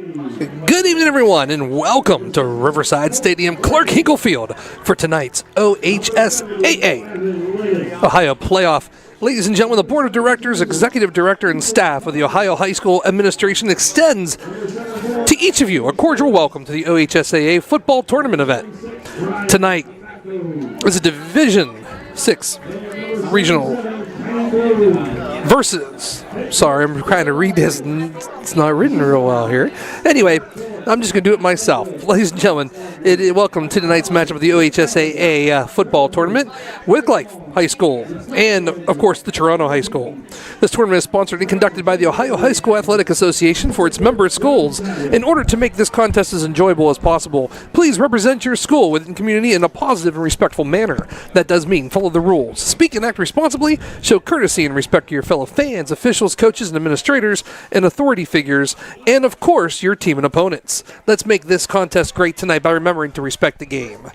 Good evening, everyone, and welcome to Riverside Stadium, Clark Hinkle Field for tonight's OHSAA Ohio Playoff. Ladies and gentlemen, the Board of Directors, Executive Director, and staff of the Ohio High School Administration extends to each of you a cordial welcome to the OHSAA Football Tournament event. Tonight is a Division VI regional versus, sorry, I'm trying to read this and it's not written real well here. Anyway, I'm just going to do it myself. Ladies and gentlemen, welcome to tonight's matchup of the OHSAA football tournament, Wickliffe High School and, of course, the Toronto High School. This tournament is sponsored and conducted by the Ohio High School Athletic Association for its member schools. In order to make this contest as enjoyable as possible, please represent your school within community in a positive and respectful manner. That does mean follow the rules, speak and act responsibly, show courtesy and respect to your fellow fans, officials, coaches, and administrators, and authority figures, and, of course, your team and opponents. Let's make this contest great tonight by remembering to respect the game.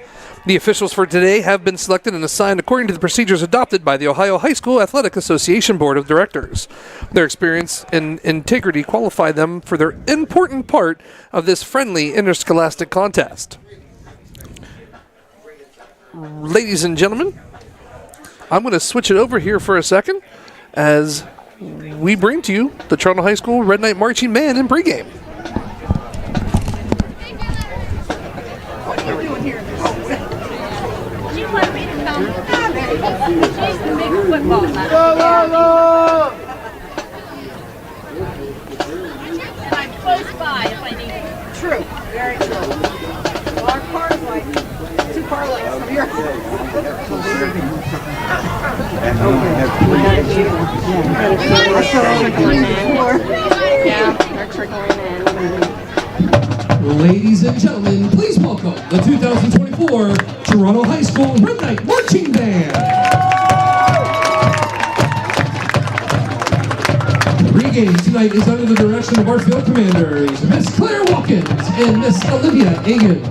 The officials for today have been selected and assigned according to the procedures adopted by the Ohio High School Athletic Association Board of Directors. Their experience and integrity qualify them for their important part of this friendly interscholastic contest. Ladies and gentlemen, I'm going to switch it over here for a second as we bring to you the Toronto High School Red Knight Marching Band in pregame. What are you doing here? She wanted me to come. She's the big football nut. And I'm close by if I need it. True, very true. Well, our car's like 2 car lengths from your Yeah, they're trickling in. Ladies and gentlemen, please welcome the 2024 Toronto High School Red Knight Marching Band. Pre-game tonight is under the direction of our field commanders, Miss Claire Watkins and Miss Olivia Egan.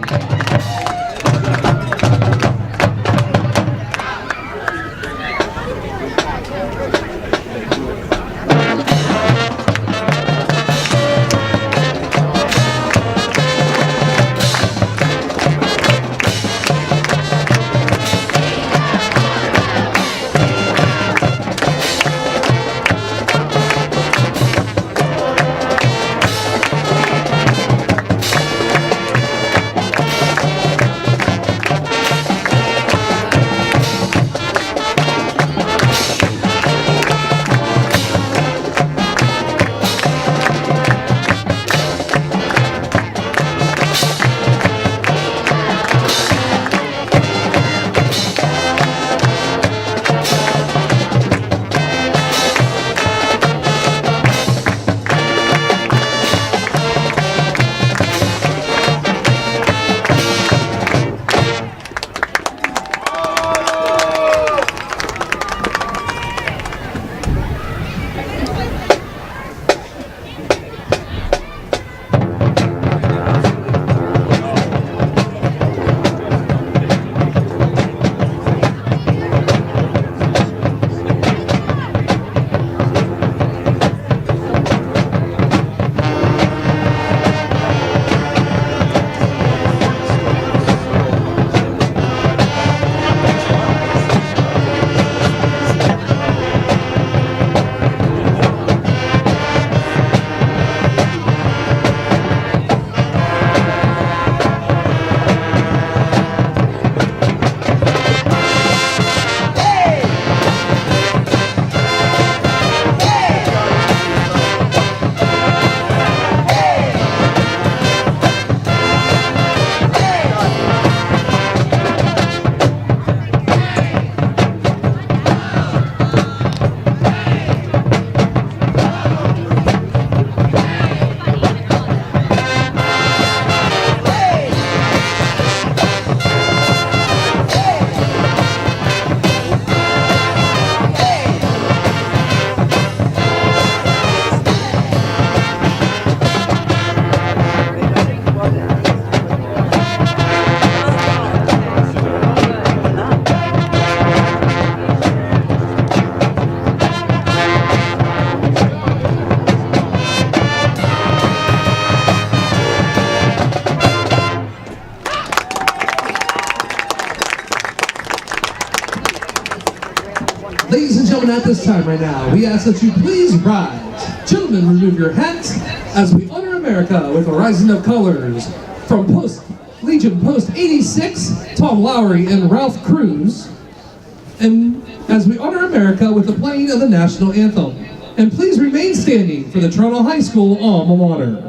this time right now, we ask that you please rise. Gentlemen, remove your hats as we honor America with a rising of colors from Legion Post 86, Tom Lowry and Ralph Cruz. And as we honor America with the playing of the national anthem. And please remain standing for the Toronto High School alma mater.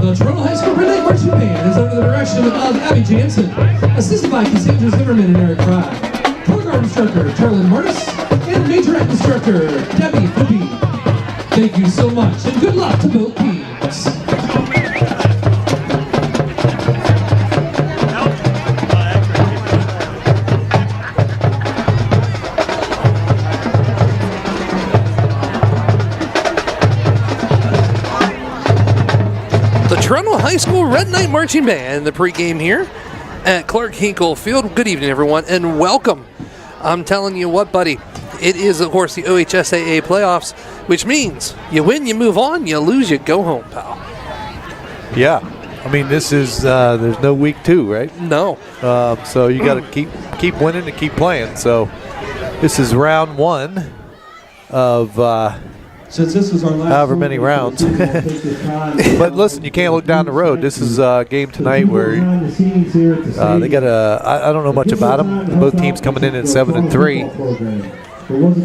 The Toronto High School Red Knight Marching Band is under the direction of Abby Jansen, assisted by Cassandra Zimmerman and Eric Fry, color guard instructor Charlene Martis, and major act instructor Debbie Flippy. Thank you so much, and good luck to both teams. Toronto High School Red Knight Marching Band, the pregame here at Clark Hinkle Field. Good evening, everyone, and welcome. I'm telling you what, buddy, it is, of course, the OHSAA playoffs, which means you win, you move on, you lose, you go home, pal. Yeah. I mean, this is, there's no week 2, right? No. So you got to keep winning and keep playing. So this is round 1 of Since this was our last however many rounds. But listen, you can't look down the road. This is a game tonight where they got I don't know much about them. Both teams coming in at 7-3.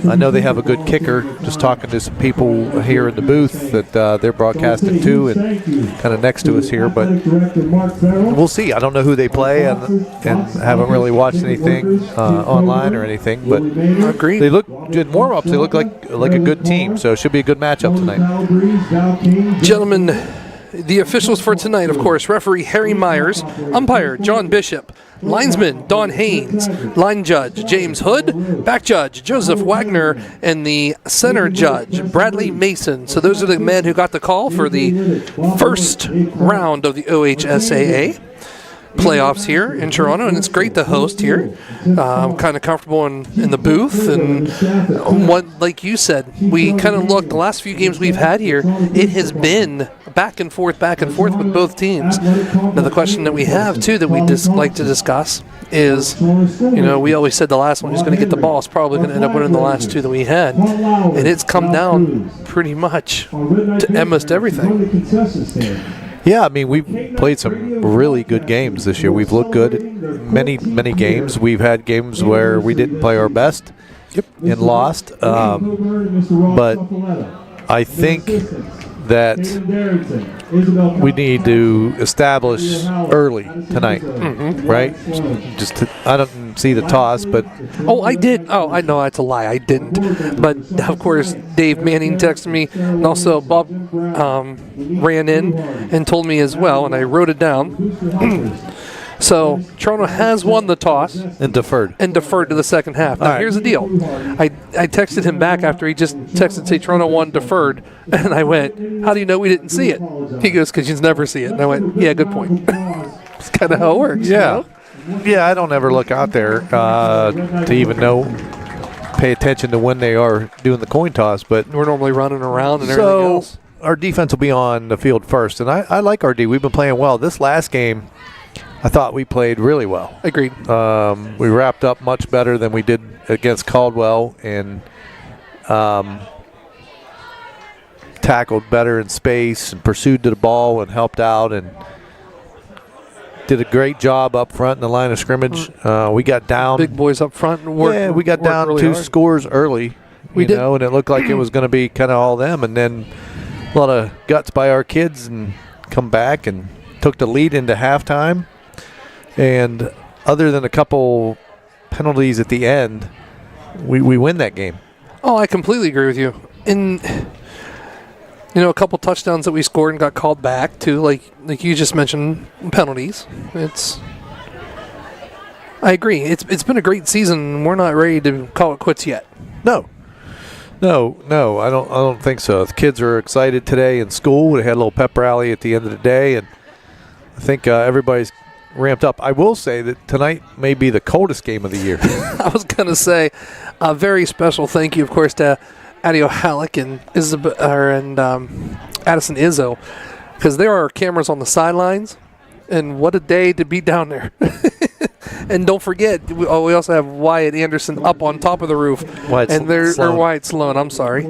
I know they have a good kicker. Just talking to some people here in the booth that they're broadcasting to and kind of next to us here. But we'll see. I don't know who they play and haven't really watched anything online or anything. But Agreed. they look good warm-ups. They look like a good team. So it should be a good matchup tonight. Gentlemen, the officials for tonight, of course, referee Harry Myers, umpire John Bishop, linesman Don Haynes, line judge James Hood, back judge Joseph Wagner, and the center judge Bradley Mason. So those are the men who got the call for the first round of the OHSAA. playoffs here in Toronto, and it's great to host here. I'm kind of comfortable in the booth, and what, like you said, we kind of look, the last few games we've had here, it has been back and forth with both teams. Now the question that we have too that we just like to discuss is, we always said the last one who's going to get the ball is probably going to end up winning the last two that we had, and it's come down pretty much to almost everything. Yeah, I mean, we've played some really good games this year. We've looked good in many games. We've had games where we didn't play our best and lost. But I think that we need to establish early tonight, right? I don't see the toss, but I did. Oh, I know that's a lie. I didn't. But of course, Dave Manning texted me, and also Bob ran in and told me as well, and I wrote it down. So Toronto has won the toss and deferred to the second half. Now here's the deal. I texted him back after he just texted, say Toronto won, deferred, and I went, how do you know we didn't see it? He goes, because you never see it. And I went, yeah, good point. It's kind of how it works. Yeah. Yeah, I don't ever look out there to even pay attention to when they are doing the coin toss, but we're normally running around and everything else. Our defense will be on the field first, and I like our D. We've been playing well. This last game, I thought we played really well. Agreed. We wrapped up much better than we did against Caldwell, and tackled better in space and pursued the ball and helped out and did a great job up front in the line of scrimmage. We got down. Big boys up front. We got down really 2 scores early. We did. And it looked like it was going to be kind of all them. And then a lot of guts by our kids and come back and took the lead into halftime. And other than a couple penalties at the end, we win that game. Oh, I completely agree with you. And a couple touchdowns that we scored and got called back too, like you just mentioned, penalties. I agree. It's been a great season. We're not ready to call it quits yet. No, I don't think so. The kids are excited today in school. They had a little pep rally at the end of the day, and I think everybody's ramped up. I will say that tonight may be the coldest game of the year. I was going to say a very special thank you, of course, to Adio Halleck and Addison Izzo, because there are cameras on the sidelines, and what a day to be down there. And don't forget, we also have Wyatt Anderson up on top of the roof. Wyatt Sloan, I'm sorry.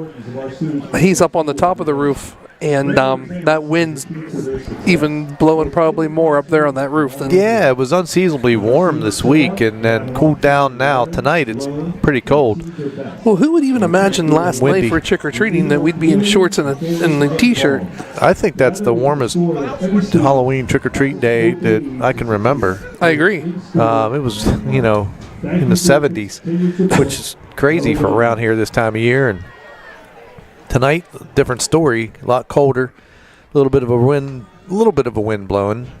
He's up on the top of the roof, and that wind's even blowing probably more up there on that roof. It was unseasonably warm this week and then cooled down now. Tonight it's pretty cold. Well, who would even imagine last night for trick-or-treating that we'd be in shorts and a T-shirt? I think that's the warmest Halloween trick-or-treat day that I can remember. I agree. It was, in the 70s, which is crazy for around here this time of year. And tonight, different story, a lot colder, a little bit of a wind blowing.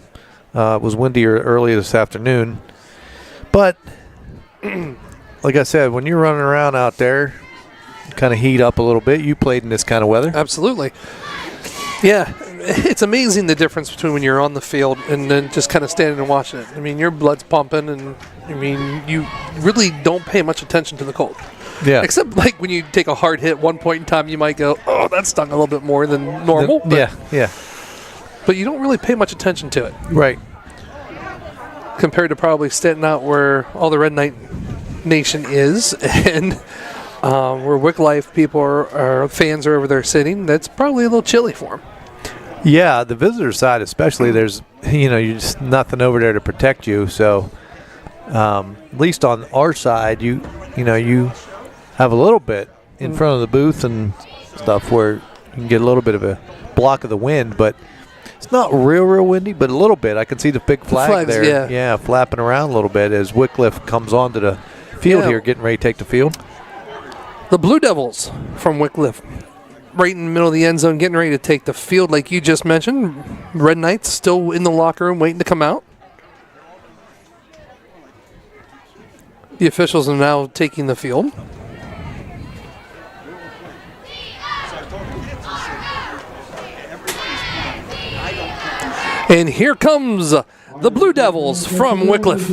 It was windier early this afternoon. But, like I said, when you're running around out there, kind of heat up a little bit. You played in this kind of weather. Absolutely. Yeah, it's amazing the difference between when you're on the field and then just kind of standing and watching it. I mean, your blood's pumping, and you really don't pay much attention to the cold. Yeah. Except like when you take a hard hit, one point in time you might go, oh, that stung a little bit more than normal. Yeah. But you don't really pay much attention to it. Right. Compared to probably standing out where all the Red Knight Nation is and where Wickliffe people are fans are over there sitting, that's probably a little chilly for them. Yeah, the visitor side especially, there's, you're just nothing over there to protect you. So at least on our side, you have a little bit in front of the booth and stuff where you can get a little bit of a block of the wind, but it's not real windy, but a little bit. I can see the big flag there. Yeah, flapping around a little bit as Wickliffe comes onto the field here, getting ready to take the field. The Blue Devils from Wickliffe, right in the middle of the end zone, getting ready to take the field like you just mentioned. Red Knights still in the locker room waiting to come out. The officials are now taking the field. And here comes the Blue Devils from Wickliffe.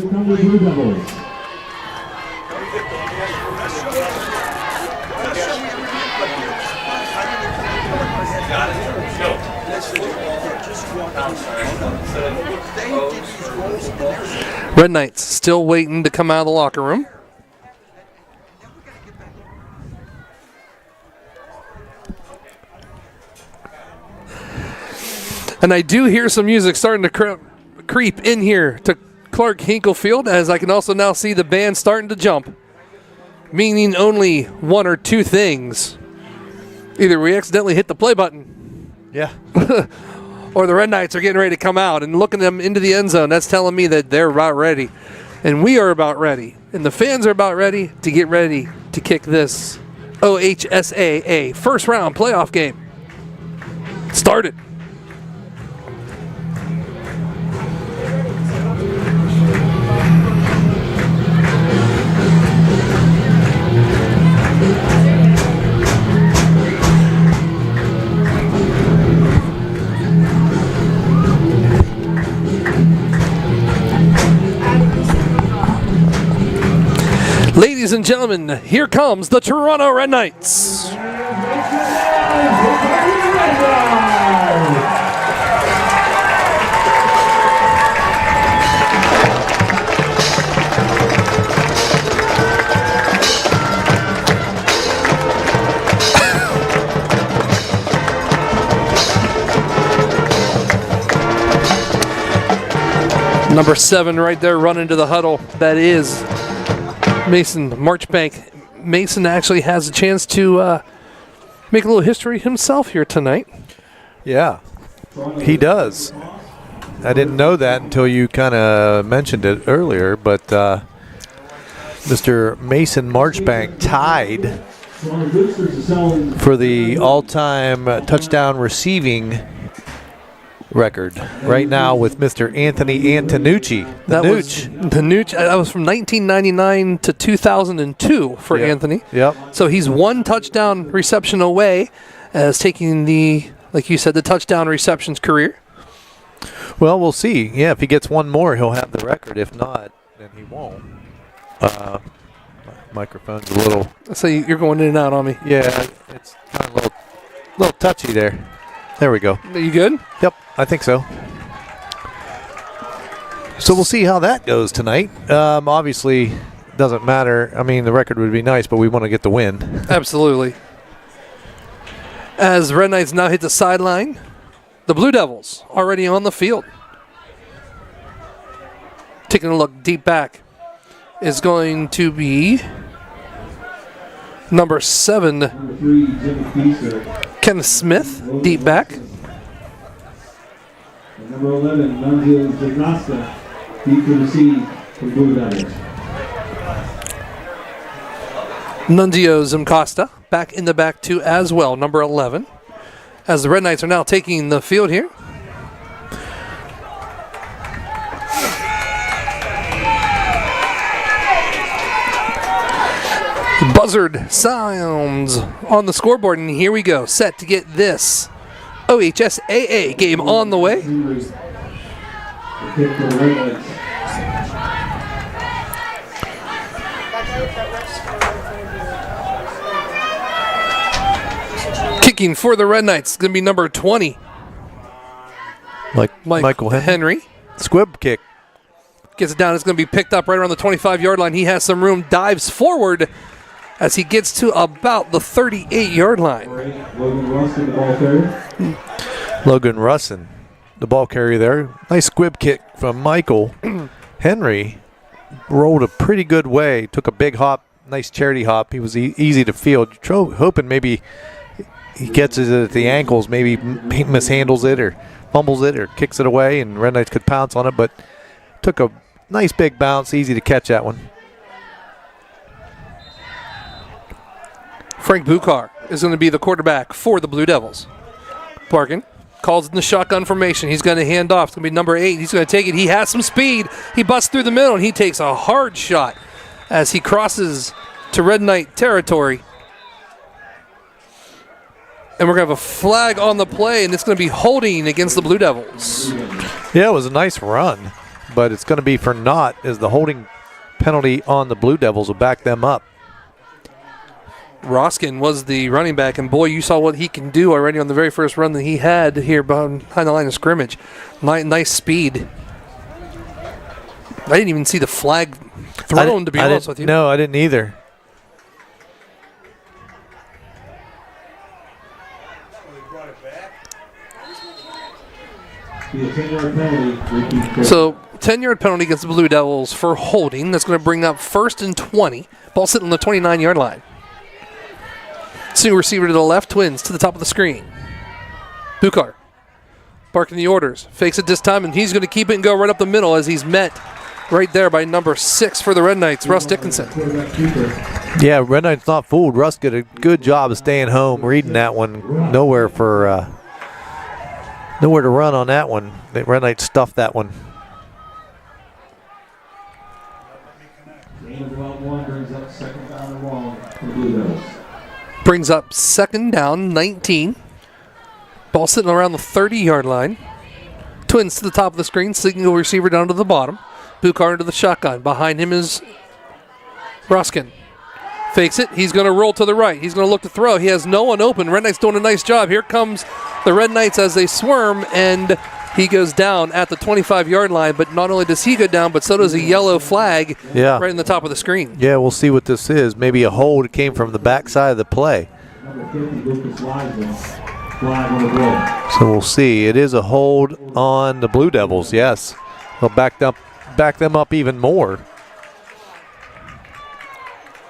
Red Knights still waiting to come out of the locker room. And I do hear some music starting to creep in here to Clark Hinkle Field, as I can also now see the band starting to jump. Meaning only one or two things. Either we accidentally hit the play button. Yeah. Or the Red Knights are getting ready to come out and looking them into the end zone. That's telling me that they're about ready. And we are about ready. And the fans are about ready to get ready to kick this OHSAA first round playoff game. Started. Ladies and gentlemen, here comes the Toronto Red Knights. Number 7 right there running to the huddle. That is Mason Marchbank. Mason actually has a chance to make a little history himself here tonight. Yeah, he does. I didn't know that until you kind of mentioned it earlier, but Mr. Mason Marchbank tied for the all-time touchdown receiving record right now with Mr. Anthony Antonucci. That was from 1999 to 2002 for Anthony. Yep. So he's one touchdown reception away as taking the, like you said, the touchdown receptions career. Well, we'll see. Yeah, if he gets one more, he'll have the record. If not, then he won't. Microphone's a little... So you're going in and out on me. Yeah, it's kind of a little touchy there. There we go. Are you good? Yep, I think so. So we'll see how that goes tonight. Obviously, doesn't matter. I mean, the record would be nice, but we want to get the win. Absolutely. As Red Knights now hit the sideline, the Blue Devils already on the field. Taking a look deep back is going to be number 7, Kenneth Smith, deep back. And number 11, Nunzio Zagrasta, deep to receive for Blue Devils. Nunzio Zimcosta back in the back too as well, number 11. As the Red Knights are now taking the field here. Buzzard sounds on the scoreboard, and here we go, set to get this OHSAA game on the way. Kicking for the Red Knights is going to be number 20. Michael Henry. Squib kick. Gets it down. It's going to be picked up right around the 25-yard line. He has some room, dives forward as he gets to about the 38-yard line. Logan Russin, the ball carrier there. Nice squib kick from Michael. Henry rolled a pretty good way. Took a big hop, nice charity hop. He was easy to field. Hoping maybe he gets it at the ankles, maybe he mishandles it or fumbles it or kicks it away, and Red Knights could pounce on it, but took a nice big bounce, easy to catch that one. Frank Bukar is going to be the quarterback for the Blue Devils. Parkin calls in the shotgun formation. He's going to hand off. It's going to be number 8. He's going to take it. He has some speed. He busts through the middle, and he takes a hard shot as he crosses to Red Knight territory. And we're going to have a flag on the play, and it's going to be holding against the Blue Devils. Yeah, it was a nice run. but it's going to be for naught as the holding penalty on the Blue Devils will back them up. Roskin was the running back, and boy, you saw what he can do already on the very first run that he had here behind the line of scrimmage. Nice speed. I didn't even see the flag thrown, to be honest with you. No, I didn't either. So, 10-yard penalty against the Blue Devils for holding. That's going to bring up 1st and 20. Ball sitting on the 29-yard line. Single receiver to the left, Twins to the top of the screen. Bukar barking the orders. Fakes it this time, and he's going to keep it and go right up the middle as he's met right there by number 6 for the Red Knights, Russ Dickinson. Yeah, Red Knights not fooled. Russ did a good job of staying home, reading that one. Nowhere to run on that one. The Red Knights stuffed that one. Brings up 2nd down, 19. Ball sitting around the 30-yard line. Twins to the top of the screen, single receiver down to the bottom. Bukar into the shotgun. Behind him is Roskin. Fakes it. He's going to roll to the right. He's going to look to throw. He has no one open. Red Knights doing a nice job. Here comes the Red Knights as they swarm, and he goes down at the 25-yard line. But not only does he go down, but so does a yellow flag right in the top of the screen. Yeah, we'll see what this is. Maybe a hold came from the backside of the play. So we'll see. It is a hold on the Blue Devils, yes. They'll back them up even more.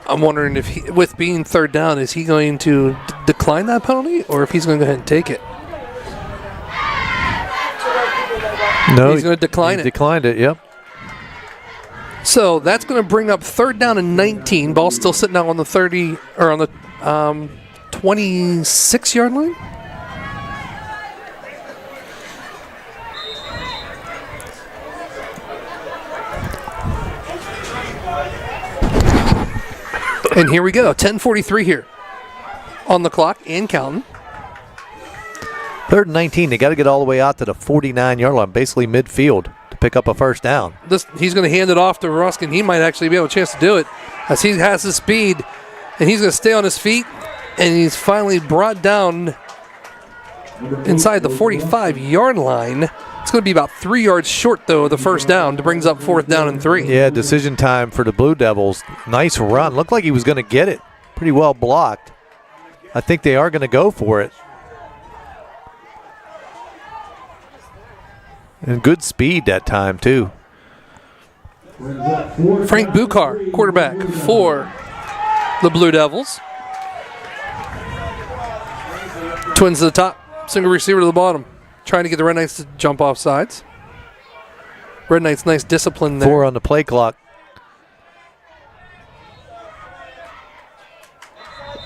I'm wondering if, with being 3rd down, is he going to decline that penalty or if he's going to go ahead and take it? No, he's going to decline it. Declined it, yep. So that's going to bring up 3rd down and 19. Ball still sitting out on the 30 or on the 26-yard line. And here we go, 10:43 here on the clock and counting. 3rd and 19. They got to get all the way out to the 49-yard line, basically midfield, to pick up a 1st down. He's going to hand it off to Ruskin. He might actually be able a chance to do it as he has the speed, and he's going to stay on his feet, and he's finally brought down inside the 45-yard line. It's going to be about 3 yards short, though, of the 1st down. That brings up 4th down and 3. Yeah, decision time for the Blue Devils. Nice run. Looked like he was going to get it. Pretty well blocked. I think they are going to go for it. And good speed that time, too. Frank Bukar, quarterback for the Blue Devils. Twins to the top, single receiver to the bottom. Trying to get the Red Knights to jump off sides. Red Knights, nice discipline there. 4 on the play clock.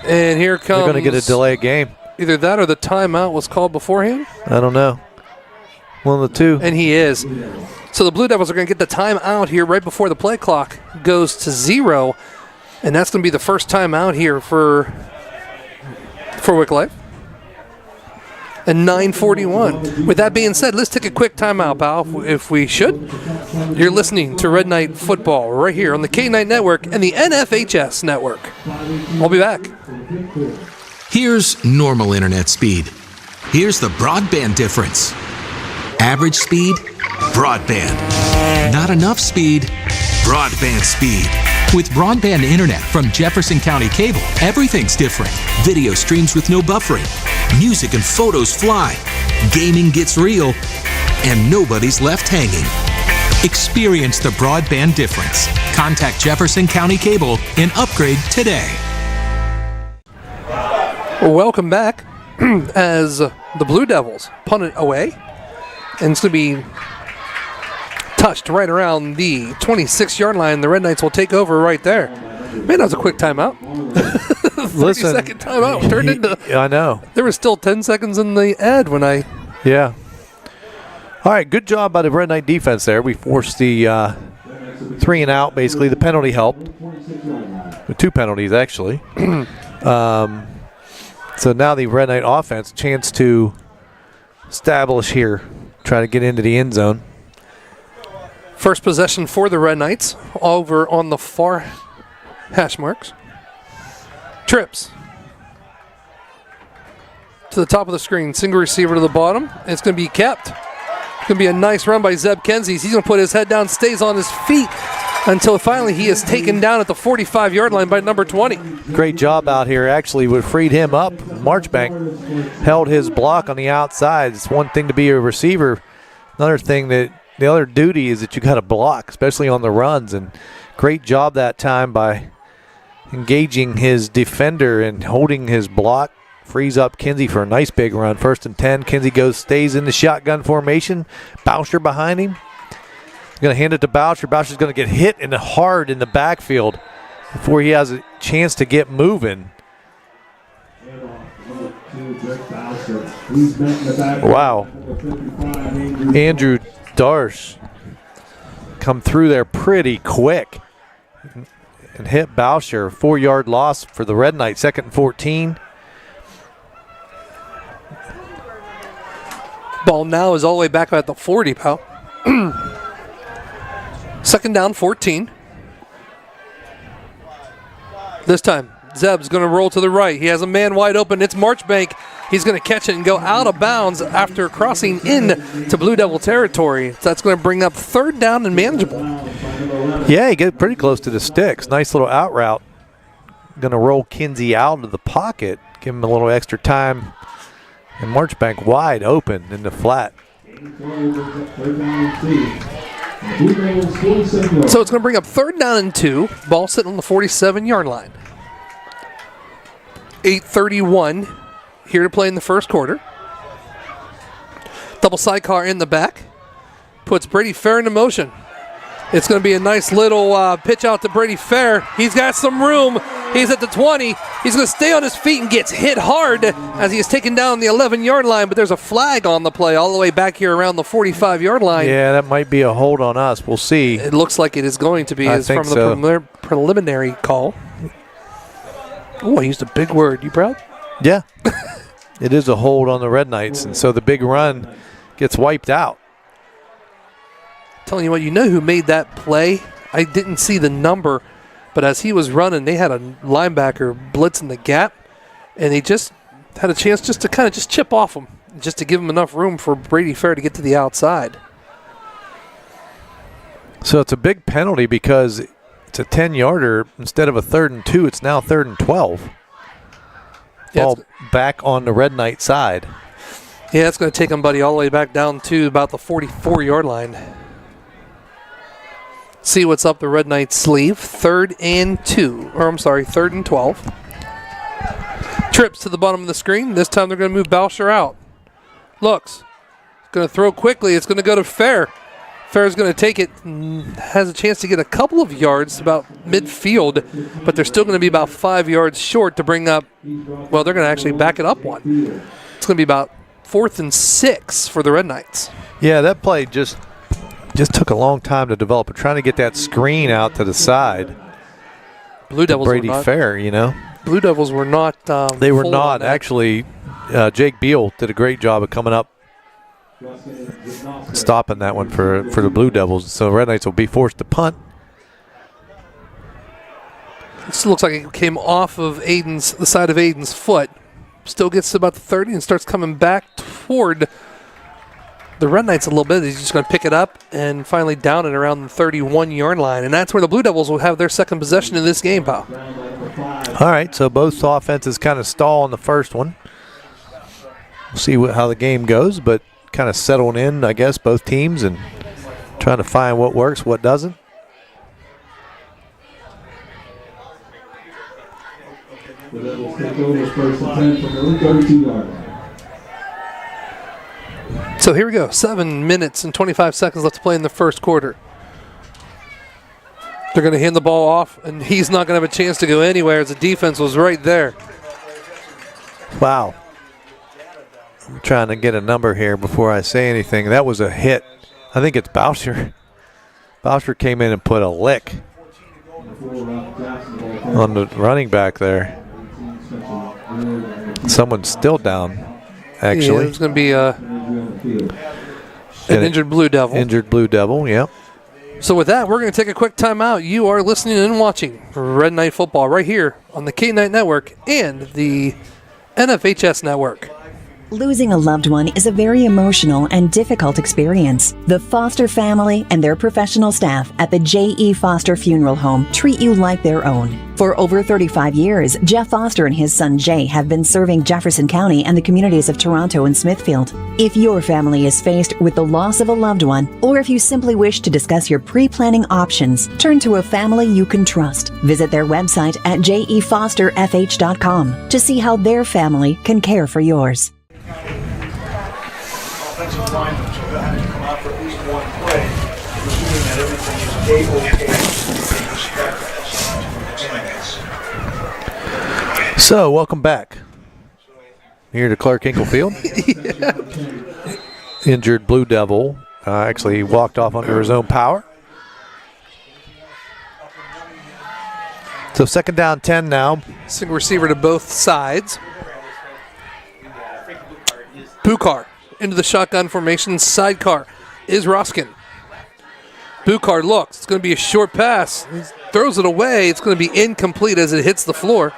And here comes... They're going to get a delay game. Either that or the timeout was called beforehand. I don't know. One of the two. And he is. So the Blue Devils are going to get the timeout here right before the play clock goes to 0. And that's going to be the first timeout here for Wickliffe. And 9:41. With that being said, let's take a quick timeout, pal, if we should. You're listening to Red Knight Football right here on the K-Night Network and the NFHS Network. I'll be back. Here's normal internet speed. Here's the broadband difference. Average speed, broadband. Not enough speed, broadband speed. With broadband internet from Jefferson County Cable, everything's different. Video streams with no buffering. Music and photos fly. Gaming gets real. And nobody's left hanging. Experience the broadband difference. Contact Jefferson County Cable and upgrade today. Welcome back as the Blue Devils punt it away. And it's going to be touched right around the 26-yard line. The Red Knights will take over right there. Man, that was a quick timeout. 30-second timeout turned into... I know. There was still 10 seconds in the ad when I... Yeah. All right, good job by the Red Knight defense there. We forced the 3 and out, basically. The penalty helped. 2 penalties, actually. So now the Red Knight offense, chance to establish here. Try to get into the end zone. First possession for the Red Knights over on the far hash marks. Trips to the top of the screen. Single receiver to the bottom. It's going to be kept. It's going to be a nice run by Zeb Kenzies. He's going to put his head down, stays on his feet until finally he is taken down at the 45-yard line by number 20. Great job out here. Actually, we freed him up. Marchbank held his block on the outside. It's one thing to be a receiver. Another thing that the other duty is that you got to block, especially on the runs. And great job that time by engaging his defender and holding his block. Frees up Kinsey for a nice big run. 1st and 10. Kinsey stays in the shotgun formation. Boucher behind him. Going to hand it to Boucher. Boucher's going to get hit hard in the backfield before he has a chance to get moving. Wow. Andrew Darsh come through there pretty quick and hit Boucher. 4-yard loss for the Red Knights. 2nd and 14. Ball now is all the way back at the 40, pal. 2nd down, 14. This time, Zeb's going to roll to the right. He has a man wide open. It's Marchbank. He's going to catch it and go out of bounds after crossing in to Blue Devil territory. So that's going to bring up 3rd down and manageable. Yeah, he get pretty close to the sticks. Nice little out route. Going to roll Kinsey out of the pocket. Give him a little extra time. And Marchbank wide open in the flat. So it's going to bring up 3rd down and 2. Ball sitting on the 47-yard line. 8:31 here to play in the first quarter. Double sidecar in the back. Puts Brady Fair into motion. It's going to be a nice little pitch out to Brady Fair. He's got some room. He's at the 20. He's going to stay on his feet and gets hit hard as he is taken down the 11-yard line, but there's a flag on the play all the way back here around the 45-yard line. Yeah, that might be a hold on us. We'll see. It looks like it is going to be. I It's think from so. the preliminary call. Oh, I used a big word. You proud? Yeah. It is a hold on the Red Knights, and so the big run gets wiped out. Telling you what, you know who made that play? I didn't see the number, but as he was running, they had a linebacker blitzing the gap, and they just had a chance just to kind of just chip off him, just to give him enough room for Brady Fair to get to the outside. So it's a big penalty because it's a 10-yarder. Instead of a 3rd and 2, it's now 3rd and 12. Yeah, Ball back on the Red Knight side. Yeah, it's going to take him, buddy, all the way back down to about the 44-yard line. See what's up the Red Knights sleeve. 3rd and 12. Trips to the bottom of the screen. This time they're going to move Boucher out. Looks. Going to throw quickly. It's going to go to Fair. Fair's going to take it. Has a chance to get a couple of yards about midfield, but they're still going to be about 5 yards short to bring up. Well, they're going to actually back it up one. It's going to be about 4th and 6 for the Red Knights. Yeah, that play just took a long time to develop. We're trying to get that screen out to the side. Blue Devils Brady were not, Fair, you know. Blue Devils were not. They were full not. on that. Actually, Jake Beal did a great job of coming up, stopping that one for the Blue Devils. So Red Knights will be forced to punt. This looks like it came off of the side of Aiden's foot. Still gets to about the 30 and starts coming back toward the Red Knights a little bit. He's just going to pick it up and finally down it around the 31-yard line. And that's where the Blue Devils will have their second possession in this game, pal. All right, so both offenses kind of stall on the first one. We'll see how the game goes, but kind of settling in, I guess, both teams and trying to find what works, what doesn't. The Devils take over 1st and 10 from their own 32-yard line. So here we go. 7 minutes and 25 seconds left to play in the first quarter. They're going to hand the ball off, and he's not going to have a chance to go anywhere as the defense was right there. Wow. I'm trying to get a number here before I say anything. That was a hit. I think it's Boucher. Boucher came in and put a lick on the running back there. Someone's still down, actually. Yeah, it's going to be an injured Blue Devil. Injured Blue Devil, yep. So with that, we're going to take a quick timeout. You are listening and watching Red Knight Football right here on the K-Night Network and the NFHS Network. Losing a loved one is a very emotional and difficult experience. The Foster family and their professional staff at the J.E. Foster Funeral Home treat you like their own. For over 35 years, Jeff Foster and his son Jay have been serving Jefferson County and the communities of Toronto and Smithfield. If your family is faced with the loss of a loved one, or if you simply wish to discuss your pre-planning options, turn to a family you can trust. Visit their website at jefosterfh.com to see how their family can care for yours. Offensive linemen should have to come out for at least one play, assuming that everything is A-OK. So, welcome back. Here to Clark Hinkle Field. Injured Blue Devil actually walked off under his own power. So, second down 10 now. Single receiver to both sides. Bukar into the shotgun formation. Sidecar is Roskin. Bukar looks. It's going to be a short pass. He throws it away. It's going to be incomplete as it hits the floor.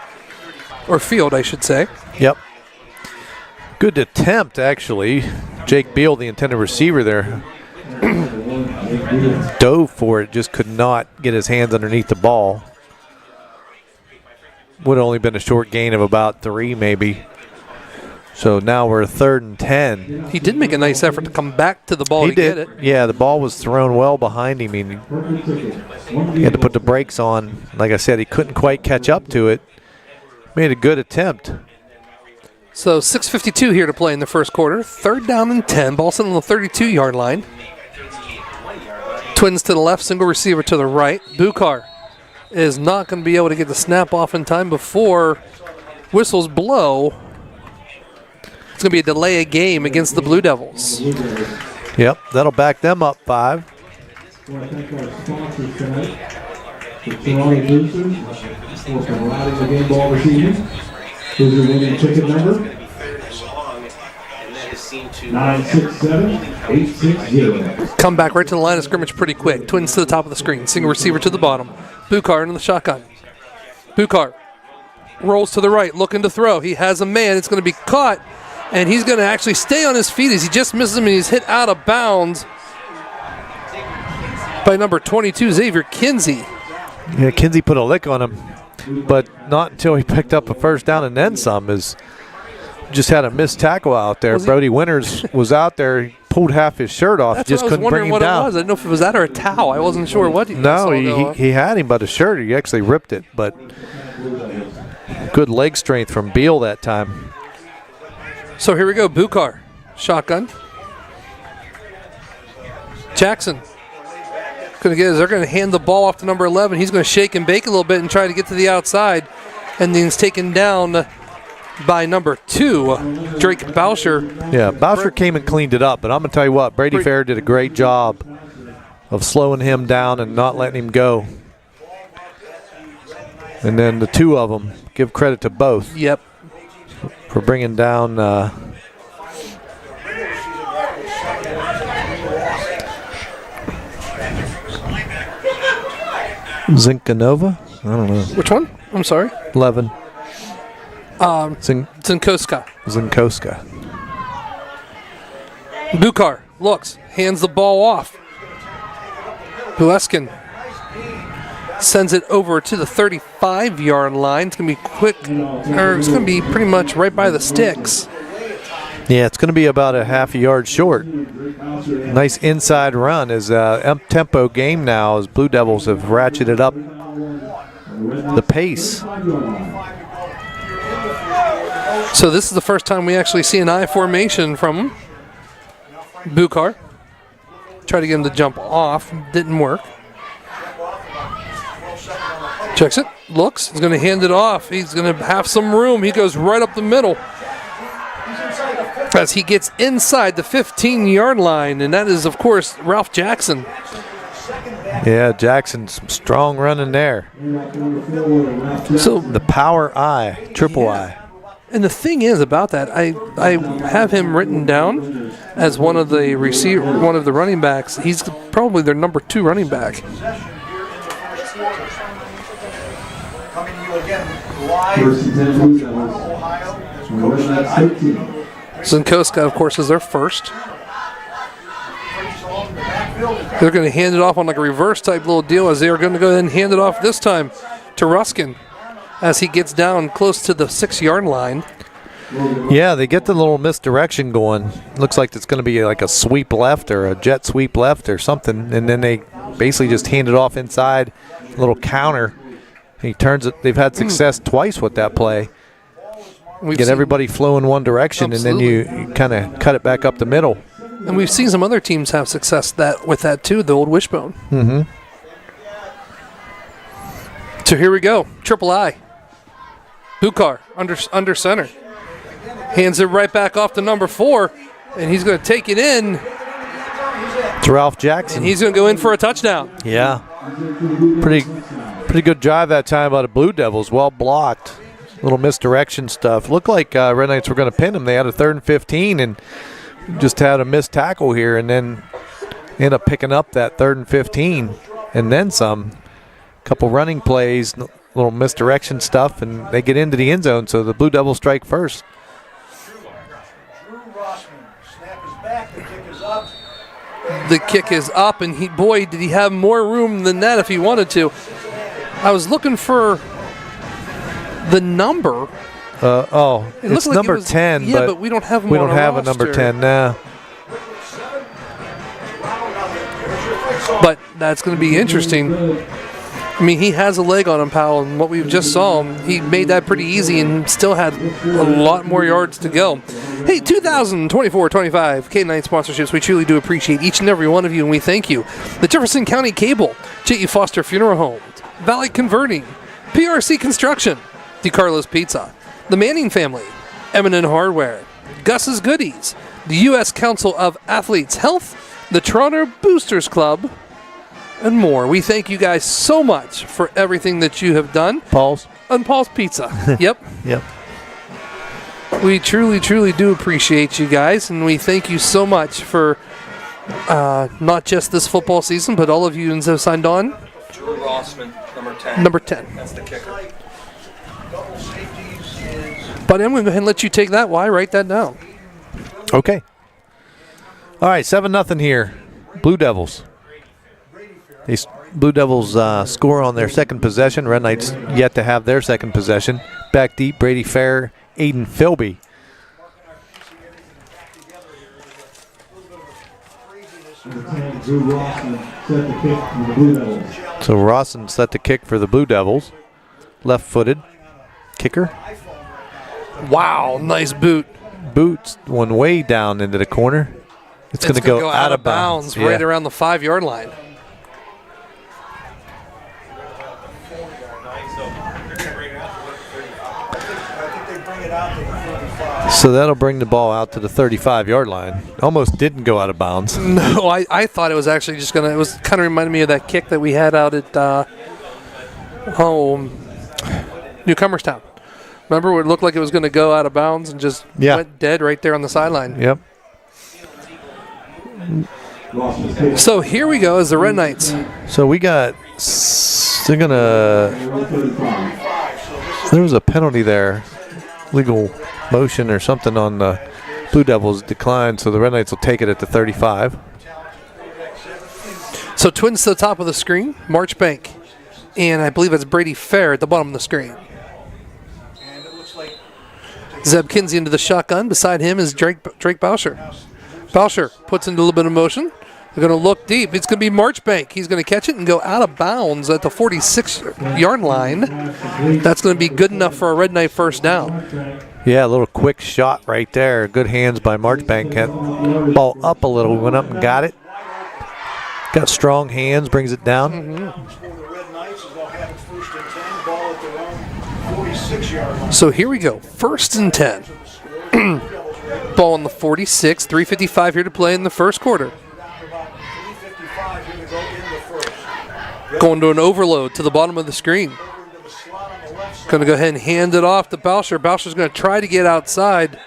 Or field, I should say. Yep. Good attempt, actually. Jake Beal, the intended receiver there, dove for it. Just could not get his hands underneath the ball. Would have only been a short gain of about 3 maybe. So now we're 3rd and 10. He did make a nice effort to come back to the ball to get it. Yeah, the ball was thrown well behind him. He had to put the brakes on. Like I said, he couldn't quite catch up to it. Made a good attempt. So 6:52 here to play in the first quarter. 3rd down and 10. Ball sitting on the 32-yard line. Twins to the left, single receiver to the right. Bukar is not going to be able to get the snap off in time before whistles blow. It's going to be a delay of game against the Blue Devils. Yep, that'll back them up 5. I want to thank our sponsors tonight, the Toronto Boosters, for providing the game ball receiving. Here's your winning ticket number, 967-860. Come back right to the line of scrimmage pretty quick. Twins to the top of the screen. Single receiver to the bottom. Bukar into the shotgun. Bukar rolls to the right, looking to throw. He has a man. It's going to be caught, and he's going to actually stay on his feet as he just misses him, and he's hit out of bounds by number 22, Xavier Kinsey. Yeah, Kinsey put a lick on him, but not until he picked up a first down and then some. Just had a missed tackle out there. Brody Winters was out there. He pulled half his shirt off. That's just couldn't bring him down. It was. I didn't know if it was that or a towel. I wasn't sure what he he had him by the shirt. He actually ripped it, but good leg strength from Beal that time. So here we go. Bukar, shotgun. Jackson. They're going to hand the ball off to number 11. He's going to shake and bake a little bit and try to get to the outside. And then he's taken down by number 2, Drake Bauscher. Yeah, Bauscher came and cleaned it up. But I'm going to tell you what, Brady Fair did a great job of slowing him down and not letting him go. And then the 2 of them, give credit to both. Yep. For bringing down Zinkanova? I don't know. Which one? I'm sorry. 11. Zinkoska. Bukar looks, hands the ball off. Bueskin sends it over to the 35-yard line. It's going to be quick, or it's going to be pretty much right by the sticks. Yeah, it's going to be about a half a yard short. Nice inside run. Is up-tempo game now as Blue Devils have ratcheted up the pace. So this is the first time we actually see an I formation from Bukar. Tried to get him to jump off. Didn't work. Checks it. Looks. He's going to hand it off. He's going to have some room. He goes right up the middle as he gets inside the 15-yard line. And that is, of course, Ralph Jackson. Yeah, Jackson, some strong running there. So the power I, triple I. And the thing is about that, I have him written down as one of the running backs. He's probably their number 2 running back. Coming to you again live First and 10 Blue from Devils. Ohio. As From Coach Red said, Knights I 13. Zinkoska, of course, is their first. They're going to hand it off on like a reverse type little deal, as they are going to go ahead and hand it off this time to Ruskin as he gets down close to the 6-yard line. Yeah, they get the little misdirection going. Looks like it's going to be like a sweep left or a jet sweep left or something, and then they basically just hand it off inside, a little counter. He turns it. They've had success twice with that play. Get everybody flow in one direction, Absolutely. and then you kind of cut it back up the middle. And we've seen some other teams have success with that too, the old wishbone. Mm-hmm. So here we go, triple I. Bukar under center. Hands it right back off to number 4, and he's going to take it in, It's Ralph Jackson. and he's going to go in for a touchdown. Yeah. Pretty good drive that time by the Blue Devils. Well blocked. Little misdirection stuff. Looked like Red Knights were going to pin them. They had a 3rd and 15 and just had a missed tackle here, and then end up picking up that 3rd and 15 and then some. Couple running plays, little misdirection stuff, and they get into the end zone, so the Blue Devils strike first. Drew Rossman. Snap is back. The kick is up. The kick is up, and did he have more room than that if he wanted to. I was looking for the number. It's like number it was, 10, yeah, but we don't have him we on don't our have a number roster. 10 now. But that's going to be interesting. I mean, he has a leg on him, pal, and what we just saw, he made that pretty easy and still had a lot more yards to go. Hey, 2024-25 K9 sponsorships, we truly do appreciate each and every one of you, and we thank you. The Jefferson County Cable, J.E. Foster Funeral Home, Valley Converting, PRC Construction, DeCarlo's Pizza, the Manning Family, Eminent Hardware, Gus's Goodies, the U.S. Council of Athletes Health, the Toronto Boosters Club, and more. We thank you guys so much for everything that you have done. Paul's? And Paul's Pizza. Yep. Yep. We truly, truly do appreciate you guys, and we thank you so much for not just this football season, but all of you who have signed on. Drew Rossman, number 10. Number 10. That's the kicker. But I'm going to go ahead and let you take that. Why? Write that down. Okay. All right, 7-0 here. Blue Devils. These Blue Devils score on their second possession. Red Knights yet to have their second possession. Back deep, Brady Fair, Aiden Philby. Drew Rossman set the kick from the Blue Devils. So Rawson set the kick for the Blue Devils. Left-footed kicker. Wow, nice boot. Boots one way down into the corner. It's going to go out of bounds. Right Yeah. around the 5-yard line. So that'll bring the ball out to the 35-yard line. Almost didn't go out of bounds. No, I thought it was actually just going to, it was kind of reminded me of that kick that we had out at Newcomerstown. Remember, it looked like it was going to go out of bounds and just went dead right there on the sideline. Yep. So here we go as the Red Knights. So we got, they're going to, there was a penalty there. Legal motion or something on the Blue Devils declined, so the Red Knights will take it at the 35. So twins to the top of the screen, Marchbank, and I believe it's Brady Fair at the bottom of the screen. Zeb Kinsey into the shotgun. Beside him is Drake Bauscher. Bauscher puts into a little bit of motion. They're going to look deep. It's going to be Marchbank. He's going to catch it and go out of bounds at the 46-yard line. That's going to be good enough for a Red Knight first down. Yeah, a little quick shot right there. Good hands by Marchbank. Had ball up a little, went up and got it. Got strong hands, brings it down. So here we go. 1st and 10. Ball on the 46. 3:55 here to play in the first quarter. Going to an overload to the bottom of the screen. Going to go ahead and hand it off to Boucher. Boucher's going to try to get outside.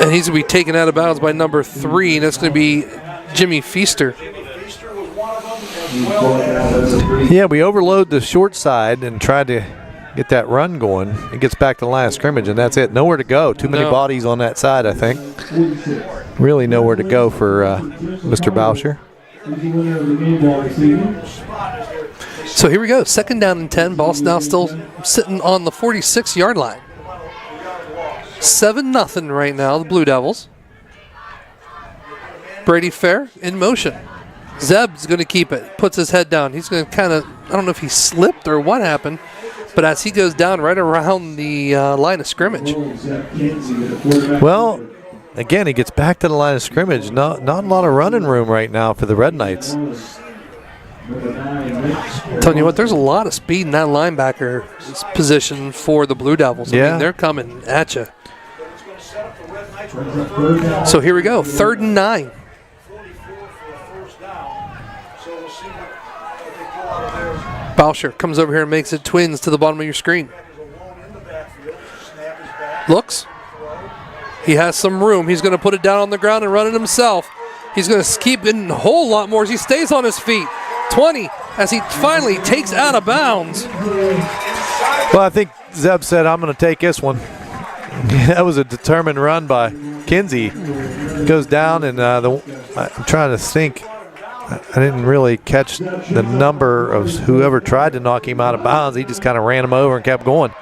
And he's going to be taken out of bounds by number 3, and that's going to be Jimmy Feaster. Yeah, we overload the short side and tried to get that run going. It gets back to the line of scrimmage, and that's it. Nowhere to go. Too many bodies on that side, I think. Really nowhere to go for Mr. Boucher. So here we go. 2nd down and 10. Ball's now still sitting on the 46-yard line. 7-0 right now, the Blue Devils. Brady Fair in motion. Zeb's going to keep it. Puts his head down. He's going to kind of, I don't know if he slipped or what happened, but as he goes down right around the line of scrimmage. Well, again, he gets back to the line of scrimmage. Not a lot of running room right now for the Red Knights. Telling you what, there's a lot of speed in that linebacker position for the Blue Devils. I mean, they're coming at you. So here we go, 3rd and 9. Boucher comes over here and makes it twins to the bottom of your screen. Looks. He has some room. He's going to put it down on the ground and run it himself. He's going to keep it a whole lot more as he stays on his feet. 20 as he finally takes out of bounds. Well, I think Zeb said, I'm going to take this one. That was a determined run by Kinsey. Goes down, and I'm trying to think. I didn't really catch the number of whoever tried to knock him out of bounds. He just kind of ran him over and kept going.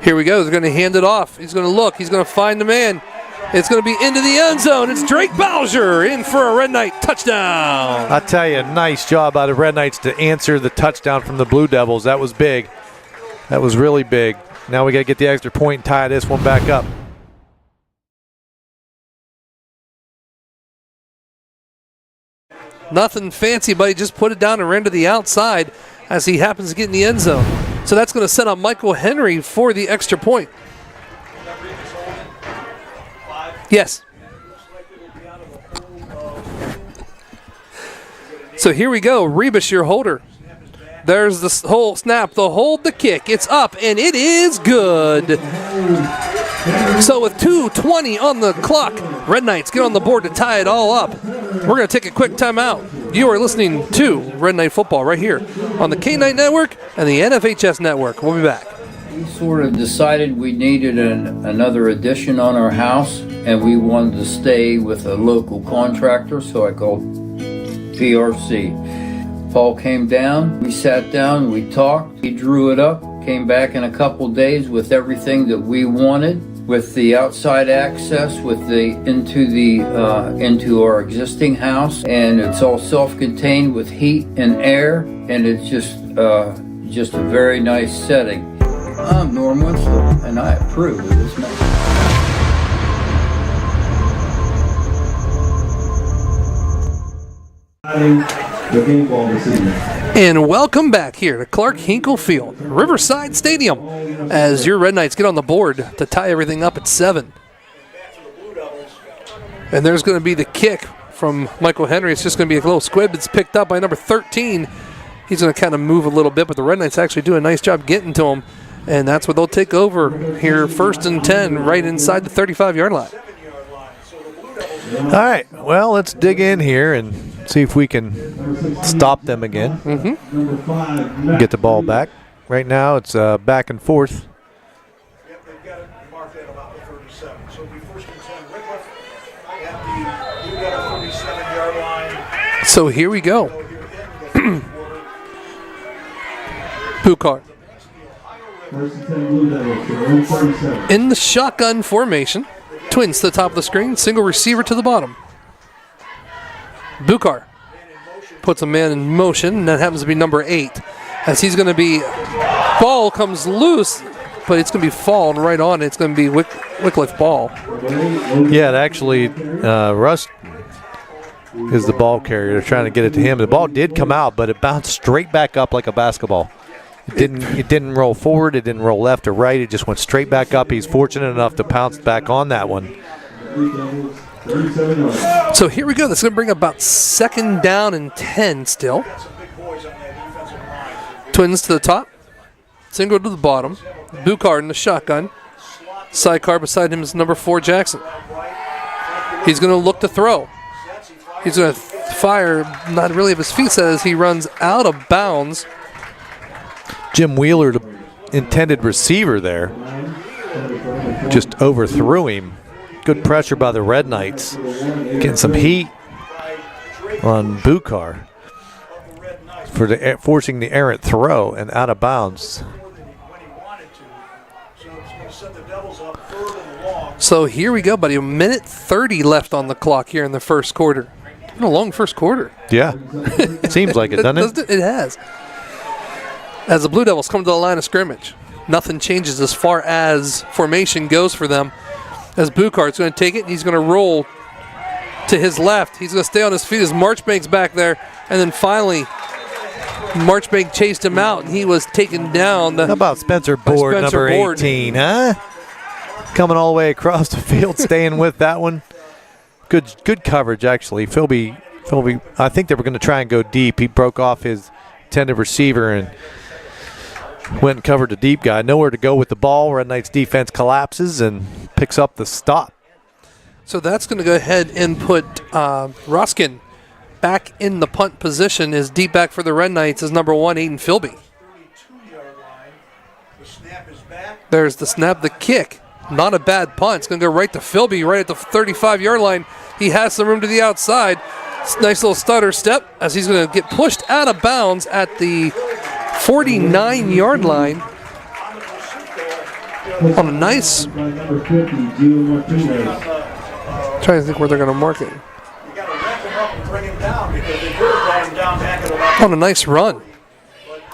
Here we go. They're going to hand it off. He's going to look. He's going to find the man. It's going to be into the end zone. It's Drake Boucher in for a Red Knight touchdown. I tell you, nice job by the Red Knights to answer the touchdown from the Blue Devils. That was big. That was really big. Now we got to get the extra point and tie this one back up. Nothing fancy, but he just put it down and ran to the outside as he happens to get in the end zone. So that's going to set up Michael Henry for the extra point. Yes. So here we go. Rebus, your holder. There's the whole snap, the hold, the kick. It's up, and it is good. So with 2:20 on the clock, Red Knights get on the board to tie it all up. We're going to take a quick timeout. You are listening to Red Knight Football right here on the K-Night Network and the NFHS Network. We'll be back. We sort of decided we needed another addition on our house, and we wanted to stay with a local contractor, so I called PRC. Paul came down, we sat down, we talked, he drew it up, came back in a couple days with everything that we wanted, with the outside access, with the into our existing house, and it's all self-contained with heat and air, and it's just a very nice setting. I'm Norm Winslow, and I approve of this message. And welcome back here to Clark Hinkle Field, Riverside Stadium, as your Red Knights get on the board to tie everything up at 7. And there's going to be the kick from Michael Henry. It's just going to be a little squib. It's picked up by number 13. He's going to kind of move a little bit, but the Red Knights actually do a nice job getting to him. And that's what they'll take over here, 1st and 10, right inside the 35-yard line. All right, well, let's dig in here and see if we can stop them again. Get the ball back. Right now it's back and forth. Yep, they've got it marked at about the 37. So we first contend Wickliffe at the 37-yard line. So here we go. Bukar. In the shotgun formation. Twins to the top of the screen. Single receiver to the bottom. Bukar puts a man in motion, and that happens to be number 8. As he's going to be, ball comes loose, but it's going to be falling right on. It's going to be Wickliffe ball. Yeah, actually, Russ is the ball carrier. They're trying to get it to him. The ball did come out, but it bounced straight back up like a basketball. It didn't roll forward. It didn't roll left or right. It just went straight back up. He's fortunate enough to pounce back on that one. So here we go. That's going to bring about 2nd down and 10 still. Twins to the top. Single to the bottom. Buchard in the shotgun. Sidecar beside him is number 4, Jackson. He's going to look to throw. He's going to fire, not really of his feet, as he runs out of bounds. Jim Wheeler, the intended receiver there, just overthrew him. Good pressure by the Red Knights. Getting some heat on Buchard for forcing the errant throw and out of bounds. So here we go, buddy. 1:30 left on the clock here in the first quarter. It's been a long first quarter. Yeah. Seems like it, doesn't it? It has. As the Blue Devils come to the line of scrimmage, nothing changes as far as formation goes for them. As Buchard's going to take it, and he's going to roll to his left. He's going to stay on his feet as Marchbank's back there. And then finally, Marchbank chased him out, and he was taken down. How about Spencer Board, number 18, huh? Coming all the way across the field, staying with that one. Good coverage, actually. Philby, I think they were going to try and go deep. He broke off his intended receiver and went and covered the deep guy. Nowhere to go with the ball. Red Knights defense collapses and picks up the stop. So that's going to go ahead and put Ruskin back in the punt position. Is deep back for the Red Knights is number 1, Aiden Philby. There's the snap, the kick. Not a bad punt. It's going to go right to Philby, right at the 35-yard line. He has some room to the outside. Nice little stutter step as he's going to get pushed out of bounds at the 49-yard line. On a nice. Trying to think where they're going to mark it. On a nice run.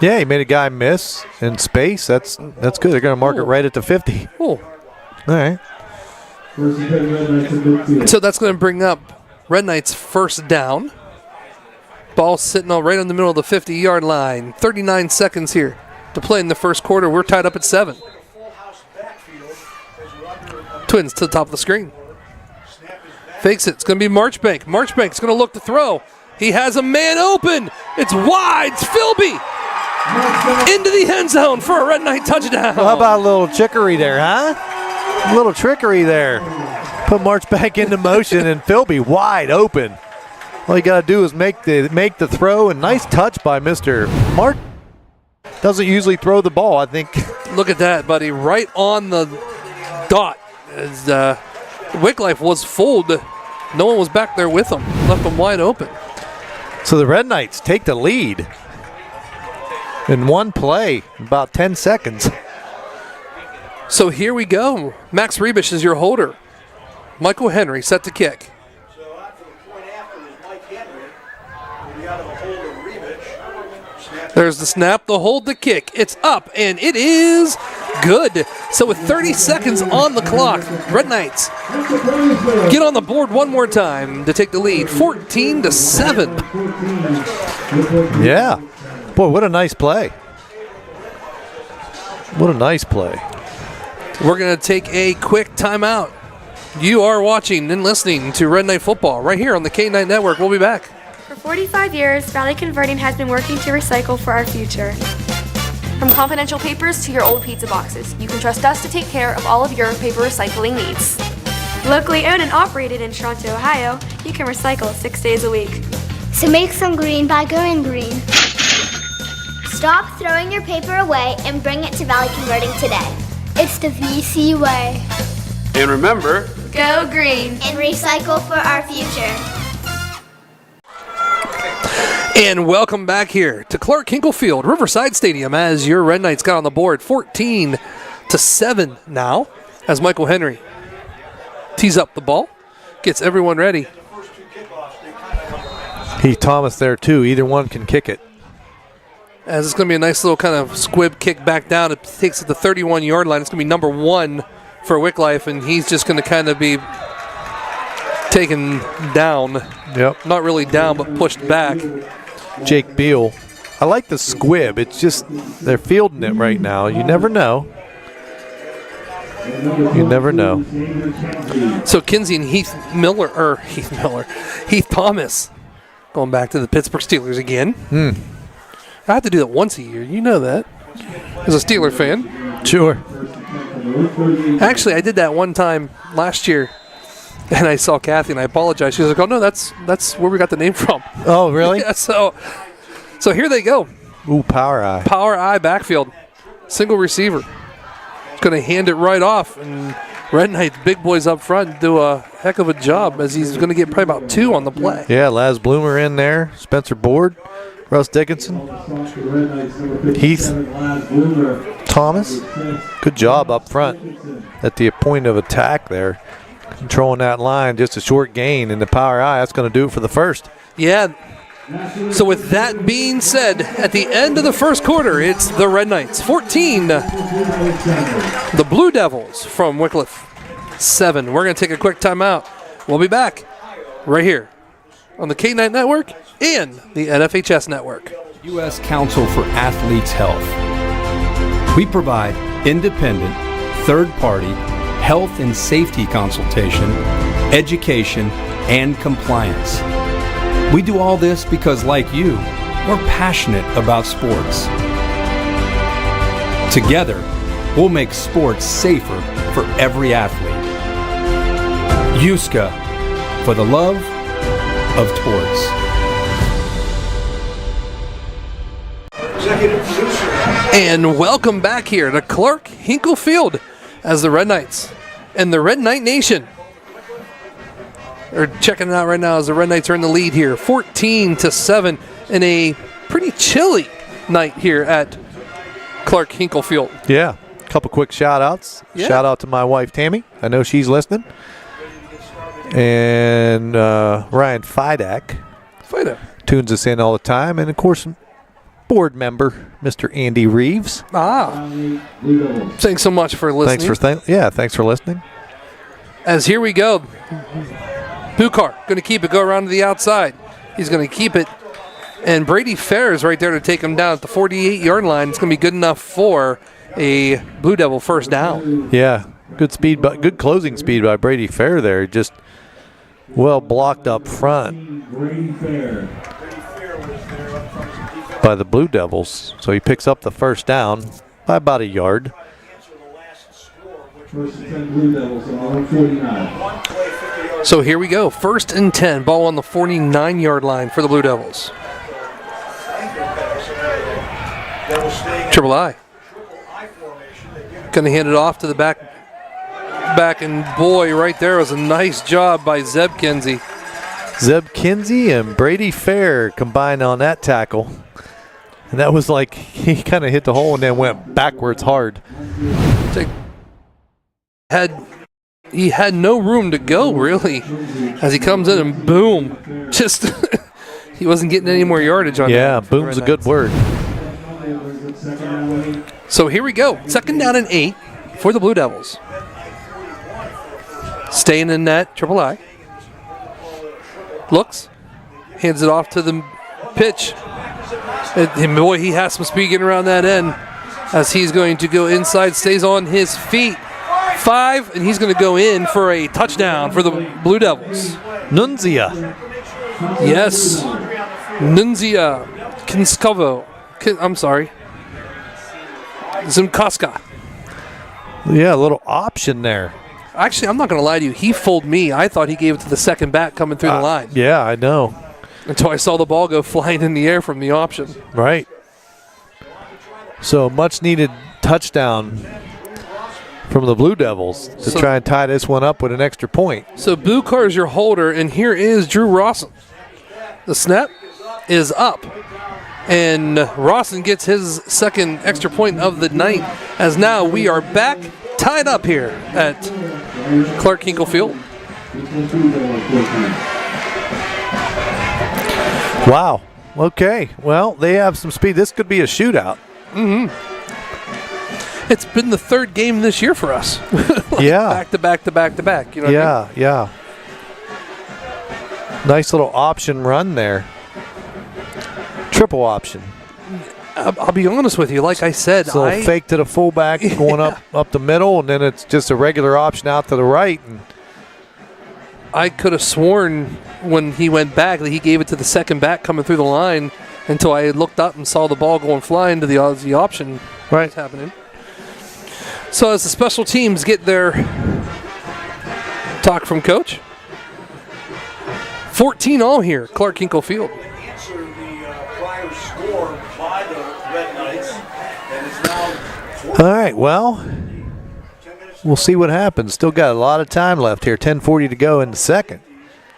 Yeah, he made a guy miss in space. That's good. They're going to mark it right at the 50. Cool. All right. So that's going to bring up Red Knights first down. Ball sitting right in the middle of the 50-yard line. 39 seconds here to play in the first quarter. We're tied up at 7. Twins to the top of the screen. Fakes it. It's going to be Marchbank. Marchbank's going to look to throw. He has a man open. It's wide. It's Philby. Into the end zone for a Red Knight touchdown. Well, how about a little trickery there, huh? A little trickery there. Put Marchbank into motion and Philby wide open. All you got to do is make the throw, and nice touch by Mr. Mark. Doesn't usually throw the ball, I think. Look at that, buddy. Right on the dot. As Wickliffe was fooled. No one was back there with him. Left him wide open. So the Red Knights take the lead in one play, about 10 seconds. So here we go. Max Rebish is your holder. Michael Henry set to kick. So after the point after was Mike Henry. We out of the hold of Rebish. There's the snap, the hold, the kick. It's up, and it is good. So with 30 seconds on the clock, Red Knights get on the board one more time to take the lead, 14-7. Yeah. Boy, what a nice play. What a nice play. We're going to take a quick timeout. You are watching and listening to Red Knight Football right here on the K9 Network. We'll be back. For 45 years, Valley Converting has been working to recycle for our future. From confidential papers to your old pizza boxes, you can trust us to take care of all of your paper recycling needs. Locally owned and operated in Toronto, Ohio, you can recycle 6 days a week. So make some green by going green. Stop throwing your paper away and bring it to Valley Converting today. It's the VC way. And remember, Go green And recycle for our future. And welcome back here to Clark Hinkle Field, Riverside Stadium, as your Red Knights got on the board 14-7 now, as Michael Henry tees up the ball, gets everyone ready. Heath Thomas there too. Either one can kick it. As it's going to be a nice little kind of squib kick back down. It takes it to the 31-yard line. It's going to be number 1 for Wickliffe, and he's just going to kind of be taken down. Yep. Not really down, but pushed back. Jake Beal I like the squib. It's just they're fielding it right now. You never know. You never know. So Kinsey and Heath Thomas, going back to the Pittsburgh Steelers again. I have to do that once a year. You know that. As a Steeler fan. Sure. Actually, I did that one time last year, and I saw Kathy, and I apologized. She was like, "Oh no, that's where we got the name from." Oh, really? Yeah. So here they go. Ooh, power eye. Power eye backfield, single receiver. It's going to hand it right off, and Red Knights big boys up front do a heck of a job as he's going to get probably about 2 on the play. Yeah, Laz Bloomer in there, Spencer Board, Russ Dickinson, Heath Thomas. Good job up front at the point of attack there, controlling that line. Just a short gain in the power eye. That's going to do it for the first. Yeah. So with that being said, at the end of the first quarter, it's the Red Knights 14, the Blue Devils from Wickliffe 7. We're going to take a quick timeout. We'll be back right here on the K-9 Network and the NFHS Network. U.S. Council for Athletes Health. We provide independent, third-party health and safety consultation, education, and compliance. We do all this because, like you, we're passionate about sports. Together, we'll make sports safer for every athlete. USCA, for the love of sports. And welcome back here to Clark Hinkle Field as the Red Knights and the Red Knight Nation are checking it out right now as the Red Knights are in the lead here, 14-7 in a pretty chilly night here at Clark Hinkle Field. Yeah, a couple quick shout-outs. Yeah. Shout out to my wife, Tammy. I know she's listening. And Ryan Fidak tunes us in all the time. And, of course, board member, Mr. Andy Reeves. Thanks so much for listening. Thanks for listening. As here we go. Bukar going to keep it, go around to the outside. He's going to keep it. And Brady Fair is right there to take him down at the 48-yard line. It's going to be good enough for a Blue Devil first down. Yeah, good speed, but good closing speed by Brady Fair there. Just well blocked up front by the Blue Devils. So he picks up the first down by about a yard. First and 10 Blue Devils on 49. So here we go. 1st and 10. Ball on the 49-yard line for the Blue Devils. Triple I. Going to hand it off to the back. And boy, right there was a nice job by Zeb Kinsey. Zeb Kinsey and Brady Fair combined on that tackle. And that was like he kind of hit the hole and then went backwards hard. He had no room to go, really, as he comes in and boom. Just, he wasn't getting any more yardage on that. Yeah, boom's a good word. So here we go. 2nd down and 8 for the Blue Devils. Staying in that triple I. Looks, hands it off to the pitch. And boy, he has some speed getting around that end as he's going to go inside, stays on his feet. 5, and he's going to go in for a touchdown for the Blue Devils. Nunzia. Yes. Nunzia Kinskovo. I'm sorry. Zimkoska. Yeah, a little option there. Actually, I'm not going to lie to you. He fooled me. I thought he gave it to the second back coming through the line. Yeah, I know. Until I saw the ball go flying in the air from the option. Right. So much needed touchdown from the Blue Devils to try and tie this one up with an extra point. So Bukar is your holder, and here is Drew Rawson. The snap is up, and Rawson gets his second extra point of the night, as now we are back tied up here at Clark Hinkle Field. Wow. Okay. Well, they have some speed. This could be a shootout. Mm-hmm. It's been the 3rd game this year for us. Yeah. Back to back to back to back. You know what I mean? Yeah. Nice little option run there. Triple option. I'll be honest with you. Like I said, So fake to the fullback going up the middle, and then it's just a regular option out to the right. And I could have sworn when he went back that he gave it to the second back coming through the line until I looked up and saw the ball going flying to the option. Right. Happening. So as the special teams get their talk from coach, 14 all here, Clark Hinkle Field. Answer the prior score by the Red Knights, and it's now all right, well, we'll see what happens. Still got a lot of time left here. 10:40 to go in the second.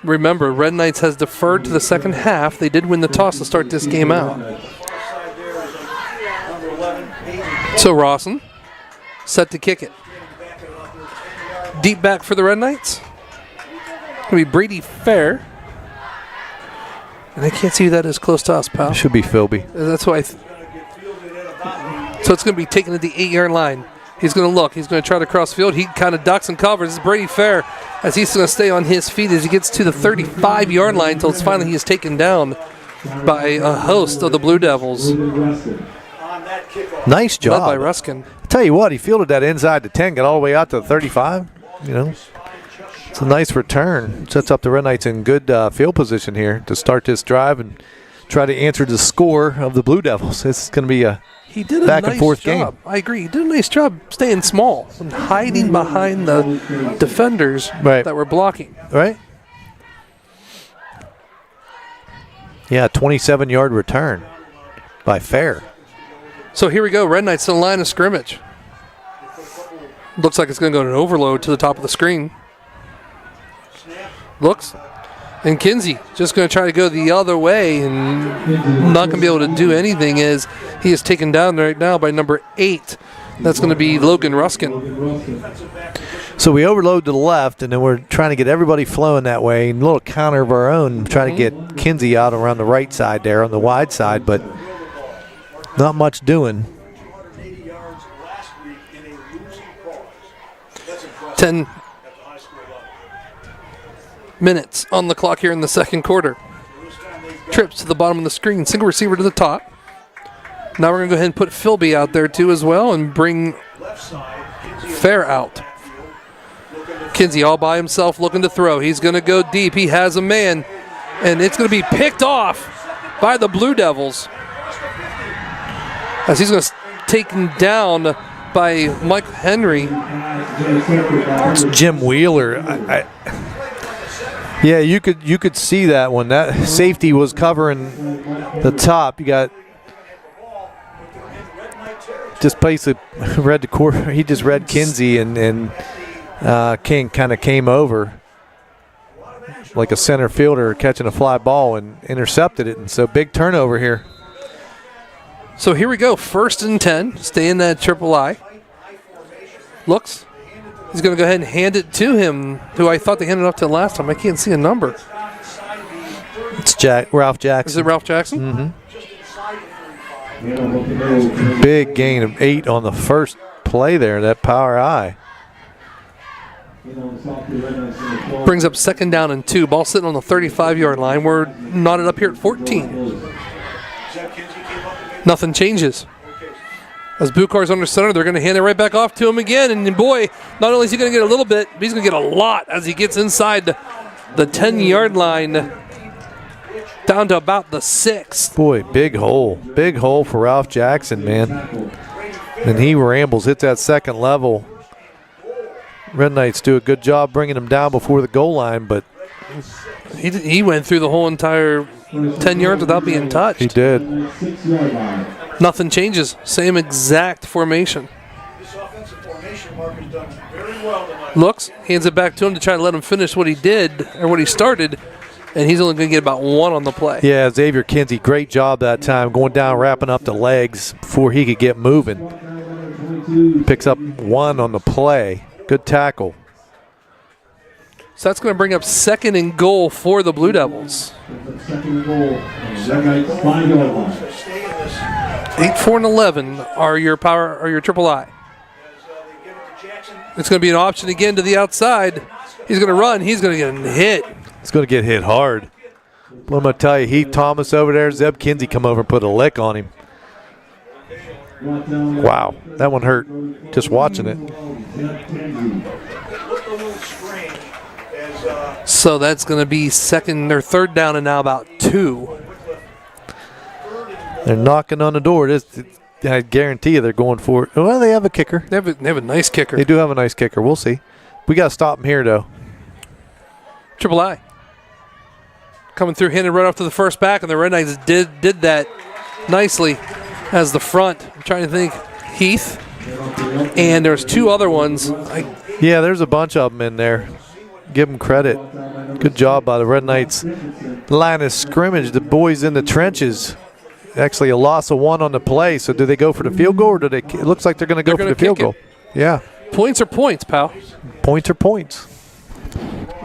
Remember, Red Knights has deferred to the second half. They did win the toss to start this game out. So Rawson set to kick it. Deep back for the Red Knights. It'll be Brady Fair. And I can't see who that is close to us, pal. It should be Philby. That's why. So it's going to be taken at the 8-yard line. He's going to look. He's going to try to cross field. He kind of ducks and covers. This is Brady Fair as he's going to stay on his feet as he gets to the 35-yard line until it's finally he is taken down by a host of the Blue Devils. Nice job. Led by Ruskin. I tell you what, he fielded that inside the 10, got all the way out to the 35. You know, it's a nice return. Sets up the Red Knights in good field position here to start this drive and try to answer the score of the Blue Devils. This is going to be a He did a back nice and forth job. game. I agree. He did a nice job staying small and hiding behind the defenders that were blocking. Right? Yeah, 27-yard return by Fair. So here we go. Red Knights to the line of scrimmage. Looks like it's going to go to an overload to the top of the screen. Looks. And Kinsey just going to try to go the other way and not going to be able to do anything as he is taken down right now by number 8. That's going to be Logan Ruskin. So we overload to the left, and then we're trying to get everybody flowing that way. And a little counter of our own, trying to get Kinsey out around the right side there on the wide side, but not much doing. 10 minutes on the clock here in the second quarter. Trips to the bottom of the screen, single receiver to the top. Now we're going to go ahead and put Philby out there too as well and bring Fair out. Kinsey all by himself looking to throw. He's going to go deep. He has a man, and it's going to be picked off by the Blue Devils as he's going to taken down by Mike Henry. It's Jim Wheeler. Yeah, you could see that one. That safety was covering the top. You got just basically read the quarter. He just read Kinsey and King kind of came over like a center fielder catching a fly ball and intercepted it. And so big turnover here. So here we go. 1st and 10. Stay in that triple I. Looks. He's going to go ahead and hand it to him, who I thought they handed off to last time. I can't see a number. It's Ralph Jackson. Is it Ralph Jackson? Mm-hmm. Big gain of 8 on the first play there, that power I. Brings up 2nd down and 2. Ball sitting on the 35-yard line. We're knotted up here at 14. Nothing changes. As Bukar's under center, they're going to hand it right back off to him again. And boy, not only is he going to get a little bit, but he's going to get a lot as he gets inside the 10-yard line down to about the 6. Boy, big hole. Big hole for Ralph Jackson, man. And he rambles, hits that second level. Red Knights do a good job bringing him down before the goal line, but he went through the whole entire 10 yards without being touched. He did. Nothing changes. Same exact formation. Looks, hands it back to him to try to let him finish what he did, or what he started, and he's only going to get about 1 on the play. Yeah, Xavier Kinsey, great job that time, going down, wrapping up the legs before he could get moving. Picks up 1 on the play. Good tackle. So that's going to bring up 2nd and goal for the Blue Devils. 8, 4, and 11 are your triple I. It's going to be an option again to the outside. He's going to run. He's going to get hit. He's going to get hit hard. But I'm going to tell you, Heath Thomas over there, Zeb Kinsey come over and put a lick on him. Wow, that one hurt just watching it. So that's going to be second or third down and now about 2. They're knocking on the door. I guarantee you they're going for it. Well, they have a kicker. They have a nice kicker. They do have a nice kicker. We'll see. We got to stop them here, though. Triple I. Coming through, handed right off to the first back, and the Red Knights did that nicely as the front. I'm trying to think. Heath. And there's 2 other ones. Yeah, there's a bunch of them in there. Give them credit. Good job by the Red Knights. Line of scrimmage, the boys in the trenches. Actually, a loss of 1 on the play. So do they go for the field goal, or do they? It looks like they're going to go for the field goal. Yeah. Points are points, pal. Points are points.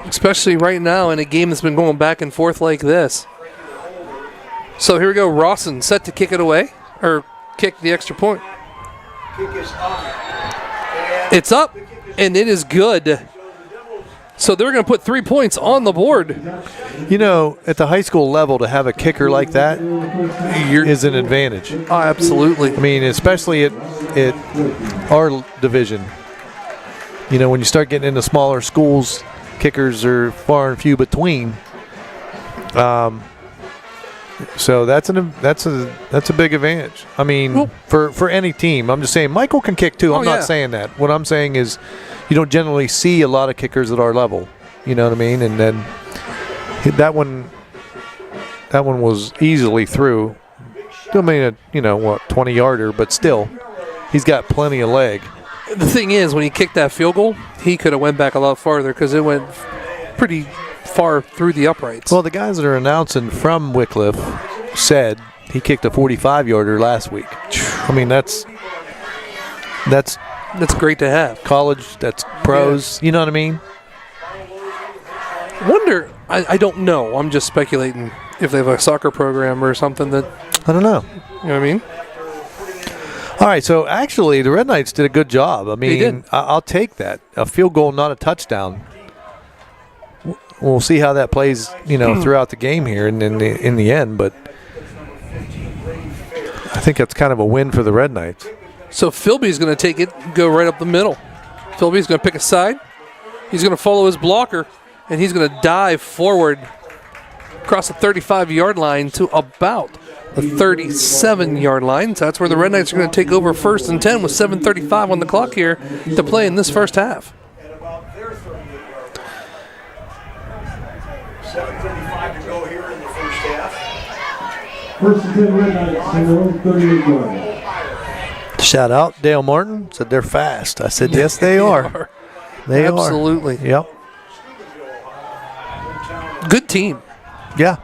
Especially right now in a game that's been going back and forth like this. So here we go. Rawson set to kick it away, or kick the extra point. It's up, and it is good. So they're going to put 3 points on the board. You know, at the high school level, to have a kicker like that is an advantage. Oh, absolutely. I mean, especially at our division. You know, when you start getting into smaller schools, kickers are far and few between. So that's a big advantage. I mean, for any team. I'm just saying Michael can kick too. I'm not saying that. What I'm saying is you don't generally see a lot of kickers at our level. You know what I mean? And then that one was easily through. I mean, 20-yarder, but still, he's got plenty of leg. The thing is, when he kicked that field goal, he could have went back a lot farther because it went pretty far through the uprights. Well, the guys that are announcing from Wickliffe said he kicked a 45-yarder last week. I mean, that's great to have. College, that's pros. Yeah. You know what I mean? Wonder, I don't know. I'm just speculating if they have a soccer program or something that. I don't know. You know what I mean? All right, so actually the Red Knights did a good job. I mean, I'll take that. A field goal, not a touchdown. We'll see how that plays, throughout the game here and in the end. But I think that's kind of a win for the Red Knights. So Philby's going to take it, go right up the middle. Philby's going to pick a side. He's going to follow his blocker, and he's going to dive forward across the 35-yard line to about the 37-yard line. So that's where the Red Knights are going to take over 1st and 10 with 7:35 on the clock here to play in this first half. 7:35 to go here in the first half. 1st and 10 Red Knights on their own 38-yard. Shout out Dale Martin said they're fast. I said yes, they are. They Absolutely. are. Yep. Good team. Yeah.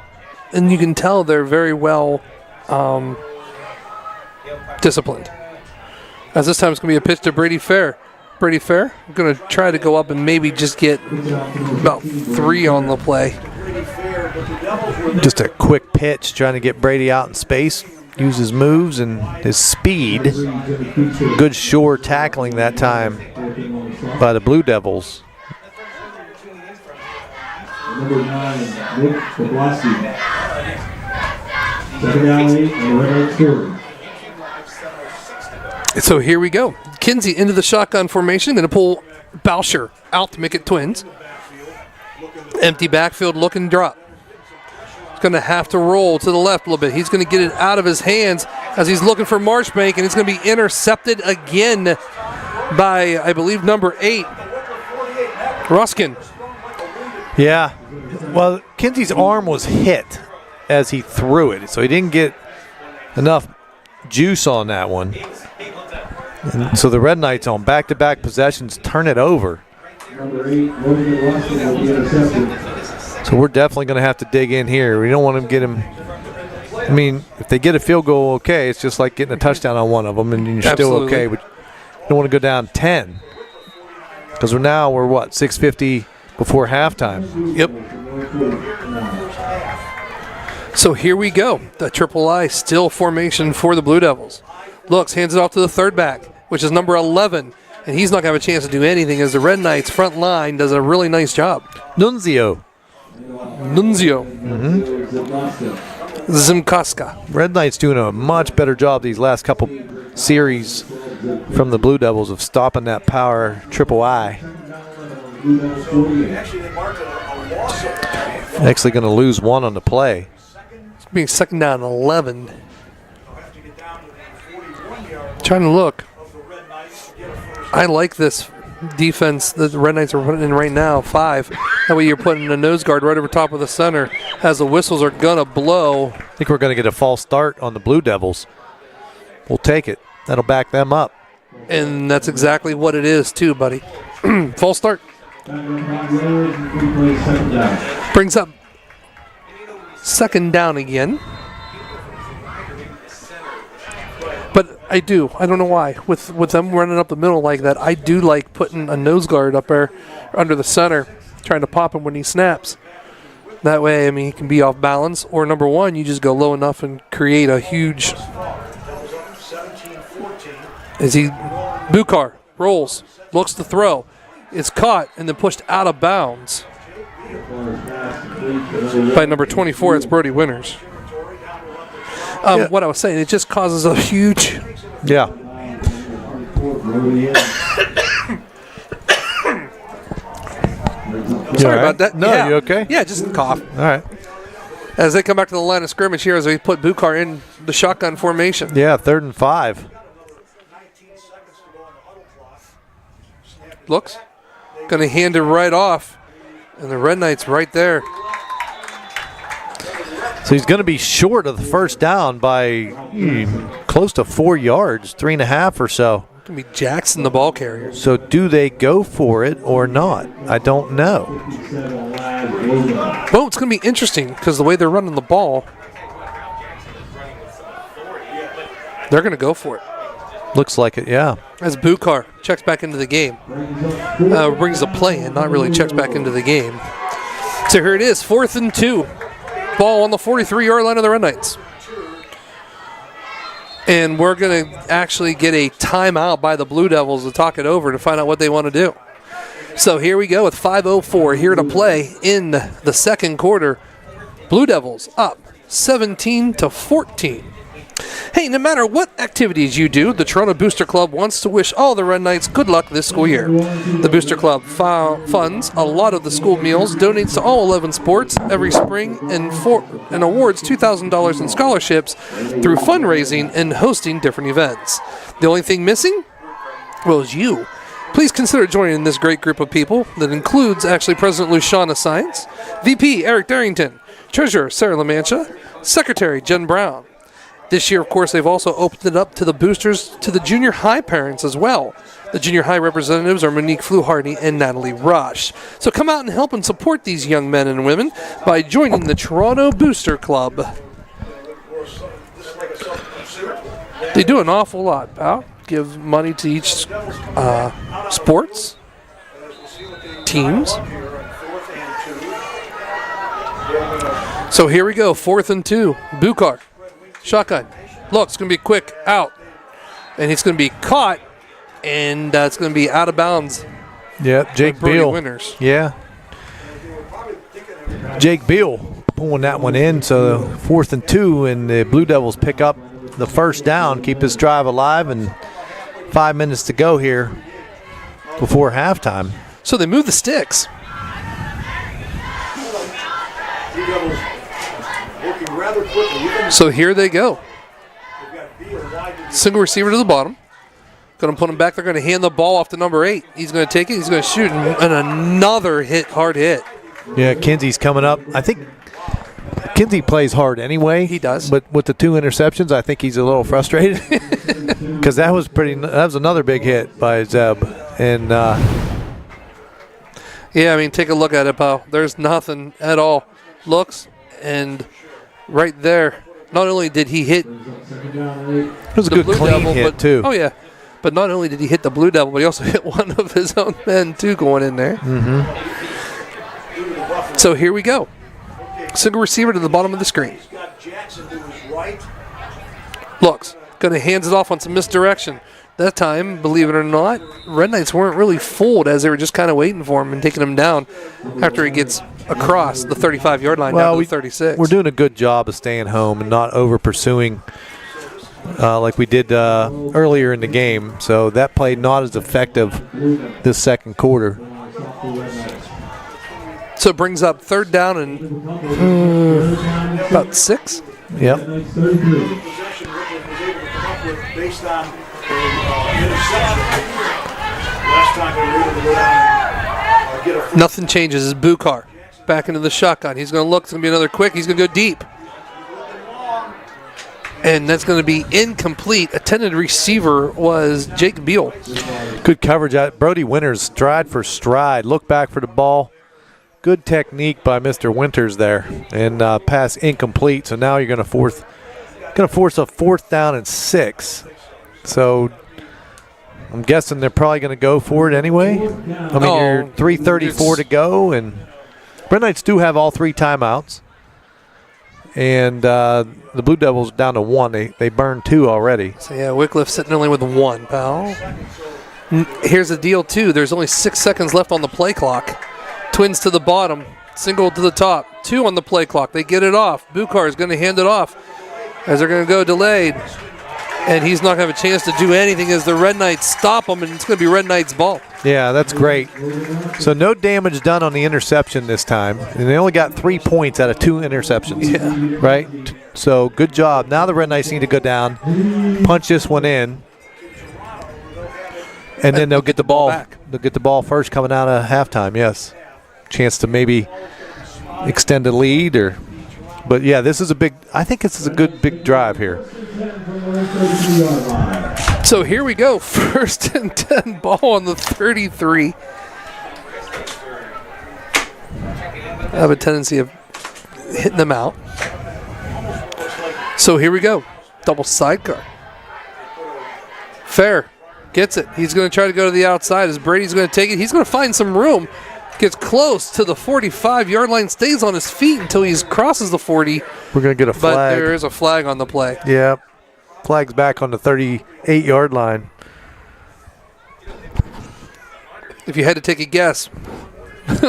And you can tell they're very well disciplined. As this time it's going to be a pitch to Brady Fair. Brady Fair, I'm going to try to go up and maybe just get about 3 on the play. Just a quick pitch, trying to get Brady out in space. Use his moves and his speed. Good shore tackling that time by the Blue Devils. Number 9, Nick DeBlasi. Second down 8, and the Red Knights scored. So here we go. Kinsey into the shotgun formation. Going to pull Boucher out to make it Twins. Empty backfield, look and drop. He's going to have to roll to the left a little bit. He's going to get it out of his hands as he's looking for Marchbank, and it's going to be intercepted again by, I believe, number 8, Ruskin. Yeah. Well, Kinsey's arm was hit as he threw it, so he didn't get enough juice on that one. And so the Red Knights on back-to-back possessions turn it over. Number 8, Logan Ruskin will be intercepted. So we're definitely going to have to dig in here. We don't want to get him. I mean, if they get a field goal, okay, it's just like getting a touchdown on one of them, and you're still okay. But you don't want to go down 10 because we're 6:50 before halftime. Yep. So here we go. The triple I still formation for the Blue Devils. Looks, hands it off to the third back, which is number 11, and he's not going to have a chance to do anything as the Red Knights front line does a really nice job. Nunzio. Zimkaska. Red Knights doing a much better job these last couple series from the Blue Devils of stopping that power triple I. Actually going to lose one on the play. It's being second down 11. Trying to look. I like this defense that the Red Knights are putting in right now, 5. That way you're putting a nose guard right over top of the center as the whistles are going to blow. I think we're going to get a false start on the Blue Devils. We'll take it. That'll back them up. And that's exactly what it is too, buddy. False start. Brings up second down again. But I don't know why. With them running up the middle like that, I do like putting a nose guard up there under the center, trying to pop him when he snaps. That way, I mean, he can be off balance. Or number one, you just go low enough and create a huge... Bukar rolls, looks to throw. It's caught and then pushed out of bounds by number 24. It's Brody Winters. What I was saying, it just causes a huge... Yeah. Sorry about that. No, you okay? Yeah, just a cough. All right. As they come back to the line of scrimmage here, as we put Bukar in the shotgun formation. Yeah, 3rd and 5. Looks. Going to hand it right off. And the Red Knights right there. So he's going to be short of the first down by close to 4 yards, 3.5 or so. Going to be Jackson, the ball carrier. So do they go for it or not? I don't know. Well, it's going to be interesting because the way they're running the ball, they're going to go for it. Looks like it, yeah. As Bukar checks back into the game. Brings the play in, not really checks back into the game. So here it is, 4th and 2. Ball on the 43-yard line of the Red Knights. And we're going to actually get a timeout by the Blue Devils to talk it over to find out what they want to do. So here we go with 5:04 here to play in the second quarter. Blue Devils up 17-14. Hey, no matter what activities you do, the Toronto Booster Club wants to wish all the Red Knights good luck this school year. The Booster Club funds a lot of the school meals, donates to all 11 sports every spring, and awards $2,000 in scholarships through fundraising and hosting different events. The only thing missing? Well, is you. Please consider joining this great group of people that includes actually President Luciana Science, VP Eric Darrington, Treasurer Sarah LaMancha, Secretary Jen Brown. This year, of course, they've also opened it up to the boosters, to the junior high parents as well. The junior high representatives are Monique Fluharty and Natalie Rush. So come out and help and support these young men and women by joining the Toronto Booster Club. They do an awful lot, pal. Give money to each sports, teams. So here we go, 4th and 2. Bukar. Shotgun. Look, it's going to be quick out. And it's going to be caught. And it's going to be out of bounds. Yep, Jake Beal. Winters. Yeah. Jake Beal pulling that one in. So 4th and 2. And the Blue Devils pick up the first down, keep this drive alive. And 5 minutes to go here before halftime. So they move the sticks. So here they go. Single receiver to the bottom. Going to put him back. They're going to hand the ball off to number 8. He's going to take it. He's going to shoot. And another hard hit. Yeah, Kinsey's coming up. I think Kinsey plays hard anyway. He does. But with the 2 interceptions, I think he's a little frustrated. Because that was another big hit by Zeb. And yeah, I mean, take a look at it, pal. There's nothing at all. Looks and right there. Not only did he hit it was a good clean Devil, hit too. Oh yeah, but not only did he hit the Blue Devil, but he also hit one of his own men too going in there. Mm-hmm. So here we go. Single receiver to the bottom of the screen. Looks, going to hands it off on some misdirection. That time, believe it or not, Red Knights weren't really fooled as they were just kind of waiting for him and taking him down after he gets across the 35-yard line down to the 36. We're doing a good job of staying home and not over pursuing like we did earlier in the game. So that play not as effective this second quarter. So it brings up third down and about 6. Yep. Possession Wickliffe was able to come up with based on interception. Last time they were able to go down and get a first. Nothing changes. It's Bukar back into the shotgun. He's going to look. It's going to be another quick. He's going to go deep. And that's going to be incomplete. Attended receiver was Jake Beal. Good coverage. Brody Winters, stride for stride. Look back for the ball. Good technique by Mr. Winters there. And pass incomplete. So now you're going to force a 4th down and 6. So I'm guessing they're probably going to go for it anyway. I mean, you're 3:34 to go. And Red Knights do have all 3 timeouts. And the Blue Devils down to 1. They burned 2 already. So, yeah, Wickliffe sitting only with 1, pal. Here's the deal, too. There's only 6 seconds left on the play clock. Twins to the bottom. Single to the top. 2 on the play clock. They get it off. Bukar is going to hand it off as they're going to go delayed. And he's not going to have a chance to do anything as the Red Knights stop him, and it's going to be Red Knights' ball. Yeah, that's great. So no damage done on the interception this time. And they only got 3 points out of 2 interceptions. Yeah. Right? So good job. Now the Red Knights need to go down, punch this one in, and then they'll get the ball back. They'll get the ball first coming out of halftime, yes. Chance to maybe extend a lead but yeah, this is I think this is a good big drive here. So here we go. 1st and 10, ball on the 33. I have a tendency of hitting them out. So here we go. Double sidecar. Fair. Gets it. He's going to try to go to the outside as Brady's going to take it. He's going to find some room. Gets close to the 45-yard line, stays on his feet until he crosses the 40. We're going to get a flag. But there is a flag on the play. Yeah. Flag's back on the 38-yard line. If you had to take a guess,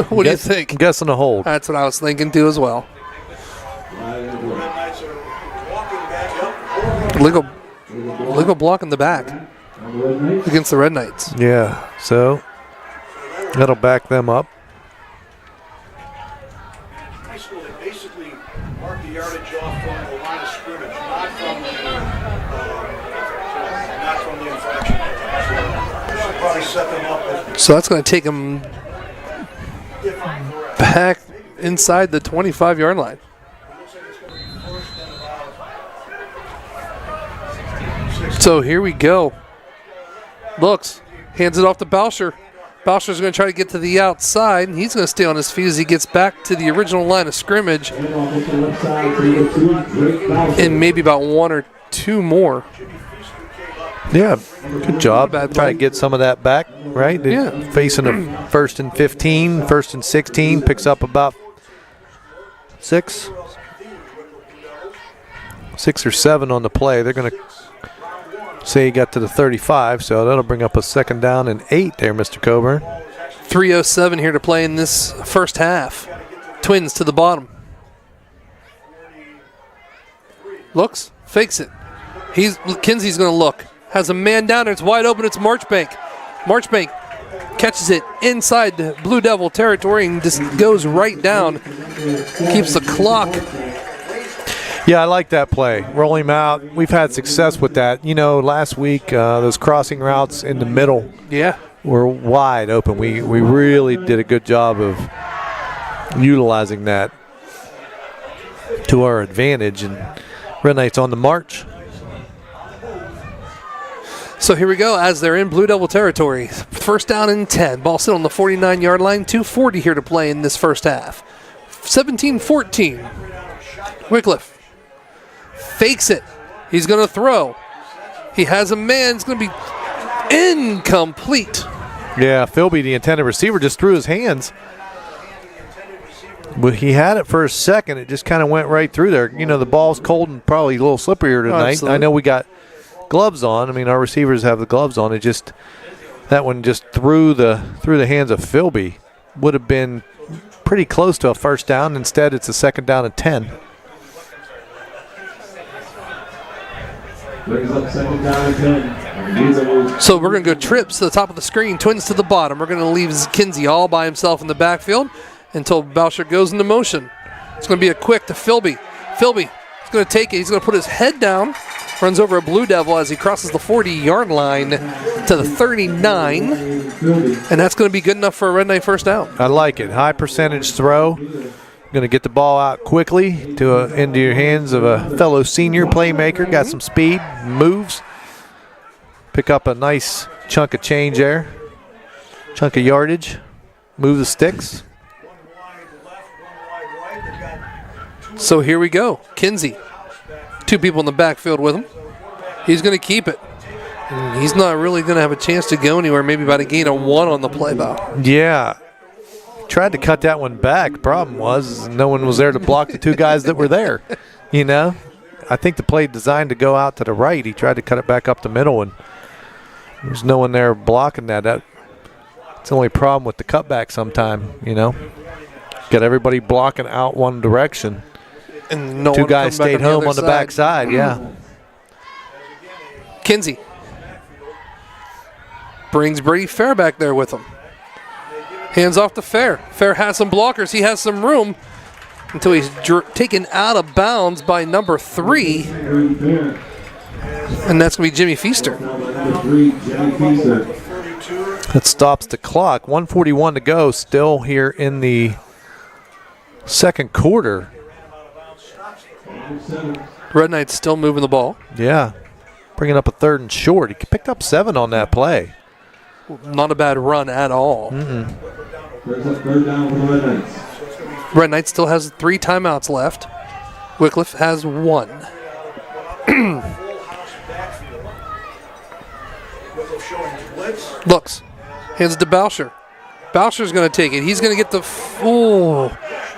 what do you think? I'm guessing a hold. That's what I was thinking too as well. Legal block in the back against the Red Knights. Yeah, so that'll back them up. High school, they basically mark the yardage off from the line of scrimmage, not from the infraction. So should probably set them up. So that's going to take them back inside the 25-yard line. So here we go. Looks, hands it off to Bauscher. Bauscher's going to try to get to the outside, and he's going to stay on his feet as he gets back to the original line of scrimmage. And maybe about 1 or 2 more. Yeah, good job. Try to get some of that back, right? Yeah. Facing a 1st and 15, 1st and 16, picks up about 6 or 7 on the play. They're going to say he got to the 35, so that'll bring up a 2nd down and 8 there, Mr. Coburn. 3:07 here to play in this first half. Twins to the bottom. Looks, fakes it. Kinsey's going to look. Has a man down there. It's wide open. It's Marchbank. Marchbank catches it inside the Blue Devil territory and just goes right down. Keeps the clock. Yeah, I like that play. Roll him out. We've had success with that. You know, last week, those crossing routes in the middle were wide open. We really did a good job of utilizing that to our advantage. And Red Knights on the march. So here we go as they're in Blue Devil territory. 1st down and 10. Ball sit on the 49-yard line. 2:40 here to play in this first half. 17-14. Wickliffe fakes it. He's going to throw. He has a man. It's going to be incomplete. Yeah, Philby, the intended receiver, just threw his hands. But he had it for a second. It just kind of went right through there. You know, the ball's cold and probably a little slipperier tonight. Absolutely. I know we got gloves on. I mean, our receivers have the gloves on. It just, that one just through the hands of Philby. Would have been pretty close to a 1st down. Instead, it's a 2nd down and 10. Brings up second down and 10. So we're going to go trips to the top of the screen, twins to the bottom. We're going to leave Kinsey all by himself in the backfield until Boucher goes into motion. It's going to be a quick to Philby. Philby is going to take it. He's going to put his head down, runs over a Blue Devil as he crosses the 40-yard line to the 39. And that's going to be good enough for a Red Knight first down. I like it. High percentage throw. Going to get the ball out quickly to into your hands of a fellow senior playmaker. Got some speed, moves. Pick up a nice chunk of change there. Chunk of yardage. Move the sticks. So here we go. Kinsey. 2 people in the backfield with him. He's going to keep it. And he's not really going to have a chance to go anywhere, maybe about a gain of 1 on the play, Bow. Yeah. Tried to cut that one back. Problem was no one was there to block the 2 guys that were there. You know, I think the play designed to go out to the right. He tried to cut it back up the middle, and there's no one there blocking that. That's the only problem with the cutback sometime, you know. Got everybody blocking out one direction. And no 2 one guys coming stayed back home the on the other back side. side, yeah. Kinsey brings Brady Fair back there with him. Hands off to Fair. Fair has some blockers. He has some room until he's taken out of bounds by number 3. And that's going to be Jimmy Feaster. That stops the clock. 1:41 to go still here in the second quarter. Red Knight's still moving the ball. Yeah. Bringing up a 3rd and short. He picked up 7 on that play. Not a bad run at all. Third down for the Red Knights. Red Knight still has 3 timeouts left. Wickliffe has 1. Looks. Hands it to Boucher. Boucher's going to take it. He's going to get the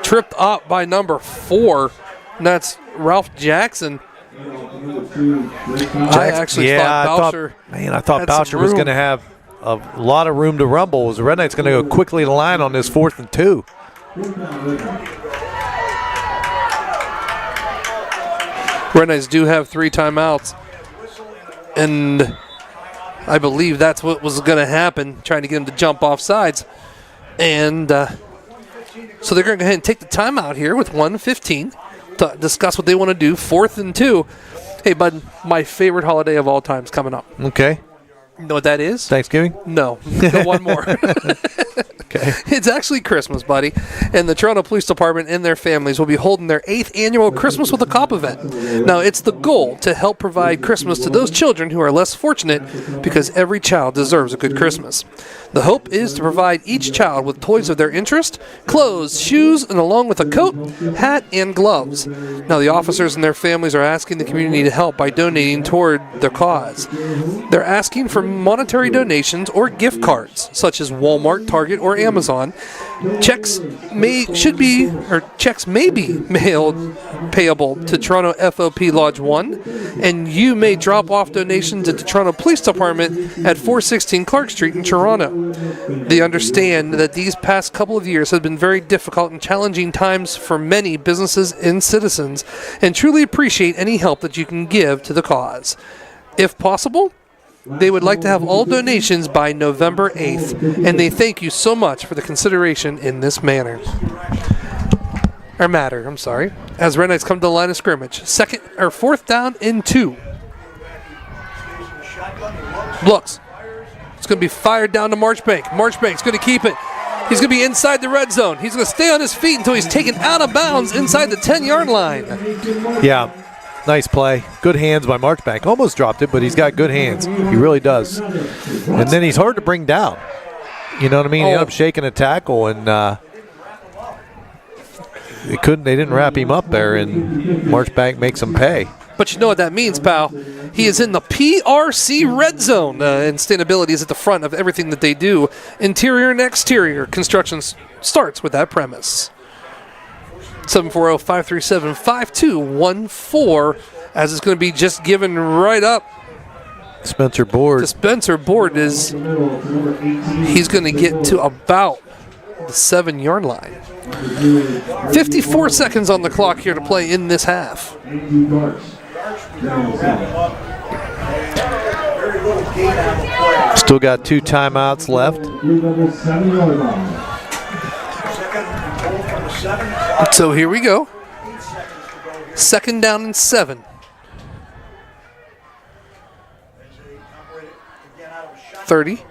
tripped up by number 4. And that's Ralph Jackson. I actually thought Boucher. I thought Boucher was going to have a lot of room to rumble. The Red Knight's going to go quickly to the line on this 4th and 2. Red Knights do have 3 timeouts. And I believe that's what was going to happen, trying to get him to jump off sides. And so they're going to go ahead and take the timeout here with 1:15 to discuss what they want to do. 4th and 2. Hey, bud, my favorite holiday of all time is coming up. Okay. You know what that is? Thanksgiving? No. Go one more. Okay. It's actually Christmas, buddy. And the Toronto Police Department and their families will be holding their 8th annual Christmas with a Cop event. Now, it's the goal to help provide Christmas to those children who are less fortunate, because every child deserves a good Christmas. The hope is to provide each child with toys of their interest, clothes, shoes, and along with a coat, hat, and gloves. Now, the officers and their families are asking the community to help by donating toward their cause. They're asking for monetary donations or gift cards, such as Walmart, Target, or Amazon. Checks may be mailed payable to Toronto FOP Lodge 1, and you may drop off donations at the Toronto Police Department at 416 Clark Street in Toronto. They understand that these past couple of years have been very difficult and challenging times for many businesses and citizens, and truly appreciate any help that you can give to the cause. If possible, they would like to have all donations by November 8th, and they thank you so much for the consideration in this matter. As Red Knights come to the line of scrimmage. 4th down and 2. Looks. It's going to be fired down to Marchbank. Marchbank's going to keep it. He's going to be inside the red zone. He's going to stay on his feet until he's taken out of bounds inside the 10-yard line. Yeah. Nice play. Good hands by Marchbank. Almost dropped it, but he's got good hands. He really does. And then he's hard to bring down. You know what I mean? He ended up shaking a tackle, and they didn't wrap him up there, and Marchbank makes him pay. But you know what that means, pal. He is in the PRC red zone. And sustainability is at the front of everything that they do. Interior and exterior construction starts with that premise. 740-537-5214, as it's going to be just given right up. Spencer Board. Spencer Board he's going to get to about the 7-yard line. 54 seconds on the clock here to play in this half. very little gain on the play. Still got 2 timeouts left. So here we go. 2nd down and 7. 30.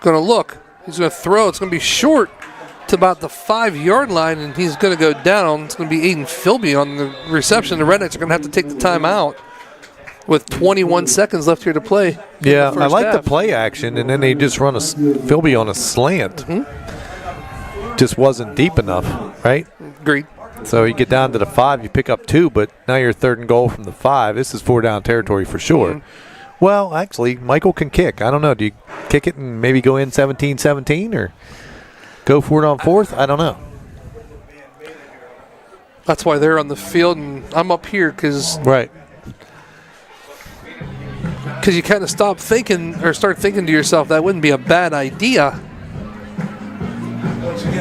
Gonna look. He's gonna throw. It's gonna be short to about the 5-yard line, and he's gonna go down. It's gonna be Aiden Philby on the reception. The Rednecks are gonna have to take the timeout with 21 seconds left here to play. Yeah, I like the play action, and then they just run a Philby on a slant. Just wasn't deep enough, right? Agreed. So you get down to the 5, you pick up 2, but now you're 3rd and goal from the 5. This is 4-down territory for sure. Well, actually, Michael can kick. I don't know. Do you kick it and maybe go in 17-17 or go for it on 4th? I don't know. That's why they're on the field, and I'm up here because you kind of start thinking to yourself that wouldn't be a bad idea.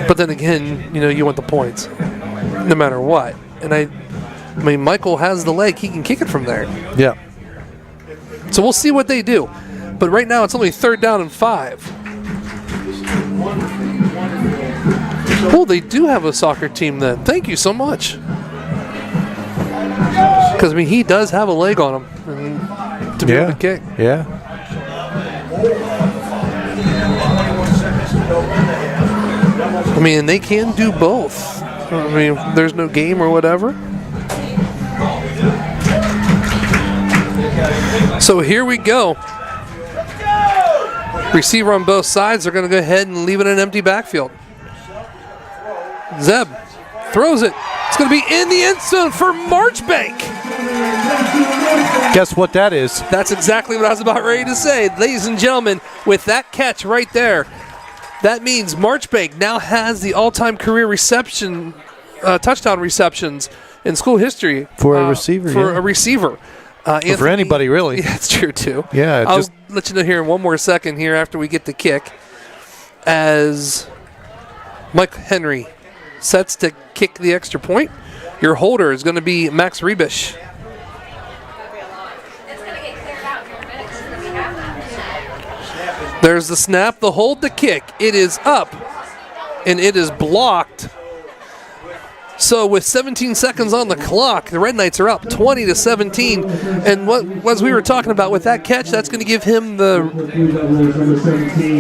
But then again, you want the points no matter what. And I mean, Michael has the leg. He can kick it from there. Yeah. So we'll see what they do. But right now it's only 3rd down and 5. Oh, they do have a soccer team then. Thank you so much. Because, I mean, he does have a leg on him to be able to kick. Yeah. I mean, they can do both. I mean, there's no game or whatever. So here we go. Receiver on both sides. They're going to go ahead and leave it in an empty backfield. Zeb throws it. It's going to be in the end zone for Marchbank. Guess what that is? That's exactly what I was about ready to say. Ladies and gentlemen, with that catch right there, that means Marchbank now has the all-time career touchdown receptions in school history. For a receiver, For a receiver. Anthony, for anybody, really. Yeah, that's true, too. Yeah. I'll let you know here in one more second here after we get the kick as Mike Henry sets to kick the extra point. Your holder is going to be Max Rebish. There's the snap, the hold, the kick. It is up, and it is blocked. So with 17 seconds on the clock, the Red Knights are up 20-17. And as we were talking about with that catch, that's going to give him the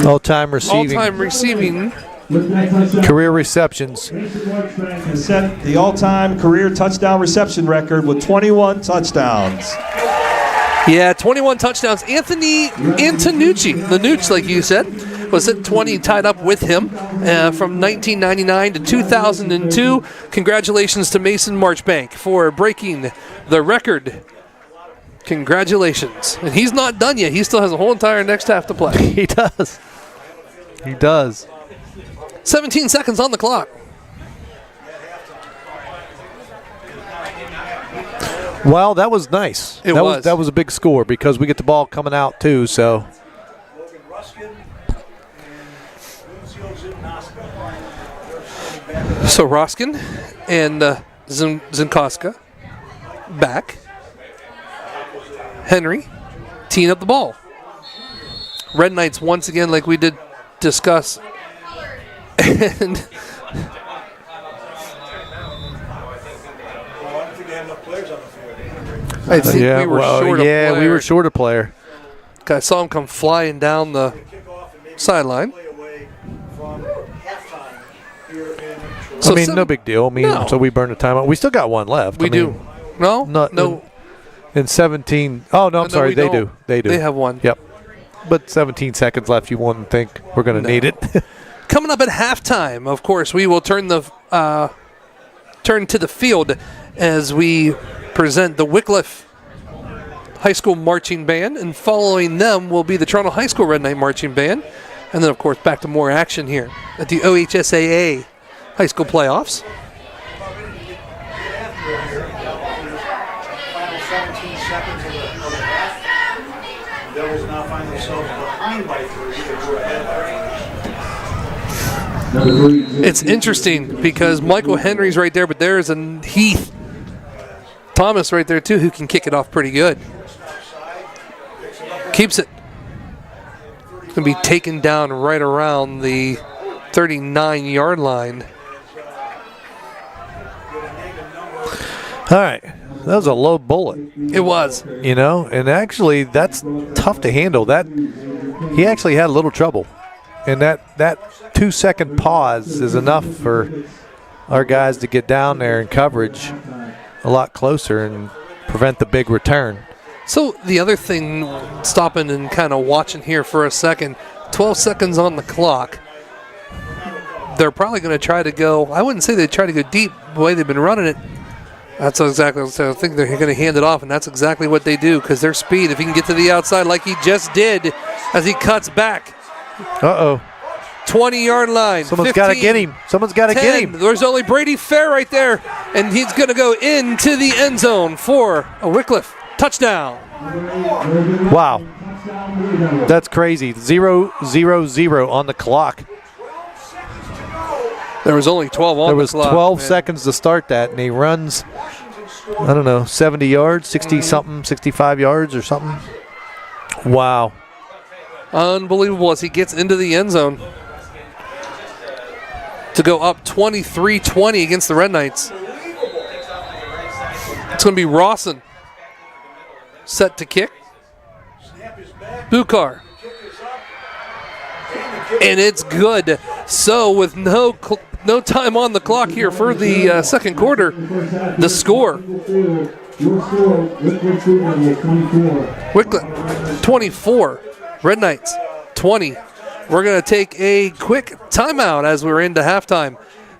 all-time receiving career receptions. Set the all-time career touchdown reception record with 21 touchdowns. Yeah, 21 touchdowns. Anthony Antonucci, the Nooch, like you said, was at 20, tied up with him from 1999 to 2002. Congratulations to Mason Marchbank for breaking the record. Congratulations. And he's not done yet. He still has a whole entire next half to play. He does. He does. 17 seconds on the clock. Well, that was nice. That was a big score because we get the ball coming out too. So. So Roskin and Zinkoska back. Henry teeing up the ball. Red Knights once again, like we did discuss. And I think we were short a player. Yeah, we were short a player. I saw him come flying down the sideline. So I mean, no big deal. I mean, so we burned the timeout. We still got one left. We do. No. In 17. Oh, no, I'm sorry. They do. They do. They have one. Yep. But 17 seconds left. You wouldn't think we're going to need it. Coming up at halftime, of course, we will turn to the field as we present the Wickliffe High School Marching Band, and following them will be the Toronto High School Red Knight Marching Band, and then, of course, back to more action here at the OHSAA High School Playoffs. Final 17 seconds of the half. Devils now find themselves behind by 3. They go ahead by 3. It's interesting because Michael Henry's right there, but there's a Heath Thomas right there too who can kick it off pretty good. Keeps it. Going to be taken down right around the 39-yard line. All right. That was a low bullet. It was. You know, and actually that's tough to handle. That he actually had a little trouble. And that 2-second pause is enough for our guys to get down there in coverage a lot closer and prevent the big return. So the other thing, stopping and kind of watching here for a second, 12 seconds on the clock. They're probably going to try to go, I wouldn't say they try to go deep the way they've been running it. That's exactly, so I think they're going to hand it off, and that's exactly what they do because their speed, if he can get to the outside like he just did as he cuts back. Uh-oh. 20-yard line. Someone's got to get him. Someone's got to get him. There's only Brady Fair right there, and he's going to go into the end zone for a Wickliffe touchdown. Wow. That's crazy. 0-0-0 on the clock. There was only 12 on the clock. There was 12 seconds to start that, and he runs, I don't know, 70 yards, 60-something, 65 yards or something. Wow. Unbelievable as he gets into the end zone to go up 23-20 against the Red Knights. It's going to be Rawson set to kick. Bukar. And it's good. So with no time on the clock here for the second quarter, the score. Wickliffe 24, Red Knights 20. We're going to take a quick timeout as we're into halftime,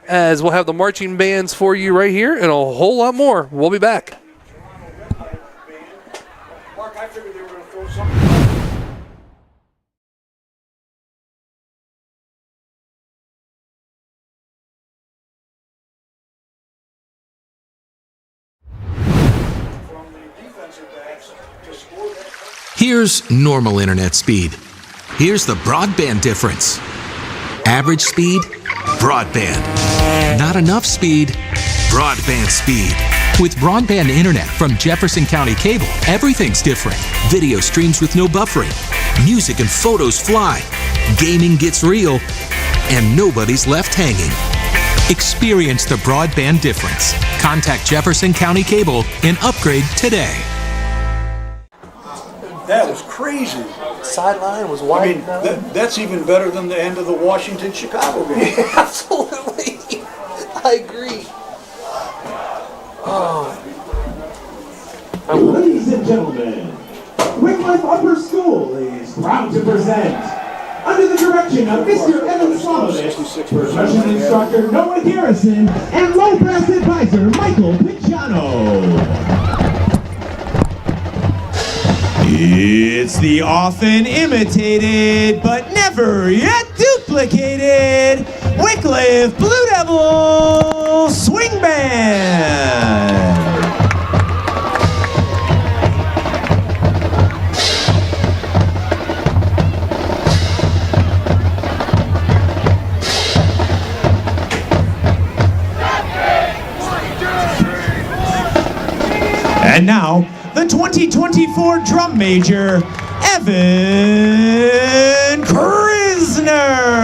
as we'll have the marching bands for you right here and a whole lot more. We'll be back. Mark, I figured they were going to throw something. Here's normal internet speed. Here's the broadband difference. Average speed, broadband. Not enough speed, broadband speed. With broadband internet from Jefferson County Cable, everything's different. Video streams with no buffering. Music and photos fly. Gaming gets real. And nobody's left hanging. Experience the broadband difference. Contact Jefferson County Cable and upgrade today. That was crazy. Sideline was I wide. mean, that's even better than the end of the Washington-Chicago game. Absolutely. I agree. Ladies and gentlemen, Wickliffe Upper School is proud to present, under the direction of Mr. Evan Slamovich, percussion instructor Noah Garrison, and low brass advisor Michael Picciano. It's the often imitated, but never yet duplicated, Wickliffe Blue Devils Swing Band. And now, the 2024 drum major, Evan Krisner.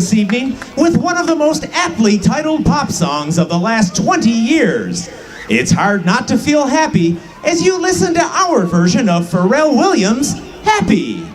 this evening with one of the most aptly titled pop songs of the last 20 years. It's hard not to feel happy as you listen to our version of Pharrell Williams' Happy.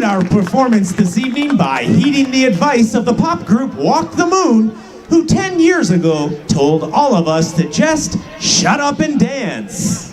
Our performance this evening by heeding the advice of the pop group Walk the Moon, who 10 years ago told all of us to just shut up and dance.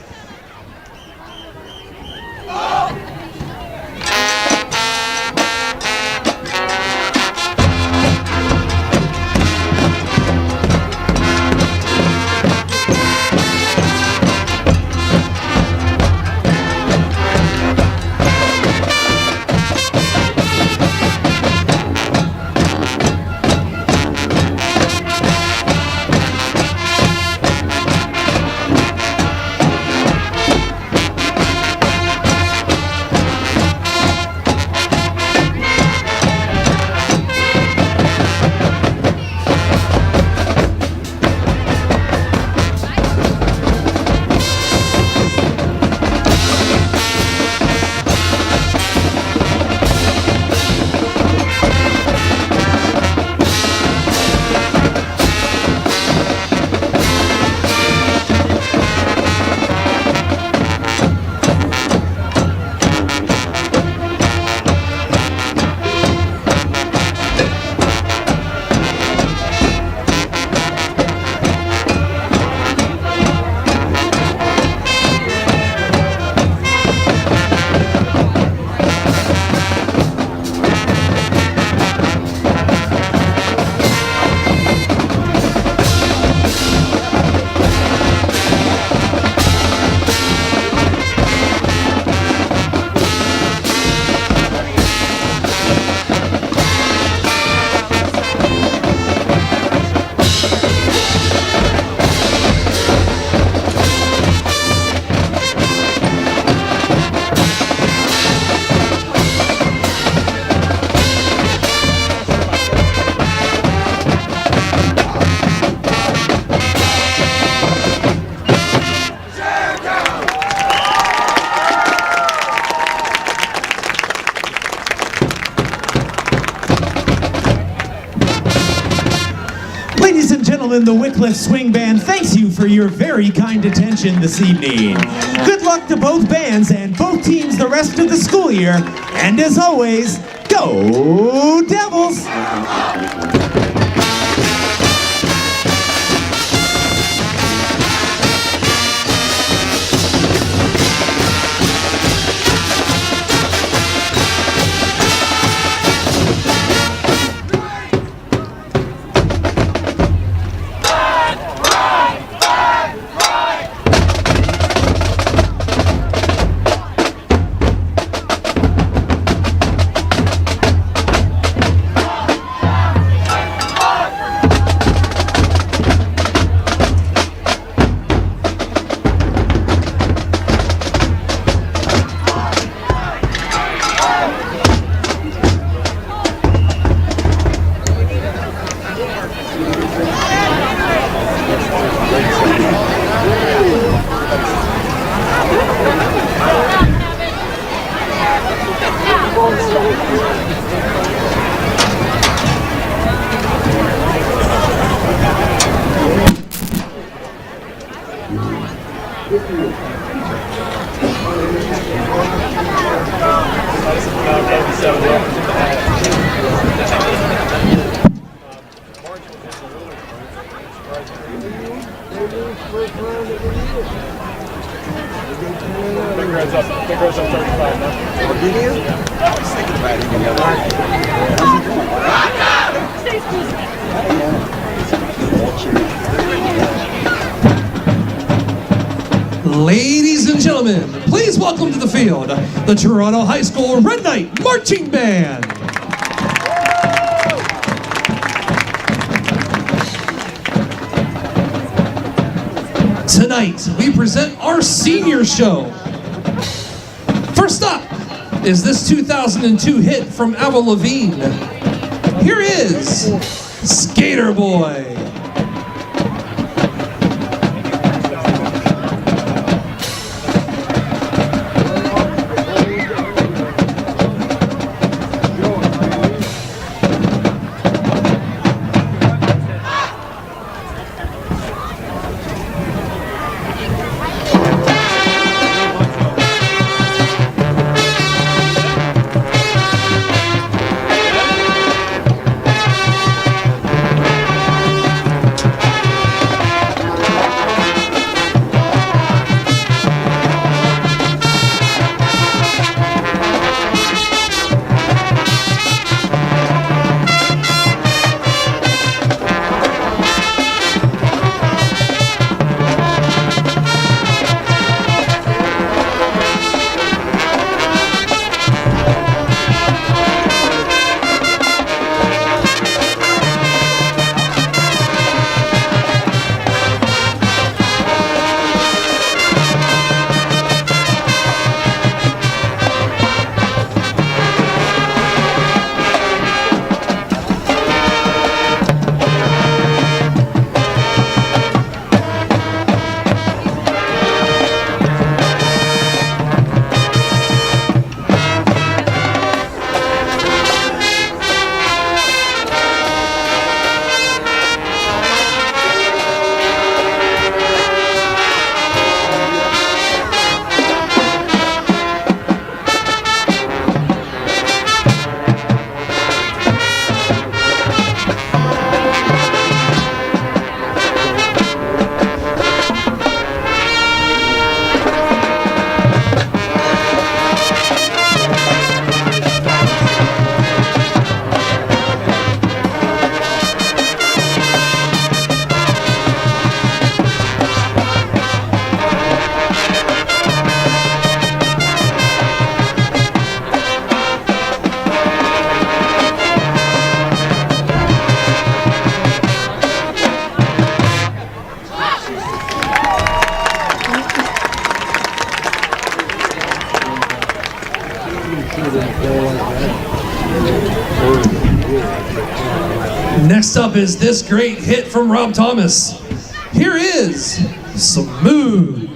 The Wickliffe Swing Band thanks you for your very kind attention this evening. Good luck to both bands and both teams the rest of the school year. And as always, go Devils! Ladies and gentlemen, please welcome to the field the Toronto High School Red Knight Marching Band. Tonight, we present our senior show. First up is this 2002 hit from Avril Lavigne. Here is Skater Boy. Next up is this great hit from Rob Thomas. Here is Smooth.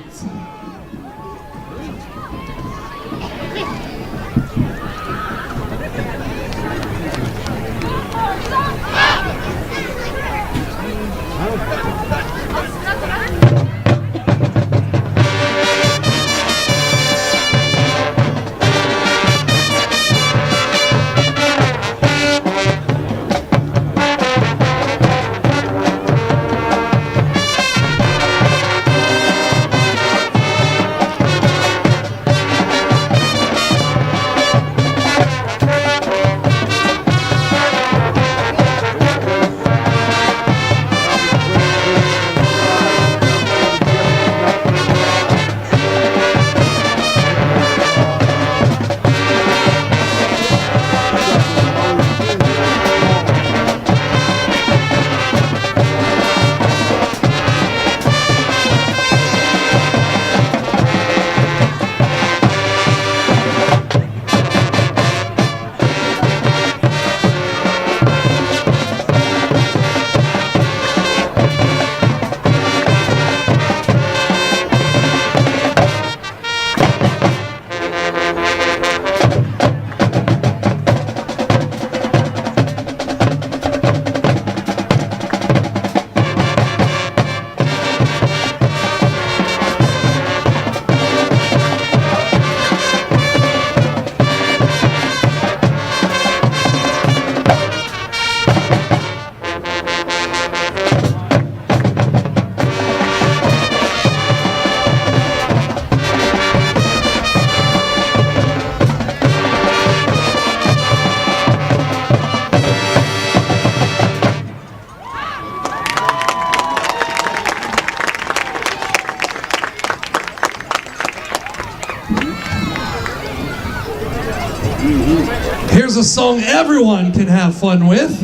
Here's a song everyone can have fun with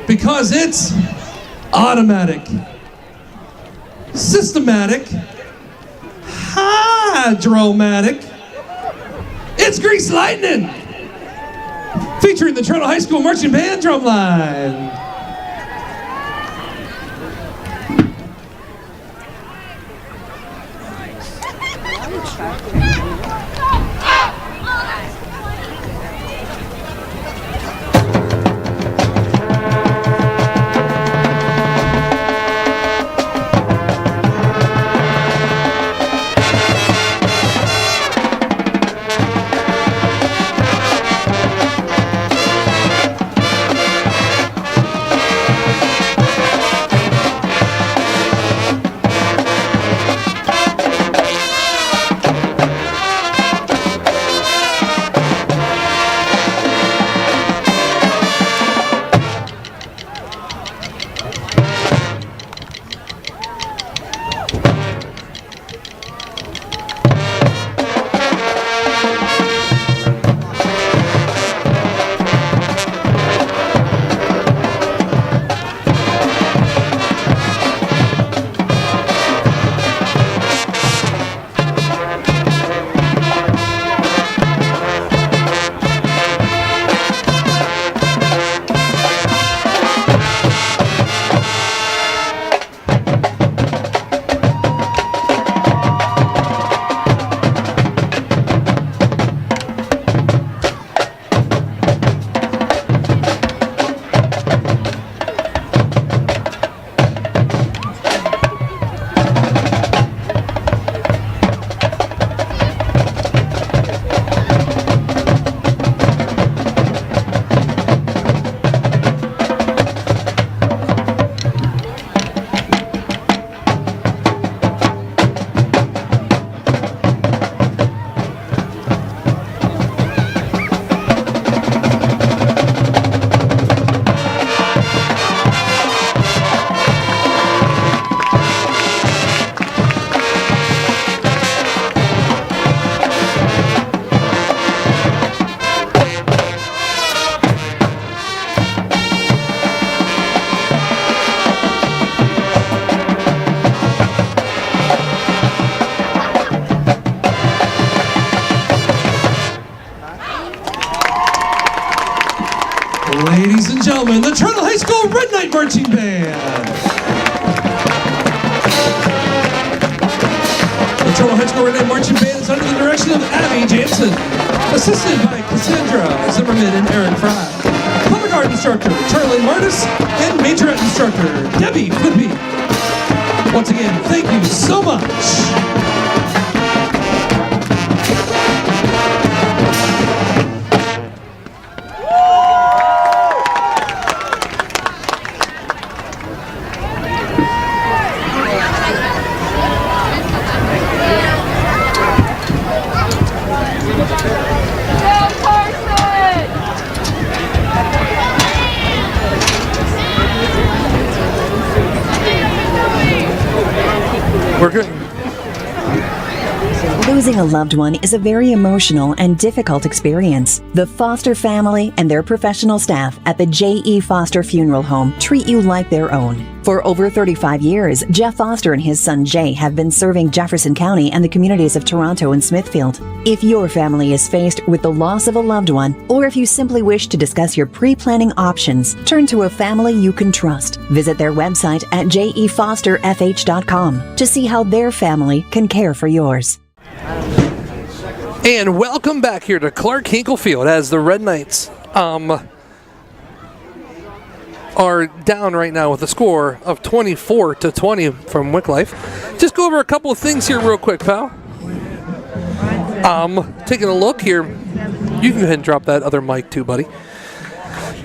because it's automatic, systematic, hydromatic. It's Grease Lightning, featuring the Toronto High School Marching Band drumline. Ladies and gentlemen, the Toronto High School Red Knight Marching Band. The Toronto High School Red Knight Marching Band is under the direction of Abby Jansen, assisted by Cassandra Zimmerman and Aaron Fry. Color guard instructor, Charlie Martis, and majorette instructor, Debbie Whitby. Once again, thank you so much. We're good. Losing a loved one is a very emotional and difficult experience. The Foster family and their professional staff at the J.E. Foster Funeral Home treat you like their own. For over 35 years, Jeff Foster and his son Jay have been serving Jefferson County and the communities of Toronto and Smithfield. If your family is faced with the loss of a loved one, or if you simply wish to discuss your pre-planning options, turn to a family you can trust. Visit their website at jefosterfh.com to see how their family can care for yours. And welcome back here to Clark Hinkle Field as the Red Knights are down right now with a score of 24-20 from Wickliffe. Just go over a couple of things here real quick, pal. Taking a look here. You can go ahead and drop that other mic too, buddy.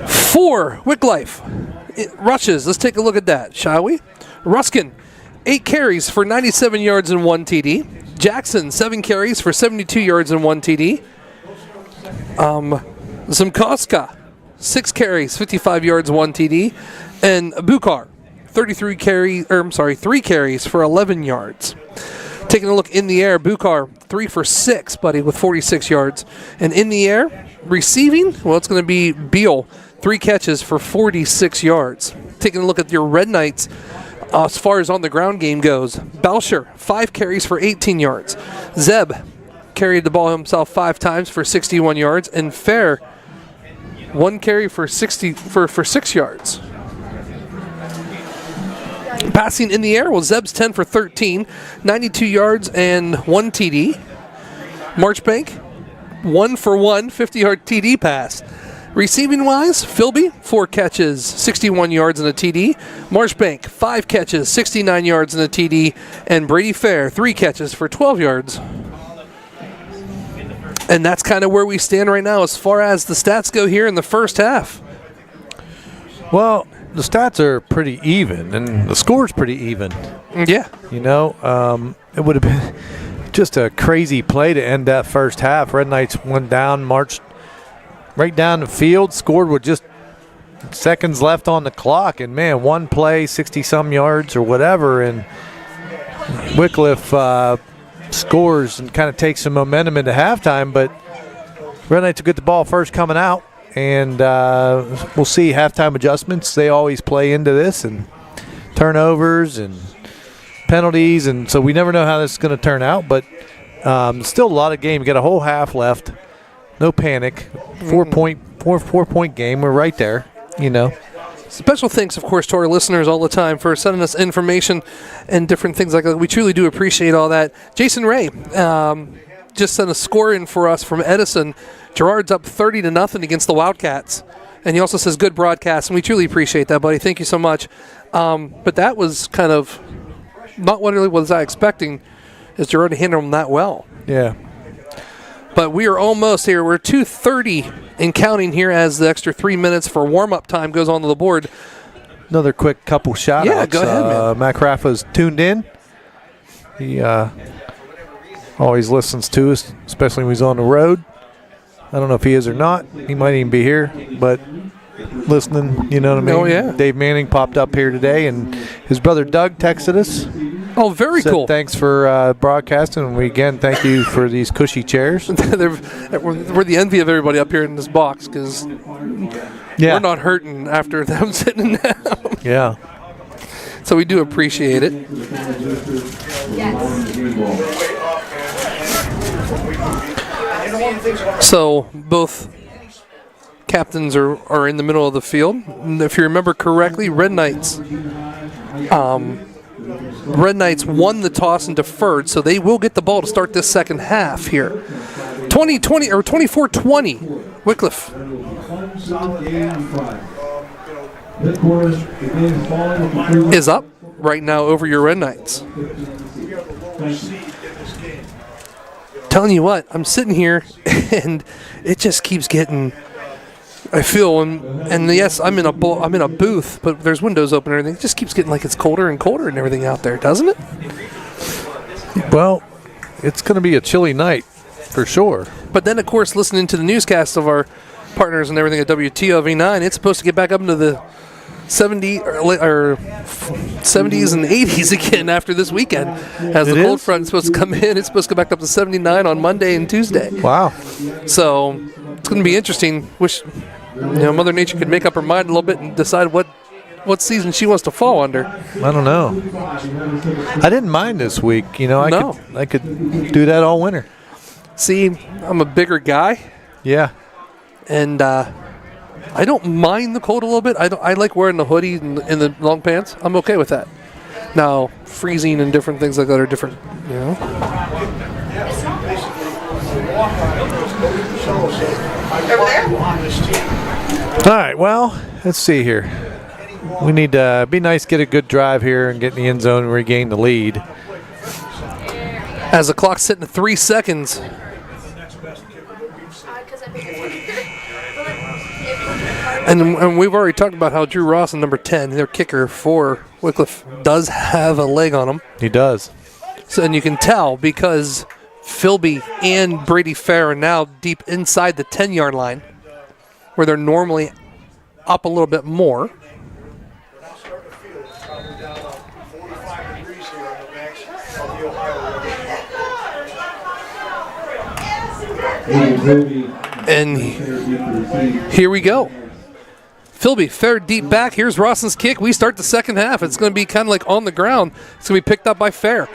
For Wickliffe, rushes. Let's take a look at that, shall we? Ruskin, 8 carries for 97 yards and 1 TD. Jackson, 7 carries for 72 yards and 1 TD. Zimkowska, 6 carries, 55 yards, 1 TD. And Bukar, 3 carries for 11 yards. Taking a look in the air, Bukar, 3 for 6, buddy, with 46 yards. And in the air, receiving, well, it's going to be Beal, 3 catches for 46 yards. Taking a look at your Red Knights, as far as on the ground game goes, Belcher, 5 carries for 18 yards. Zeb carried the ball himself 5 times for 61 yards. And Fair, 1 carry for 6 yards. Passing in the air, well, Zeb's 10 for 13, 92 yards and 1 TD. Marchbank, 1 for 1, 50-yard TD pass. Receiving-wise, Philby, 4 catches, 61 yards and a TD. Marchbank, 5 catches, 69 yards and a TD. And Brady Fair, 3 catches for 12 yards. And that's kind of where we stand right now as far as the stats go here in the first half. Well, the stats are pretty even, and the score's pretty even. Yeah. You know, it would have been just a crazy play to end that first half. Red Knights went down, marched right down the field, scored with just seconds left on the clock, and, man, one play, 60-some yards or whatever, and Wickliffe scores and kind of takes some momentum into halftime, but Red Knights will get the ball first coming out. And we'll see halftime adjustments. They always play into this, and turnovers and penalties. And so we never know how this is going to turn out. But still a lot of game. You got a whole half left. No panic. 4-point game. We're right there, you know. Special thanks, of course, to our listeners all the time for sending us information and different things like that. We truly do appreciate all that. Jason Ray just sent a score in for us from Edison. Gerard's up 30-0 against the Wildcats. And he also says, good broadcast, and we truly appreciate that, buddy. Thank you so much. But that was kind of not what really was I expecting, is Gerard to handle him that well. Yeah. But we are almost here. We're 2:30 and counting here as the extra 3 minutes for warm-up time goes onto the board. Another quick couple shout-outs. Yeah, go ahead, man. Mac Raffa's tuned in. He always listens to us, especially when he's on the road. I don't know if he is or not. He might even be here, but listening, you know what I mean? Oh, yeah. Dave Manning popped up here today, and his brother Doug texted us. Oh, very said, cool. Thanks for broadcasting, and we again thank you for these cushy chairs. We're the envy of everybody up here in this box because we're not hurting after them sitting down. Yeah. So we do appreciate it. So both captains are in the middle of the field. And if you remember correctly, Red Knights won the toss and deferred, so they will get the ball to start this second half here. 24-20, Wickliffe. Is up right now over your Red Knights. Telling you what, I'm sitting here and it just keeps getting. I feel and yes, I'm in a booth, but there's windows open and everything. It just keeps getting like it's colder and colder and everything out there, doesn't it? Well, it's going to be a chilly night for sure. But then, of course, listening to the newscasts of our partners and everything at WTOV9, it's supposed to get back up into the 70s and 80s again after this weekend. As the cold front is supposed to come in, it's supposed to go back up to 79 on Monday and Tuesday. Wow. So it's going to be interesting. Wish Mother Nature could make up her mind a little bit and decide what season she wants to fall under. I don't know. I didn't mind this week. I could do that all winter. See, I'm a bigger guy. Yeah. And I don't mind the cold a little bit. I like wearing the hoodie and the long pants. I'm okay with that. Now, freezing and different things like that are different, All right, well, let's see here. We need to be nice, get a good drive here and get in the end zone and regain the lead. As the clock's sitting at 3 seconds. And we've already talked about how Drew Ross, number 10, their kicker for Wickliffe, does have a leg on him. He does. So, and you can tell because Philby and Brady Fair are now deep inside the 10-yard line, where they're normally up a little bit more. And here we go. Philby, fair deep back. Here's Rawson's kick. We start the second half. It's going to be kind of like on the ground. It's going to be picked up by Fair.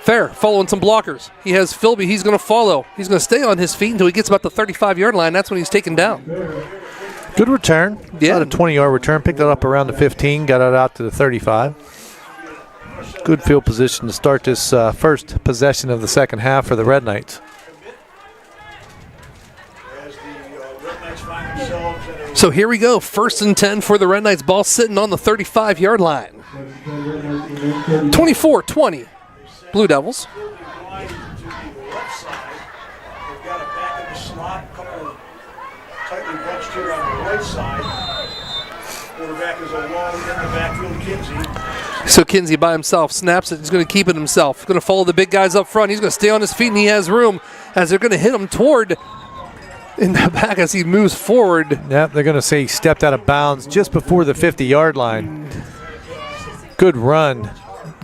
Fair following some blockers. He has Philby. He's going to follow. He's going to stay on his feet until he gets about the 35-yard line. That's when he's taken down. Good return. Yeah. About a 20-yard return. Picked it up around the 15. Got it out to the 35. Good field position to start this first possession of the second half for the Red Knights. So here we go. 1st and 10 for the Red Knights. Ball sitting on the 35-yard line. 24-20. Blue Devils. So Kinsey by himself snaps it. He's going to keep it himself. He's going to follow the big guys up front. He's going to stay on his feet, and he has room as they're going to hit him toward in the back as he moves forward. Yep, they're going to say he stepped out of bounds just before the 50-yard line. Good run.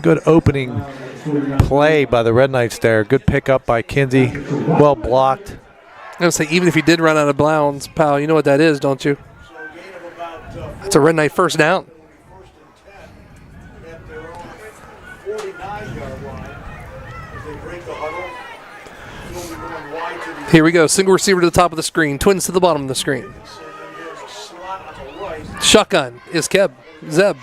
Good opening play by the Red Knights there. Good pickup by Kinsey. Well blocked. I'm going to say, even if he did run out of bounds, pal, you know what that is, don't you? It's a Red Knight first down. Here we go. Single receiver to the top of the screen. Twins to the bottom of the screen. Shotgun is Zeb.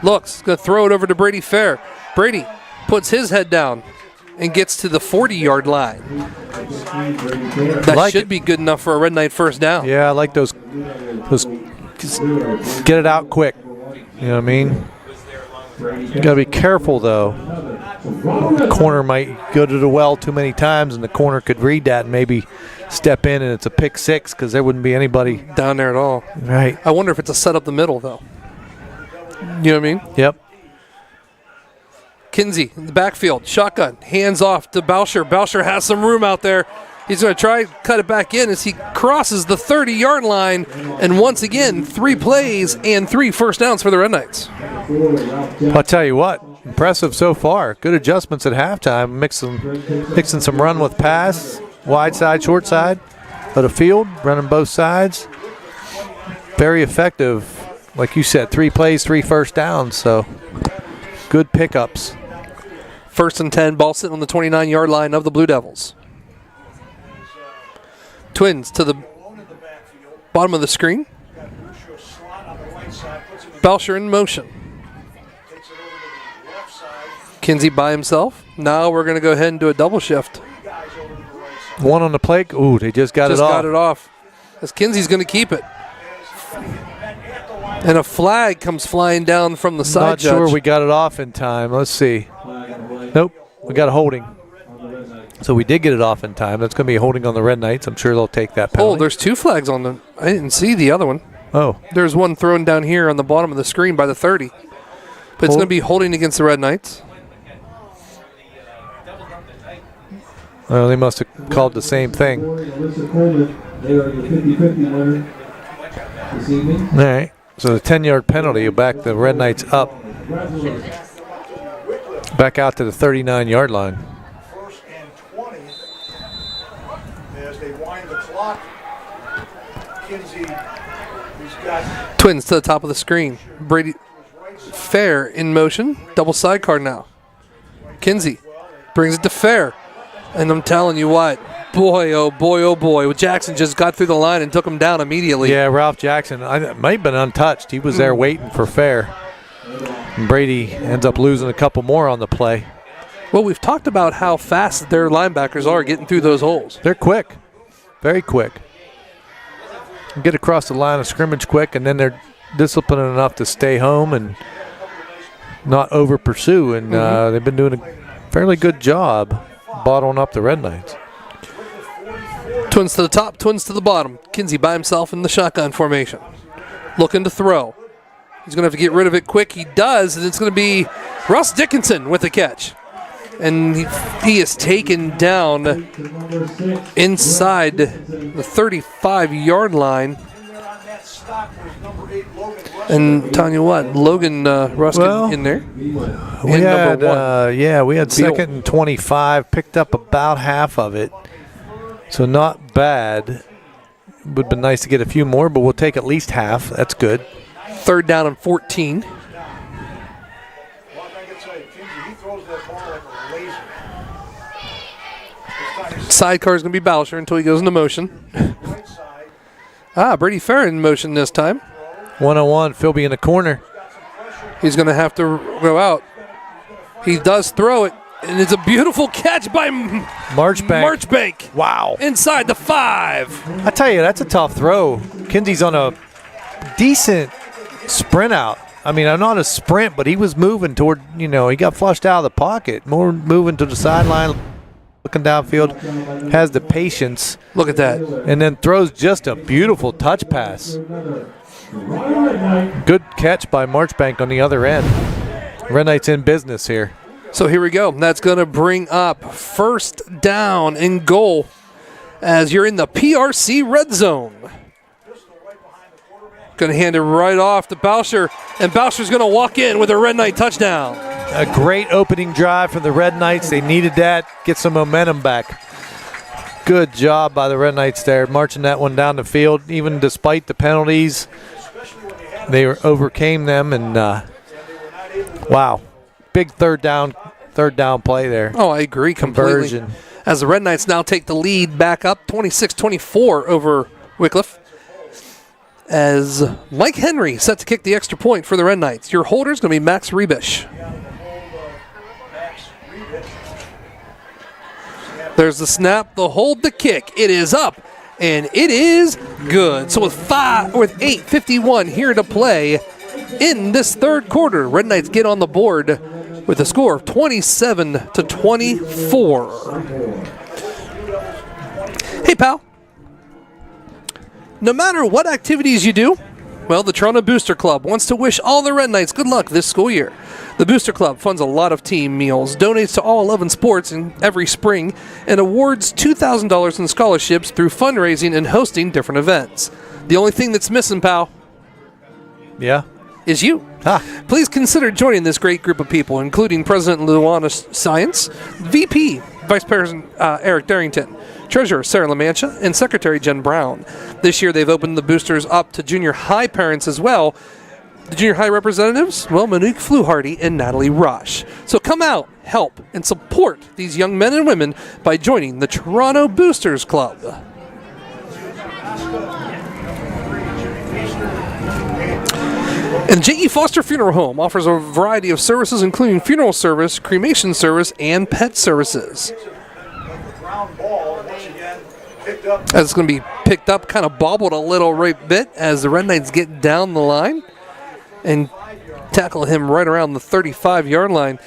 Looks. Going to throw it over to Brady Fair. Brady puts his head down and gets to the 40-yard line. That should be good enough for a Red Knight first down. Yeah, I like those get it out quick. You know what I mean? You got to be careful, though. The corner might go to the well too many times, and the corner could read that and maybe step in, and it's a pick six because there wouldn't be anybody down there at all. Right. I wonder if it's a set up the middle, though. You know what I mean? Yep. Kinsey in the backfield. Shotgun. Hands off to Boucher. Boucher has some room out there. He's going to try to cut it back in as he crosses the 30-yard line. And once again, 3 plays and 3 first downs for the Red Knights. I'll tell you what, impressive so far. Good adjustments at halftime. Mixing some run with pass, wide side, short side of the field, running both sides. Very effective. Like you said, 3 plays, 3 first downs. So good pickups. 1st and 10, ball sitting on the 29-yard line of the Blue Devils. Twins to the bottom of the screen. Boucher in motion. Kinsey by himself. Now we're going to go ahead and do a double shift. One on the play. Ooh, they just got it off. Just got it off. As Kinsey's going to keep it. And a flag comes flying down from the side judge. Not sure we got it off in time. Let's see. Nope, we got a holding. So we did get it off in time. That's going to be a holding on the Red Knights. I'm sure they'll take that penalty. Oh, there's 2 flags on them. I didn't see the other one. Oh. There's one thrown down here on the bottom of the screen by the 30. But it's going to be holding against the Red Knights. Well, they must have called the same thing. All right. So the 10-yard penalty will back the Red Knights up. Back out to the 39-yard line. 1st and 20 as they wind the clock. Kinsey, he's got Twins to the top of the screen. Brady Fair in motion. Double sidecar now. Kinsey brings it to Fair. And I'm telling you what, boy, oh boy, oh boy. Jackson just got through the line and took him down immediately. Yeah, Ralph Jackson might have been untouched. He was there waiting for Fair. And Brady ends up losing a couple more on the play. Well, we've talked about how fast their linebackers are getting through those holes. They're quick, very quick. Get across the line of scrimmage quick, and then they're disciplined enough to stay home and not over pursue. And they've been doing a fairly good job bottling up the Red Knights. Twins to the top, twins to the bottom. Kinsey by himself in the shotgun formation. Looking to throw. He's going to have to get rid of it quick. He does, and it's going to be Russ Dickinson with the catch. And he is taken down inside the 35-yard line. And telling you what, Logan Ruskin in there. We had, we had 2nd and 25, picked up about half of it. So not bad. Would have been nice to get a few more, but we'll take at least half. That's good. 3rd down and 14. Sidecar is going to be Boucher until he goes into motion. Brady Farron in motion this time. 101, Philby in the corner. He's going to have to go out. He does throw it, and it's a beautiful catch by Marchbank. Wow. Inside the 5. I tell you, that's a tough throw. Kinsey's on a decent sprint out. I mean, not a sprint, but he was moving toward, he got flushed out of the pocket. More moving to the sideline, looking downfield, has the patience. Look at that. And then throws just a beautiful touch pass. Good catch by Marchbank on the other end. Red Knights in business here. So here we go. That's going to bring up 1st down and goal as you're in the PRC red zone. Going to hand it right off to Boucher, and Boucher's going to walk in with a Red Knight touchdown. A great opening drive for the Red Knights. They needed that, get some momentum back. Good job by the Red Knights there, marching that one down the field. Even despite the penalties, they overcame them, and wow. Big third down play there. Oh, I agree completely. Conversion. As the Red Knights now take the lead back up 26-24 over Wickliffe. As Mike Henry set to kick the extra point for the Red Knights. Your holder is going to be Max Rebish. There's the snap, the hold, the kick. It is up, and it is good. So with 8:51 here to play in this 3rd quarter, Red Knights get on the board with a score of 27-24. Hey, pal. No matter what activities you do, well, the Toronto Booster Club wants to wish all the Red Knights good luck this school year. The Booster Club funds a lot of team meals, donates to all 11 sports in every spring, and awards $2,000 in scholarships through fundraising and hosting different events. The only thing that's missing, pal, is you. Please consider joining this great group of people, including President Luana Science, VP Vice President Eric Darrington, Treasurer Sarah LaMancha, and Secretary Jen Brown. This year they've opened the boosters up to junior high parents as well. The junior high representatives, well, Monique Fluharty and Natalie Rush. So come out, help, and support these young men and women by joining the Toronto Boosters Club. And J.E. Foster Funeral Home offers a variety of services, including funeral service, cremation service, and pet services. As it's going to be picked up, kind of bobbled a little right bit as the Red Knights get down the line and tackle him right around the 35-yard line.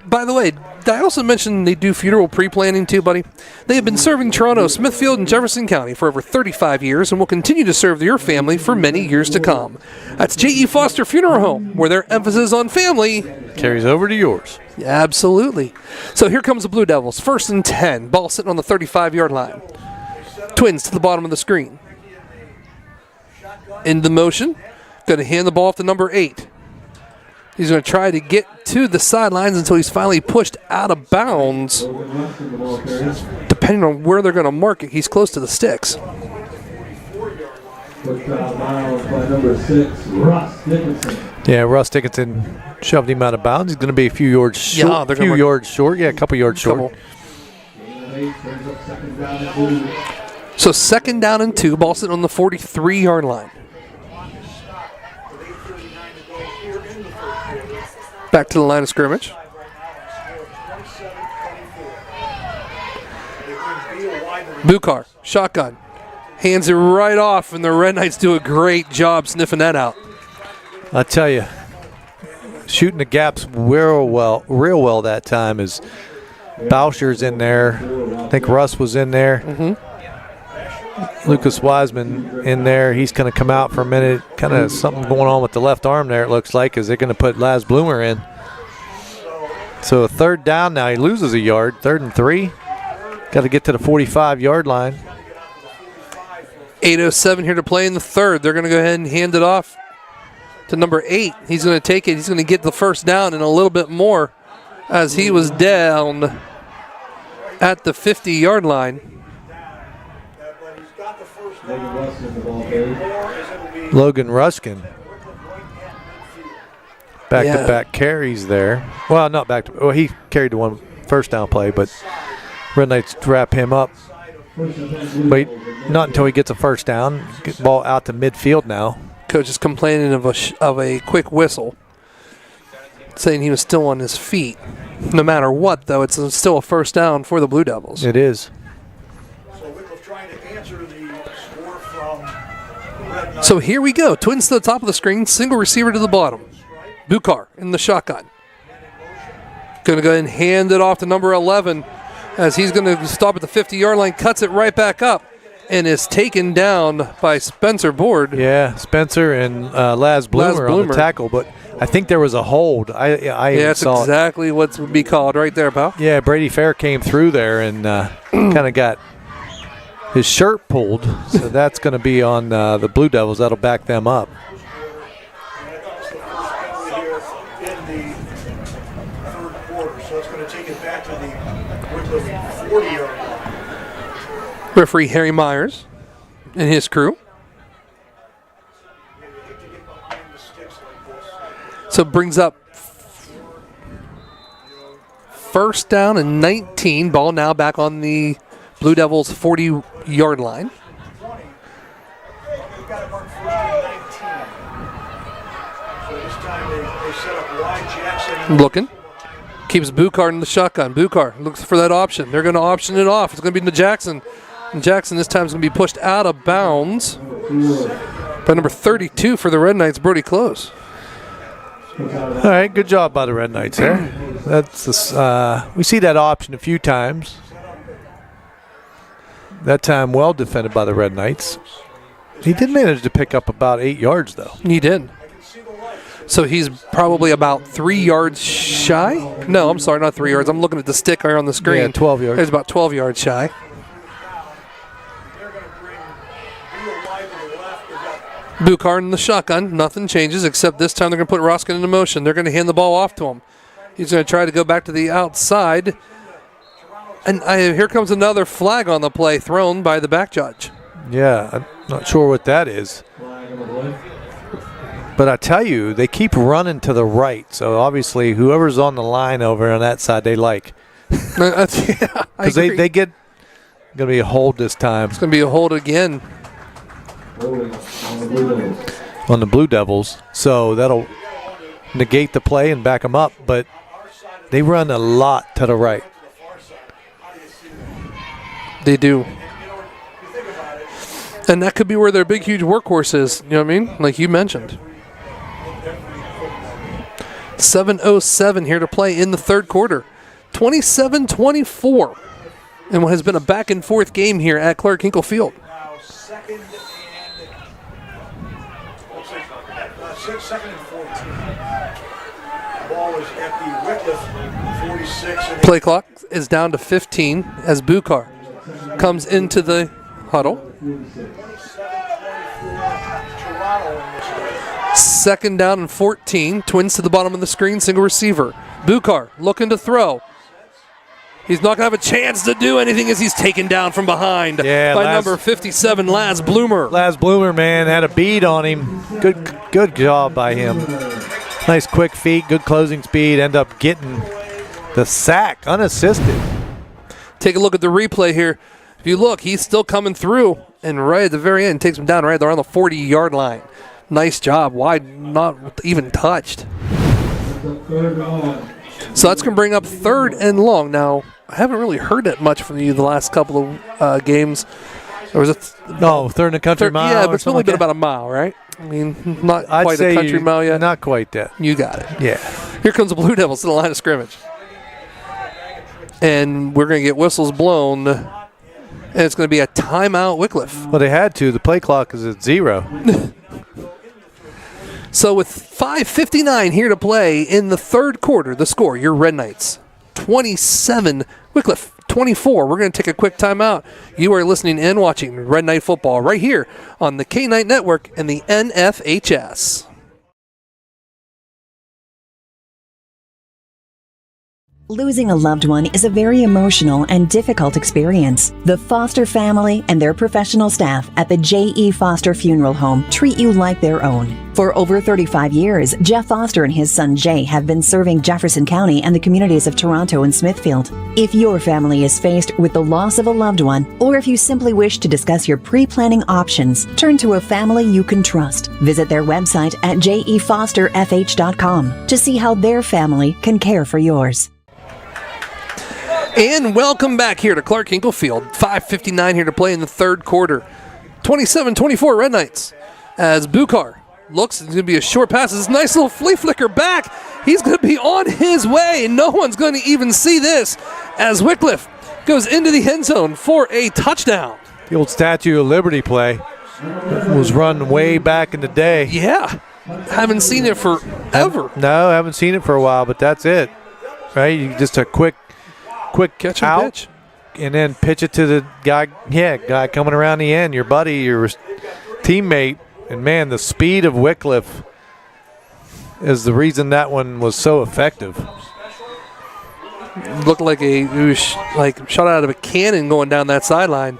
By the way, I also mentioned they do funeral pre-planning too, buddy. They have been serving Toronto, Smithfield, and Jefferson County for over 35 years and will continue to serve your family for many years to come. That's J.E. Foster Funeral Home, where their emphasis on family carries over to yours. Yeah, absolutely. So here comes the Blue Devils. 1st and 10. Ball sitting on the 35-yard line. Twins to the bottom of the screen. In the motion. Going to hand the ball off to number 8. He's going to try to get to the sidelines until he's finally pushed out of bounds. Depending on where they're going to mark it, he's close to the sticks. Yeah, Russ Dickinson shoved him out of bounds. He's going to be a few yards short. A couple yards short. So 2nd down and 2. Ball sitting on the 43-yard line. Back to the line of scrimmage. Bukar, shotgun. Hands it right off, and the Red Knights do a great job sniffing that out. I tell you, shooting the gaps real well that time is Boucher's in there. I think Russ was in there. Lucas Wiseman in there. He's going to come out for a minute. Kind of something going on with the left arm there, it looks like, as they're going to put Laz Bloomer in. So a 3rd down now. He loses a yard. 3rd and 3. Got to get to the 45-yard line. 8:07 here to play in the 3rd. They're going to go ahead and hand it off to number 8. He's going to take it. He's going to get the 1st down and a little bit more as he was down at the 50-yard line. Logan Ruskin. Back-to-back carries there. Well, not back to. Well, he carried the one first down play, but Red Knights wrap him up. But not until he gets a first down. Get the ball out to midfield now. Coach is complaining of a quick whistle, saying he was still on his feet. No matter what, though, it's still a first down for the Blue Devils. It is. So Wickliffe trying to answer the score from Red Knights. So here we go. Twins to the top of the screen, single receiver to the bottom. Bukar in the shotgun. Going to go ahead and hand it off to number 11 as he's going to stop at the 50-yard line, cuts it right back up, and is taken down by Spencer Board. Yeah, Spencer and Laz Bloomer on the tackle, but I think there was a hold. I that's saw exactly what would be called right there, pal. Yeah, Brady Fair came through there and kind of got his shirt pulled, so that's going to be on the Blue Devils. That'll back them up. Referee Harry Myers and his crew. So it brings up first down and 19. Ball now back on the Blue Devils' 40-yard line. Looking. Keeps Bukar in the shotgun. Bukar looks for that option. They're going to option it off. It's going to be to Jackson. And Jackson this time is going to be pushed out of bounds by number 32 for the Red Knights, Brody Close. All right, good job by the Red Knights there. That's we see that option a few times. That time well defended by the Red Knights. He did manage to pick up about 8 yards, though. He did. So he's probably about 3 yards shy? No, I'm sorry, not 3 yards. I'm looking at the stick here on the screen. Yeah, 12 yards. He's about 12 yards shy. Bukar in the shotgun. Nothing changes, except this time they're going to put Roskin into motion. They're going to hand the ball off to him. He's going to try to go back to the outside. And here comes another flag on the play thrown by the back judge. Yeah, I'm not sure what that is. But I tell you, they keep running to the right. So obviously, whoever's on the line over on that side, they like. Because they get going to be a hold this time. It's going to be a hold again on the Blue Devils. So that'll negate the play and back them up. But they run a lot to the right. They do. And that could be where their big, huge workhorse is. You know what I mean? Like you mentioned. 7:07 here to play in the third quarter. 27-24. And what has been a back-and-forth game here at Clark Hinkle Field. Second and 14. The ball is at the Wickliffe 46. Play clock is down to 15 as Bukar comes into the huddle. Second down and 14. Twins to the bottom of the screen. Single receiver. Bukar looking to throw. He's not going to have a chance to do anything as he's taken down from behind by number 57, Laz Bloomer. Laz Bloomer, man, had a bead on him. Good job by him. Nice quick feet, good closing speed. End up getting the sack unassisted. Take a look at the replay here. If you look, he's still coming through, and right at the very end, takes him down right there on the 40-yard line. Nice job. Wide, not even touched. So that's going to bring up third and long. Now, I haven't really heard that much from you the last couple of games. There was third and a country mile. Yeah, but it's only been about a mile, right? I mean, not quite a country mile yet. Not quite that. You got it. Yeah. Here comes the Blue Devils to the line of scrimmage. And we're going to get whistles blown. And it's going to be a timeout, Wickliffe. Well, they had to. The play clock is at 0. So with 5:59 here to play in the third quarter, the score, your Red Knights 27, Wickliffe 24. We're going to take a quick timeout. You are listening and watching Red Knight Football right here on the K-Night Network and the NFHS. Losing a loved one is a very emotional and difficult experience. The Foster family and their professional staff at the J.E. Foster Funeral Home treat you like their own. For over 35 years, Jeff Foster and his son Jay have been serving Jefferson County and the communities of Toronto and Smithfield. If your family is faced with the loss of a loved one, or if you simply wish to discuss your pre-planning options, turn to a family you can trust. Visit their website at jefosterfh.com to see how their family can care for yours. And welcome back here to Clark Hinkle Field. 5:59 here to play in the third quarter. 27-24 Red Knights. As Bukar looks, it's going to be a short pass. This nice little flea flicker back. He's going to be on his way, and no one's going to even see this as Wickliffe goes into the end zone for a touchdown. The old Statue of Liberty play was run way back in the day. Yeah. Haven't seen it forever. No, I haven't seen it for a while, but that's it. Right? You just a quick catch out, and pitch, and then pitch it to the guy coming around the end, your buddy, your teammate. And man, the speed of Wickliffe is the reason that one was so effective. Looked like it was shot out of a cannon going down that sideline.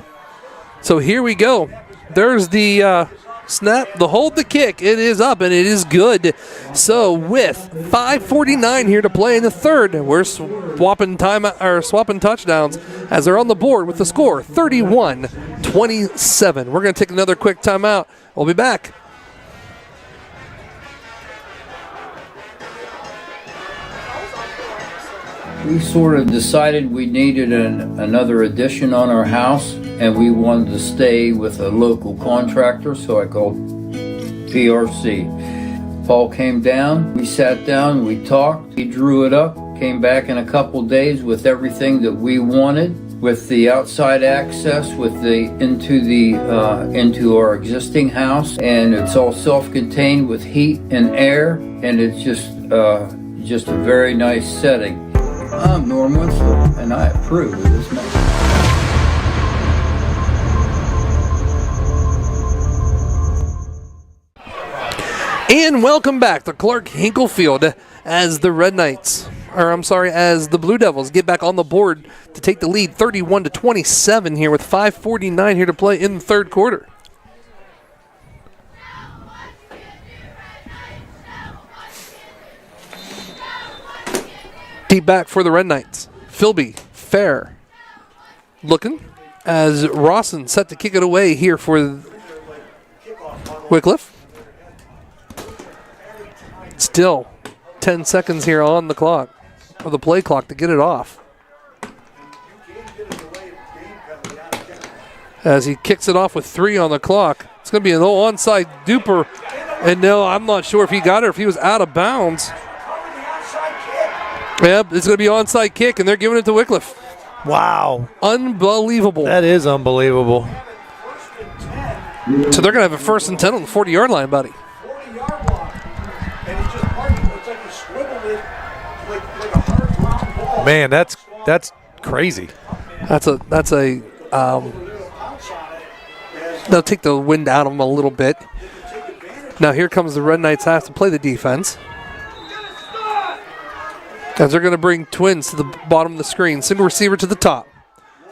So here we go. There's the snap, the hold, the kick. It is up and it is good. So with 5:49 here to play in the third, we're swapping touchdowns as they're on the board with the score 31-27. We're going to take another quick timeout. We'll be back. We sort of decided we needed another addition on our house, and we wanted to stay with a local contractor, so I called PRC. Paul came down, we sat down, we talked, he drew it up, came back in a couple days with everything that we wanted, with the outside access, with the into our existing house, and it's all self-contained with heat and air, and it's just a very nice setting. I'm Norm Winslow, and I approve of this message. And welcome back to Clark Hinkle Field as the Blue Devils get back on the board to take the lead 31-27 here with 5:49 here to play in the third quarter. Deep back for the Red Knights. Philby, Fair, looking as Rawson set to kick it away here for Wickliffe. Still 10 seconds here on the clock, or the play clock, to get it off. As he kicks it off with 3 on the clock. It's going to be an little onside duper. And no, I'm not sure if he got it or if he was out of bounds. Yep, it's going to be onside kick, and they're giving it to Wickliffe. Wow. Unbelievable. That is unbelievable. So they're going to have a 1st and 10 on the 40-yard line, buddy. Man, that's crazy. They'll take the wind out of them a little bit. Now here comes the Red Knights have to play the defense. As they're going to bring Twins to the bottom of the screen. Single receiver to the top.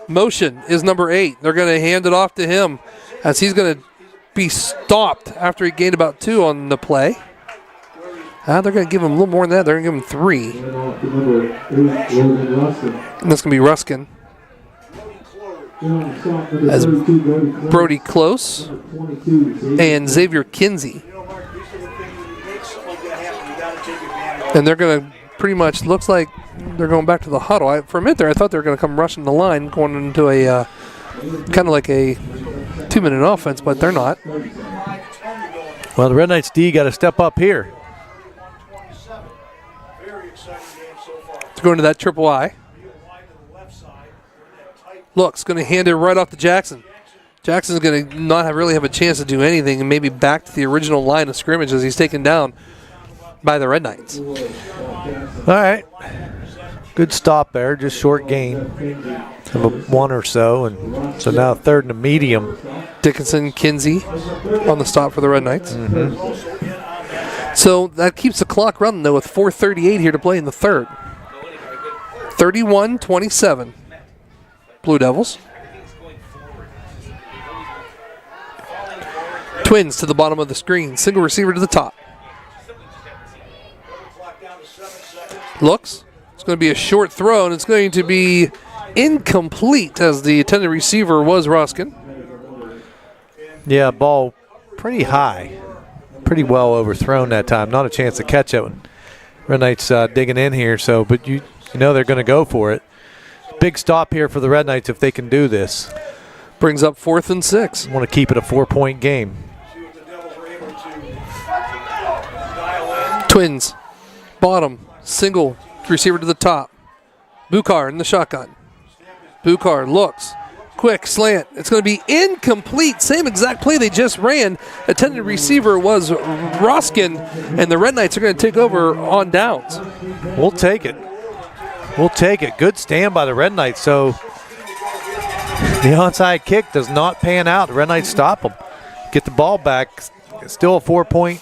Motion is number 8. They're going to hand it off to him as he's going to be stopped after he gained about 2 on the play. They're going to give him a little more than that. They're going to give him 3. And that's going to be Ruskin. As Brody Close and Xavier Kinsey. And they're going to pretty much, looks like they're going back to the huddle. For a minute there, I thought they were going to come rushing the line, going into a kind of like a 2-minute offense, but they're not. Well, the Red Knights D got to step up here. Going to that triple I. Looks, going to hand it right off to Jackson. Jackson's going to not really have a chance to do anything, and maybe back to the original line of scrimmage as he's taken down by the Red Knights. All right. Good stop there, just short gain of a 1 or so, and so now 3rd and a medium. Dickinson, Kinsey on the stop for the Red Knights. So that keeps the clock running, though, with 4:38 here to play in the third. 31-27. Blue Devils. Twins to the bottom of the screen. Single receiver to the top. Looks. It's going to be a short throw, and it's going to be incomplete as the intended receiver was Roskin. Yeah, ball pretty high. Pretty well overthrown that time. Not a chance to catch it when Red Knights digging in here. So, but you know they're going to go for it. Big stop here for the Red Knights if they can do this. Brings up 4th and 6. Want to keep it a 4-point game. Twins. Bottom. Single receiver to the top. Buchar in the shotgun. Buchar looks. Quick slant. It's going to be incomplete. Same exact play they just ran. Intended receiver was Roskin, and the Red Knights are going to take over on downs. We'll take it. We'll take it. Good stand by the Red Knights. So the onside kick does not pan out. The Red Knights stop them. Get the ball back. Still a 4-point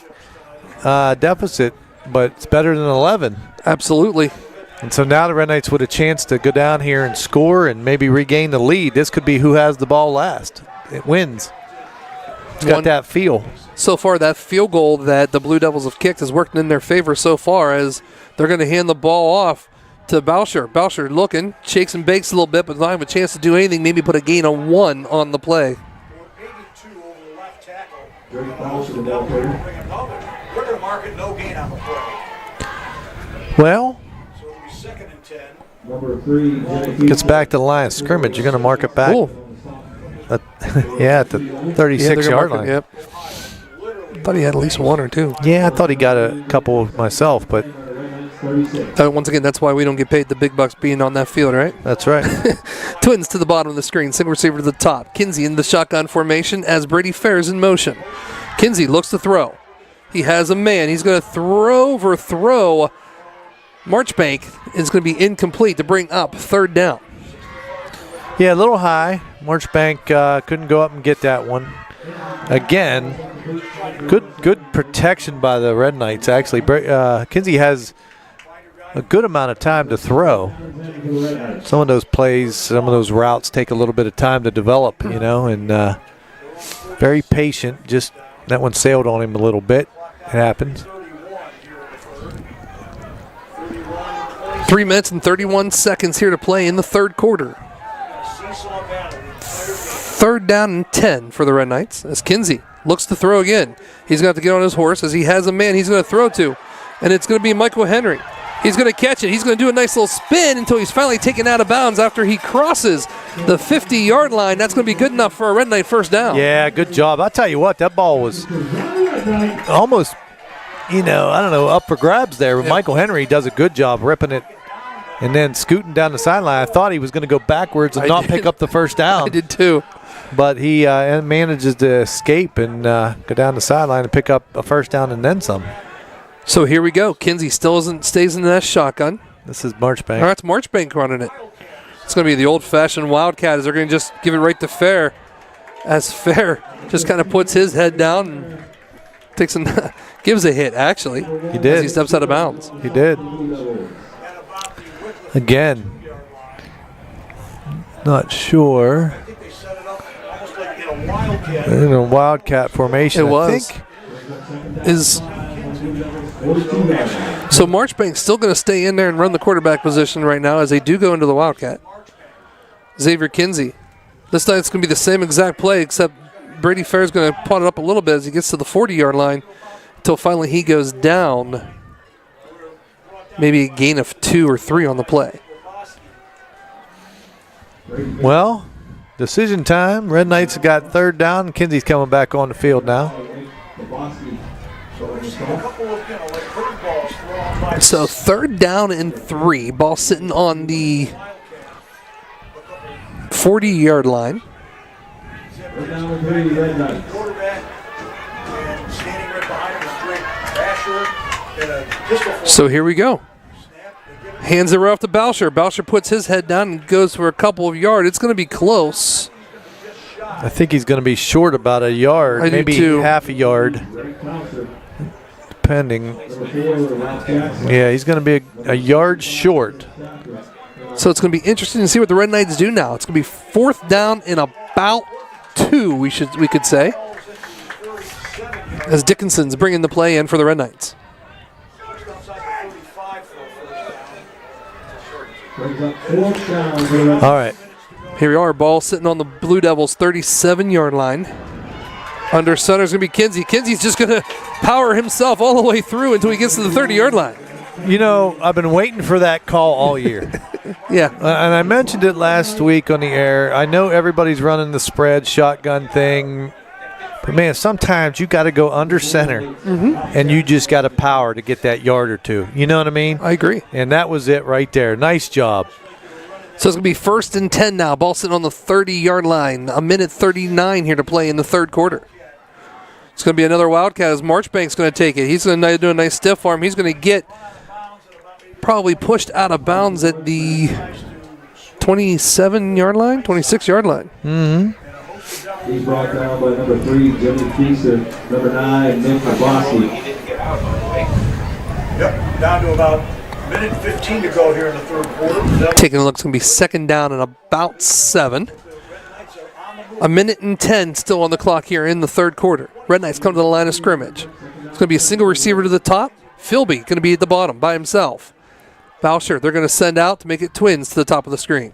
deficit, but it's better than 11. Absolutely. And so now the Red Knights with a chance to go down here and score and maybe regain the lead. This could be who has the ball last. It wins. It's got that feel. So far, that field goal that the Blue Devils have kicked is working in their favor so far, as they're going to hand the ball off to Boucher. Boucher looking, shakes and bakes a little bit, but not have a chance to do anything. Maybe put a gain of 1 on the play. They're going to mark it no gain on the play. Well, So it'll be 2nd and 10. Number 3, gets back to the line of scrimmage. You're going to mark it back. Yeah, at the 36-yard line. Yep. Thought he had at least 1 or 2. Yeah, I thought he got a couple myself, but once again, that's why we don't get paid the big bucks being on that field, right? That's right. Twins to the bottom of the screen. Single receiver to the top. Kinsey in the shotgun formation as Brady Fair's in motion. Kinsey looks to throw. He has a man. He's going to overthrow. Marchbank is going to be incomplete to bring up 3rd down. Yeah, a little high. Marchbank couldn't go up and get that one. Again, good protection by the Red Knights, actually. Kinsey has a good amount of time to throw. Some of those plays, some of those routes take a little bit of time to develop, and very patient. Just that one sailed on him a little bit. It happens. 3 minutes and 31 seconds here to play in the 3rd quarter. 3rd down and 10 for the Red Knights as Kinsey looks to throw again. He's going to have to get on his horse as he has a man he's going to throw to, and it's going to be Michael Henry. He's going to catch it. He's going to do a nice little spin until he's finally taken out of bounds after he crosses the 50-yard line. That's going to be good enough for a Red Knight 1st down. Yeah, good job. I'll tell you what, that ball was almost, up for grabs there. But Michael Henry does a good job ripping it and then scooting down the sideline. I thought he was going to go backwards and not pick up the 1st down. I did too. But he manages to escape and go down the sideline and pick up a 1st down and then some. So here we go. Kinsey still stays in that shotgun. This is Marchbank. All right, it's Marchbank running it. It's going to be the old-fashioned Wildcat as they're going to just give it right to Fair, as Fair just kind of puts his head down and takes gives a hit, actually. He did. As he steps out of bounds. He did. Again, not sure. In a Wildcat formation, It was. I think. So Marchbank's still going to stay in there and run the quarterback position right now as they do go into the Wildcat. Xavier Kinsey. This time it's going to be the same exact play, except Brady Fair's going to pot it up a little bit as he gets to the 40-yard line until finally he goes down. Maybe a gain of 2 or 3 on the play. Well, decision time. Red Knights got 3rd down. Kinsey's coming back on the field now. So 3rd down and 3. Ball sitting on the 40-yard line. So here we go. Hands it right off to Boucher. Boucher puts his head down and goes for a couple of yards. It's going to be close. I think he's going to be short about a yard, maybe half a yard, depending. Yeah, he's going to be a yard short. So it's going to be interesting to see what the Red Knights do now. It's going to be 4th down and about 2, we could say, as Dickinson's bringing the play in for the Red Knights. All right. Here we are, ball sitting on the Blue Devils' 37-yard line. Under center is going to be Kinsey. Kinsey's just going to power himself all the way through until he gets to the 30-yard line. You know, I've been waiting for that call all year. Yeah. And I mentioned it last week on the air. I know everybody's running the spread shotgun thing. But, man, sometimes you got to go under center, and you just got to power to get that yard or two. You know what I mean? I agree. And that was it right there. Nice job. So it's going to be 1st and 10 now. Ball sitting on the 30-yard line. 1:39 here to play in the third quarter. It's going to be another Wildcat as Marchbank's going to take it. He's going to do a nice stiff arm. He's going to get probably pushed out of bounds at the 27-yard line, 26-yard line. Mm-hmm. He's brought down by number 3, Jimmy Keiser, number 9, Nick Kabowski. Yep, down to about 1:15 to go here in the third quarter. Taking a look, it's going to be 2nd down and about 7. 1:10 still on the clock here in the third quarter. Red Knights come to the line of scrimmage. It's going to be a single receiver to the top. Philby going to be at the bottom by himself. Boucher, they're going to send out to make it twins to the top of the screen.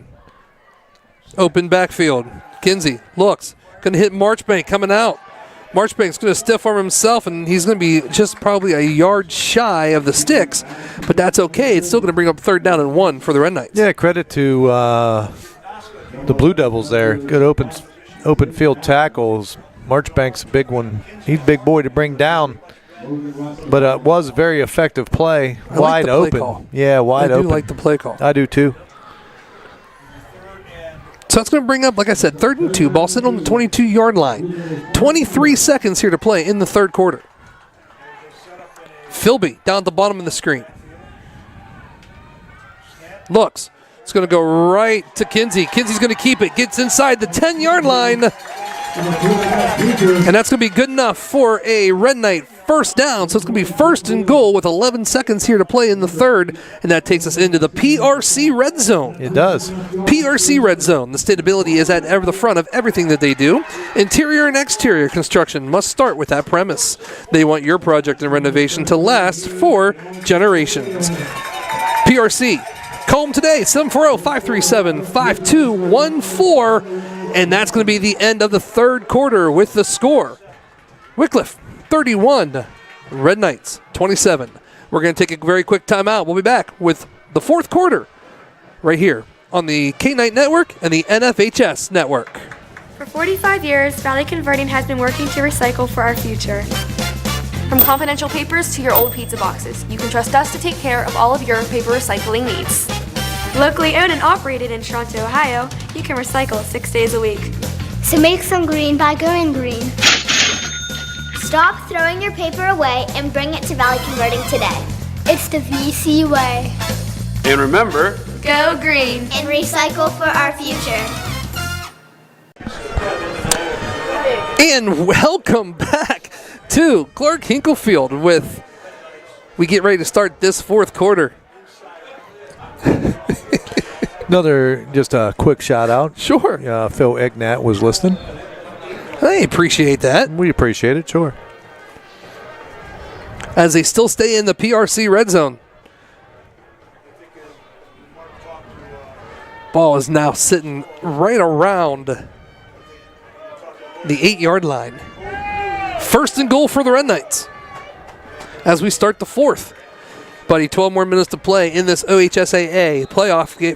Open backfield. Kinsey looks. Going to hit Marchbank coming out. Marchbank's going to stiff arm himself, and he's going to be just probably a yard shy of the sticks, but that's okay. It's still going to bring up 3rd down and 1 for the Red Knights. Yeah, credit to the Blue Devils there. Good open field tackles. Marchbank's a big one. He's a big boy to bring down. But it was a very effective play. I wide like the play open. Call. Yeah, wide open. I do like the play call. I do too. So it's going to bring up, like I said, 3rd and 2. Ball sitting on the 22-yard line. 23 seconds here to play in the third quarter. Philby down at the bottom of the screen. Looks. It's going to go right to Kinsey. Kinsey's going to keep it. Gets inside the 10-yard line. And that's going to be good enough for a Red Knight 1st down. So it's going to be 1st and goal with 11 seconds here to play in the third. And that takes us into the PRC Red Zone. It does. PRC Red Zone. The sustainability is at the front of everything that they do. Interior and exterior construction must start with that premise. They want your project and renovation to last for generations. PRC. Call them today, 740-537-5214. And that's going to be the end of the third quarter with the score. Wickliffe, 31. Red Knights, 27. We're going to take a very quick timeout. We'll be back with the fourth quarter right here on the K-Night Network and the NFHS Network. For 45 years, Valley Converting has been working to recycle for our future. From confidential papers to your old pizza boxes, you can trust us to take care of all of your paper recycling needs. Locally owned and operated in Toronto, Ohio, you can recycle 6 days a week. So make some green by going green. Stop throwing your paper away and bring it to Valley Converting today. It's the VC way. And remember, Go green and recycle for our future. And welcome back to Clark Hinklefield with, we get ready to start this fourth quarter. Another, just a quick shout out. Sure. Phil Ignat was listening. I appreciate that. We appreciate it, sure. As they still stay in the PRC red zone. Ball is now sitting right around the 8-yard line. 1st and goal for the Red Knights as we start the fourth. Buddy, 12 more minutes to play in this OHSAA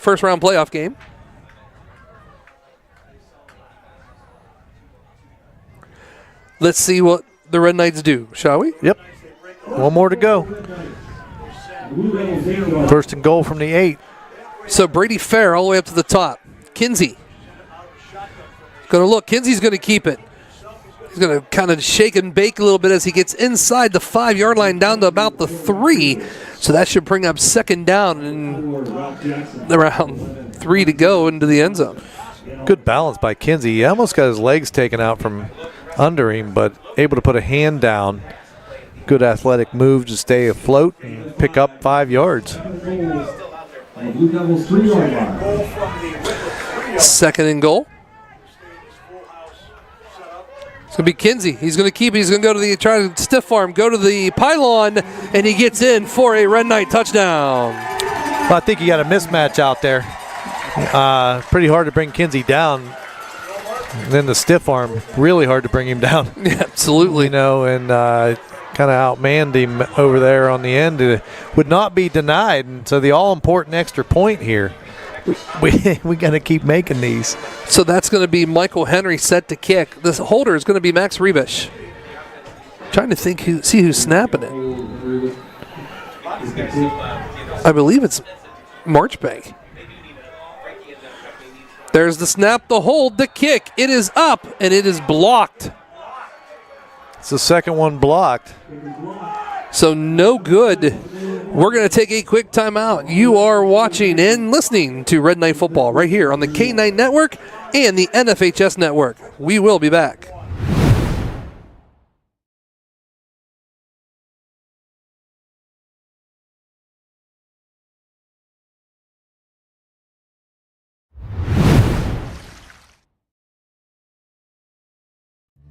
first round playoff game. Let's see what the Red Knights do, shall we? Yep. One more to go. 1st and goal from the 8. So Brady Fair all the way up to the top. Kinsey. Going to look. Kinsey's going to keep it. He's going to kind of shake and bake a little bit as he gets inside the 5-yard line down to about the 3. So that should bring up 2nd down and around 3 to go into the end zone. Good balance by Kinsey. He almost got his legs taken out from under him, but able to put a hand down. Good athletic move to stay afloat and pick up 5 yards. The Blue Devils 3-yard line. Goal from the Wickliffe 3-yard. Second and goal. It's going to be Kinsey. He's going to keep it. He's going to go to the, try to stiff arm, go to the pylon, and he gets in for a Red Knight touchdown. Well, I think you got a mismatch out there. Pretty hard to bring Kinsey down. And then the stiff arm, really hard to bring him down. Yeah, absolutely. You know, and kind of outmanned him over there on the end. It would not be denied. And so the all-important extra point here. We got to keep making these. So that's going to be Michael Henry set to kick. This holder is going to be Max Rebish. Trying to think, see who's snapping it. I believe it's Marchbank. There's the snap, the hold, the kick. It is up, and it is blocked. It's the second one blocked. So no good. We're going to take a quick timeout. You are watching and listening to Red Knight Football right here on the K9 Network and the NFHS Network. We will be back.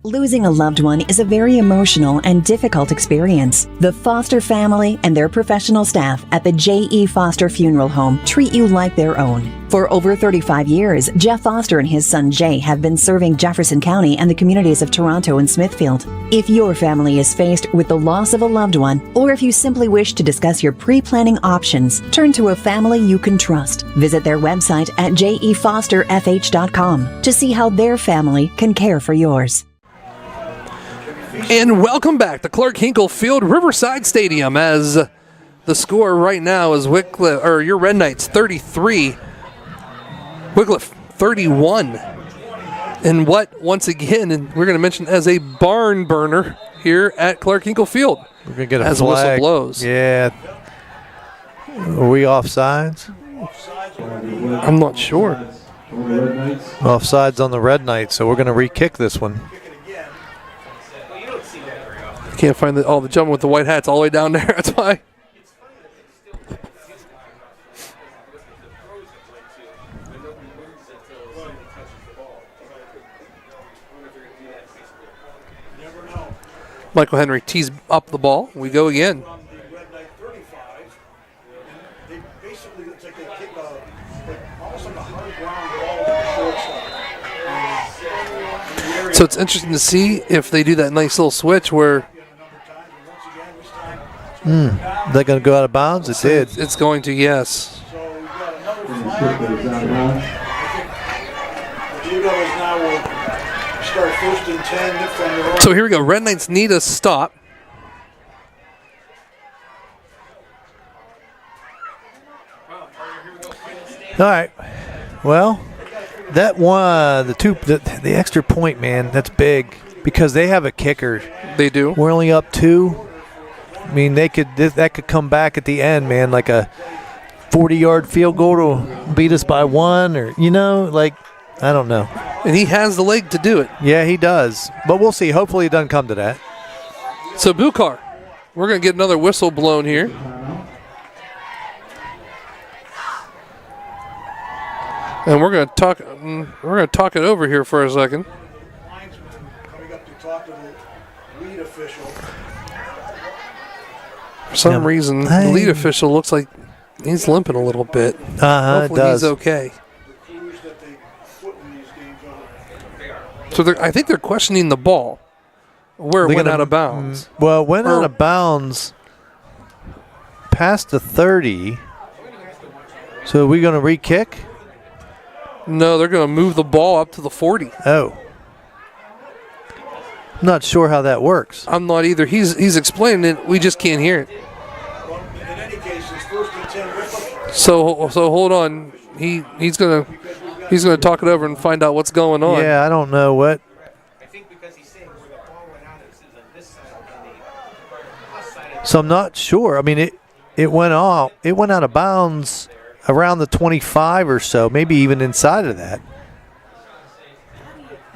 Losing a loved one is a very emotional and difficult experience. The Foster family and their professional staff at the J.E. Foster Funeral Home treat you like their own. For over 35 years, Jeff Foster and his son Jay have been serving Jefferson County and the communities of Toronto and Smithfield. If your family is faced with the loss of a loved one, or if you simply wish to discuss your pre-planning options, turn to a family you can trust. Visit their website at jefosterfh.com to see how their family can care for yours. And welcome back to Clark Hinkle Field, Riverside Stadium, as the score right now is Wickliffe, or your Red Knights 33, Wickliffe 31. And what, once again, and we're going to mention as a barn burner here at Clark Hinkle Field. We're going to get a as flag. Whistle blows. Yeah. Are we offsides? I'm not sure. Offsides on the Red Knights, so we're going to re-kick this one. Can't find all the gentlemen with the white hats all the way down there. That's why. Michael Henry tees up the ball. We go again. So it's interesting to see if they do that nice little switch where They're going to go out of bounds? It did. It's going to, yes. So here we go. Red Knights need a stop. All right. Well, that one, the extra point, man, that's big because they have a kicker. They do. We're only up 2. I mean, that could come back at the end, man, like a 40-yard field goal to beat us by 1, or I don't know. And he has the leg to do it. Yeah, he does. But we'll see. Hopefully it doesn't come to that. So Bukar, we're going to get another whistle blown here. And we're going to talk it over here for a second. Coming up to talk to the lead official. For some reason, the lead official looks like he's limping a little bit. Hopefully it does. He's okay. So I think they're questioning the ball, where it went out of bounds. Well, it went out of bounds past the 30. So are we going to re-kick? No, they're going to move the ball up to the 40. Oh. I'm not sure how that works. I'm not either. He's explaining it. We just can't hear it. Well, in any case, it's 1st and 10. So hold on. He's gonna talk it over and find out what's going on. Yeah, I don't know what. I think because he's saying where the ball went out is on this side of the side. So I'm not sure. I mean, it went out of bounds around the 25 or so, maybe even inside of that.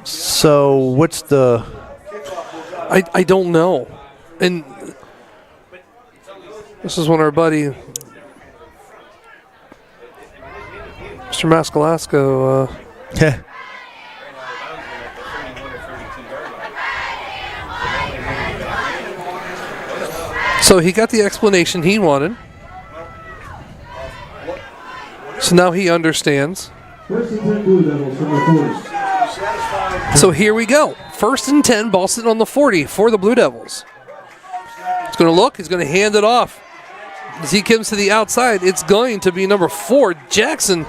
So what's the? I don't know. And this is when our buddy Mr. Mascalasco. So he got the explanation he wanted. So now he understands. So here we go. 1st and 10, ball sitting on the 40 for the Blue Devils. He's going to look. He's going to hand it off. As he comes to the outside, it's going to be number 4, Jackson,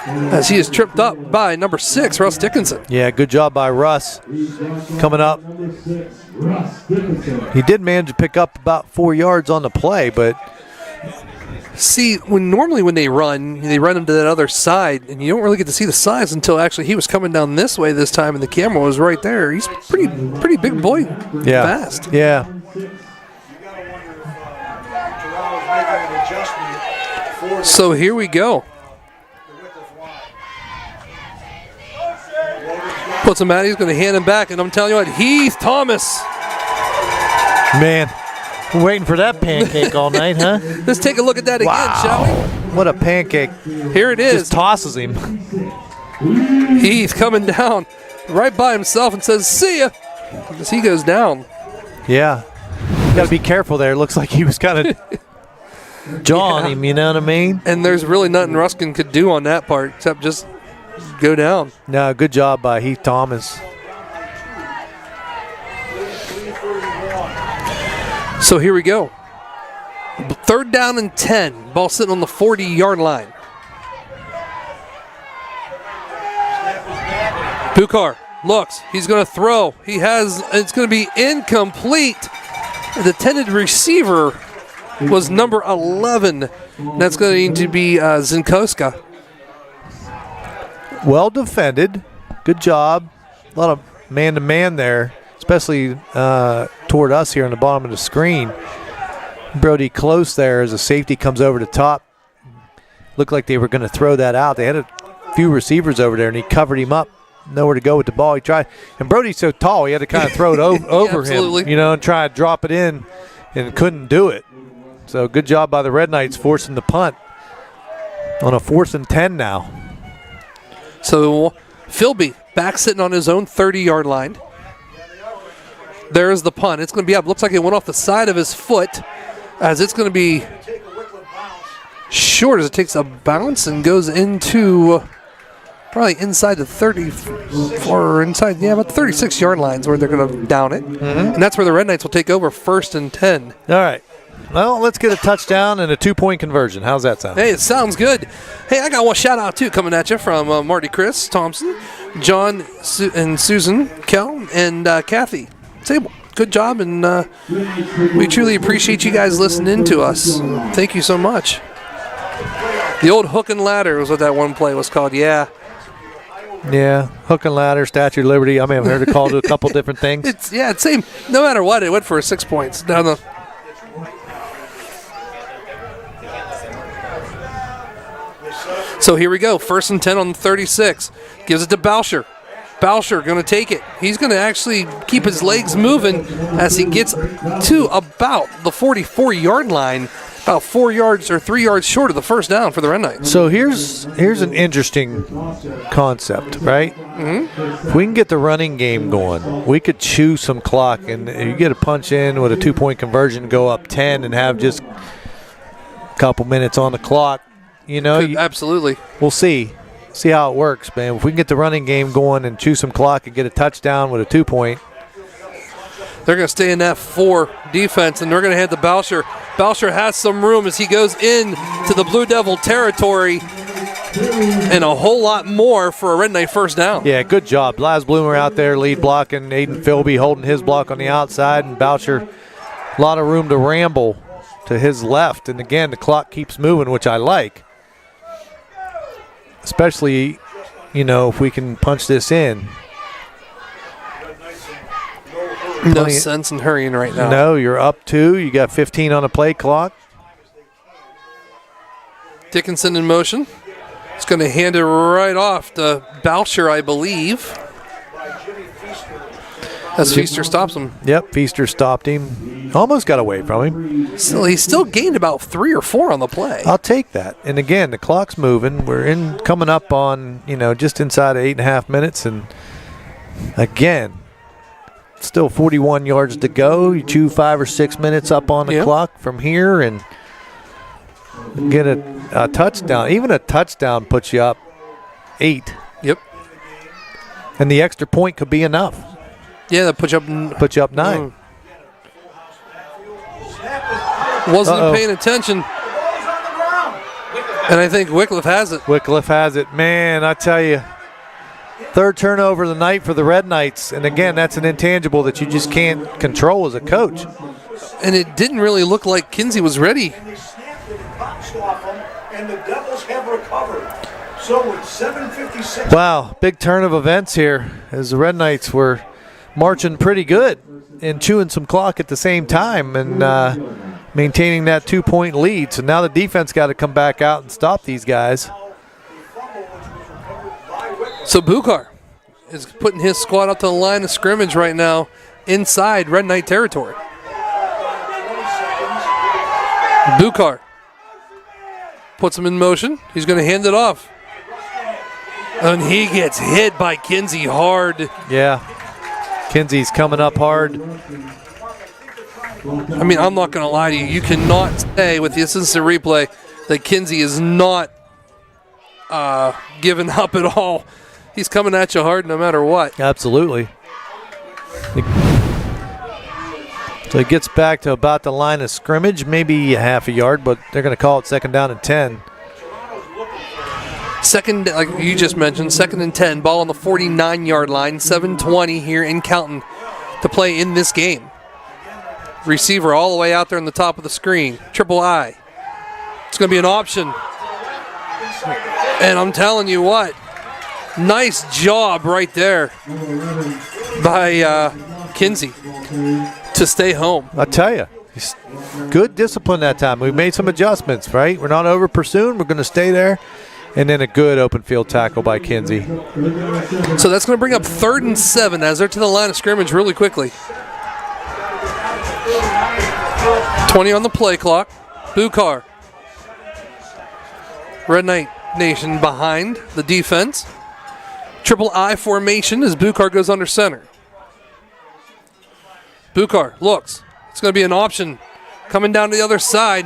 as he is tripped up by number 6, Russ Dickinson. Yeah, good job by Russ coming up. He did manage to pick up about 4 yards on the play, but see, normally when they run them to that other side, and you don't really get to see the size until actually he was coming down this way this time, and the camera was right there. He's pretty big boy, fast. Yeah. So here we go. Puts him out. He's going to hand him back, and I'm telling you what, Heath Thomas. Man, we're waiting for that pancake all night, huh? Let's take a look at that again, shall we? What a pancake. Here it is. Just tosses him. Heath coming down right by himself and says, see ya, as he goes down. Yeah. Got to be careful there. Looks like he was kind of jawing him, you know what I mean? And there's really nothing Ruskin could do on that part except just go down. No, good job by Heath Thomas. So here we go. 3rd down and 10. Ball sitting on the 40-yard line. Bukar looks. He's going to throw. It's going to be incomplete. The intended receiver was number 11. That's going to be Zinkoska. Well defended. Good job. A lot of man-to-man there, especially toward us here on the bottom of the screen. Brody close there as a safety comes over the top. Looked like they were going to throw that out. They had a few receivers over there, and he covered him up. Nowhere to go with the ball. He tried, and Brody's so tall, he had to kind of throw it over him, and try to drop it in, and couldn't do it. So good job by the Red Knights forcing the punt on a 4th and 10 now. So Philby back sitting on his own 30-yard line. There's the punt. It's going to be up. Looks like it went off the side of his foot, as it's going to be short as it takes a bounce and goes into probably inside the 30 or inside, about the 36-yard lines where they're going to down it. And that's where the Red Knights will take over 1st and 10. All right. Well, let's get a touchdown and a 2-point conversion. How's that sound? Hey, it sounds good. Hey, I got one shout-out, too, coming at you from Marty Chris Thompson, John and Susan Kell, and Kathy Sable. Good job, and we truly appreciate you guys listening to us. Thank you so much. The old hook and ladder was what that one play was called, yeah. Yeah, hook and ladder, Statue of Liberty. I may have heard it called a couple different things. It's same. No matter what, it went for 6 points. Down the. So here we go. 1st and 10 on the 36. Gives it to Boucher. Boucher going to take it. He's going to actually keep his legs moving as he gets to about the 44-yard line. About 4 yards or 3 yards short of the first down for the Red Knights. So here's an interesting concept, right? If we can get the running game going, we could chew some clock, and you get a punch in with a 2-point conversion, go up 10, and have just a couple minutes on the clock. Absolutely. We'll see how it works, man. If we can get the running game going and chew some clock and get a touchdown with a 2-point. They're going to stay in that 4 defense, and they're going to head to Boucher. Boucher has some room as he goes into the Blue Devil territory, and a whole lot more for a Red Knight first down. Yeah, good job. Laz Bloomer out there lead blocking, Aiden Philby holding his block on the outside, and Boucher, a lot of room to ramble to his left. And again, the clock keeps moving, which I like. Especially, if we can punch this in. No sense in hurrying right now. No, you're up 2. You got 15 on the play clock. Dickinson in motion. It's going to hand it right off to Boucher, I believe. As Feaster stops him. Yep, Feaster stopped him. Almost got away from him. So he still gained about 3 or 4 on the play. I'll take that. And again, the clock's moving. We're coming up on, just inside of 8.5 minutes. And again, still 41 yards to go. You chew 5 or 6 minutes up on the clock from here and get a touchdown. Even a touchdown puts you up 8. Yep. And the extra point could be enough. Yeah, that puts you up 9. Wasn't paying attention. And I think Wickliffe has it. Wickliffe has it. Man, I tell you, 3rd turnover of the night for the Red Knights. And again, that's an intangible that you just can't control as a coach. And it didn't really look like Kinsey was ready. And the Devils have recovered. So with 7:56. Wow, big turn of events here as the Red Knights were marching pretty good and chewing some clock at the same time and maintaining that 2-point lead. So now the defense got to come back out and stop these guys. So Bukar is putting his squad up to the line of scrimmage right now inside Red Knight territory. Bukar puts him in motion. He's going to hand it off. And he gets hit by Kinsey hard. Yeah. Kinsey's coming up hard. I mean, I'm not going to lie to you. You cannot say with the instant replay that Kinsey is not giving up at all. He's coming at you hard no matter what. Absolutely. So he gets back to about the line of scrimmage, maybe a half a yard, but they're going to call it 2nd down and 10. Second, like you just mentioned, 2nd and 10, ball on the 49-yard line, 7:20 here in Calton to play in this game. Receiver all the way out there on the top of the screen, triple I. It's going to be an option. And I'm telling you what, nice job right there by Kinsey to stay home. I tell you, good discipline that time. We made some adjustments, right? We're not over pursuing. We're going to stay there. And then a good open field tackle by Kinsey. So that's going to bring up 3rd and 7 as they're to the line of scrimmage really quickly. 20 on the play clock. Bukar. Red Knight Nation behind the defense. Triple I formation as Bukar goes under center. Bukar looks. It's going to be an option coming down to the other side.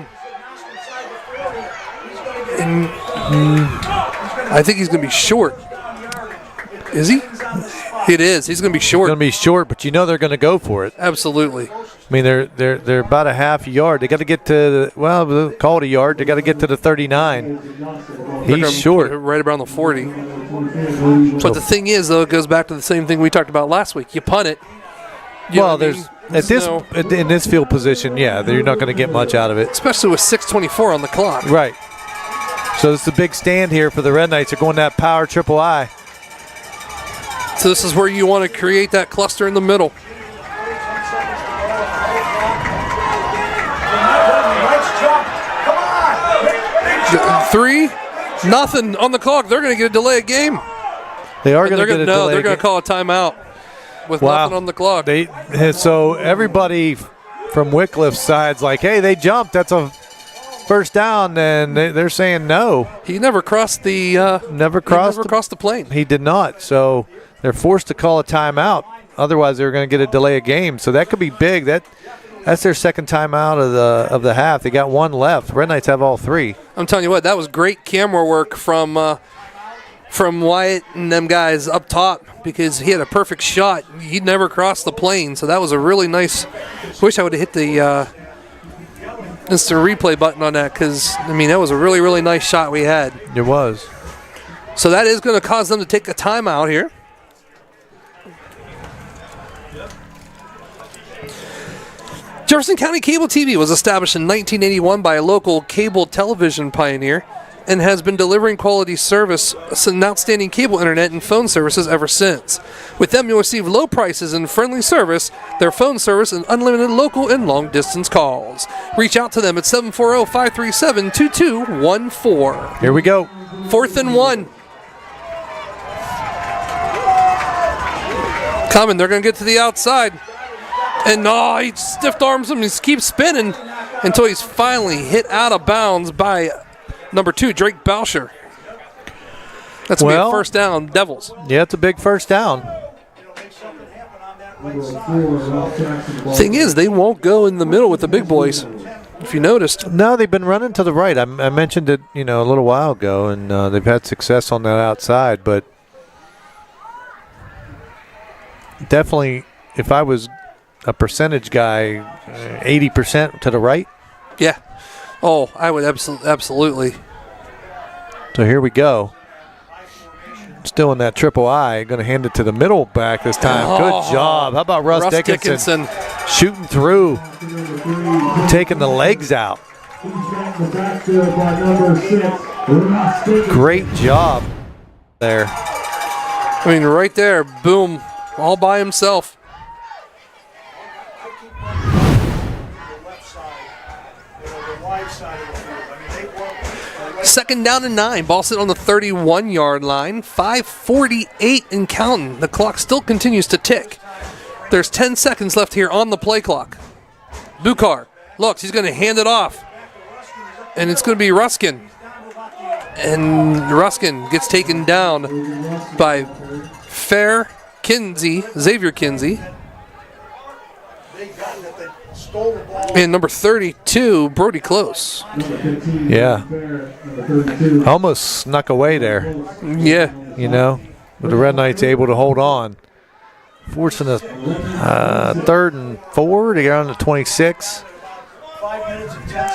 And I think he's going to be short. Is he? It is. He's going to be short. Going to be short, but you know they're going to go for it. Absolutely. I mean, they're about a half yard. They got to get to the, call it a yard. They got to get to the 39. He's short. Right around the 40. But the thing is, though, it goes back to the same thing we talked about last week. You punt it. In this field position, yeah, you're not going to get much out of it. Especially with 6:24 on the clock. Right. So it's a big stand here for the Red Knights. They're going that power triple I. So this is where you want to create that cluster in the middle. Three, nothing on the clock. They're going to get a delay of game. They are going to get a delay. No, they're going to call a timeout with nothing on the clock. So everybody from Wickliffe's side's like, hey, they jumped. That's a first down, and they're saying no. He never crossed the crossed the plane. He did not. So they're forced to call a timeout. Otherwise, they're going to get a delay of game. So that could be big. That's their 2nd timeout of the half. They got 1 left. Red Knights have all 3. I'm telling you what, that was great camera work from Wyatt and them guys up top because he had a perfect shot. He never crossed the plane. So that was a really nice. Wish I would have hit the instant replay button on that because, I mean, that was a really, really nice shot we had. It was. So that is going to cause them to take a timeout here. Jefferson County Cable TV was established in 1981 by a local cable television pioneer and has been delivering quality service and outstanding cable internet and phone services ever since. With them, you'll receive low prices and friendly service, their phone service, and unlimited local and long-distance calls. Reach out to them at 740-537-2214. Here we go. 4th and 1. Coming, they're going to get to the outside. And he stiff arms him. He keeps spinning until he's finally hit out of bounds by number 2, Drake Boucher. That's going to be a first down, Devils. Yeah, it's a big first down. Thing is, they won't go in the middle with the big boys, if you noticed. No, they've been running to the right. I mentioned it, a little while ago, and they've had success on that outside. But definitely, if I was a percentage guy, 80% to the right. Yeah. Oh, I would absolutely. So here we go. Still in that triple I. Going to hand it to the middle back this time. Good job. How about Russ Dickinson? Shooting through. Taking the legs out. Great job there. I mean, right there, boom, all by himself. Second down and 9. Ball sit on the 31-yard line. 5:48 and counting. The clock still continues to tick. There's 10 seconds left here on the play clock. Buchar looks. He's going to hand it off. And it's going to be Ruskin. And Ruskin gets taken down by Xavier Kinsey. And number 32, Brody Close. Yeah. Almost snuck away there. Yeah. But the Red Knights able to hold on. Forcing a 3rd and 4 to get on the 26.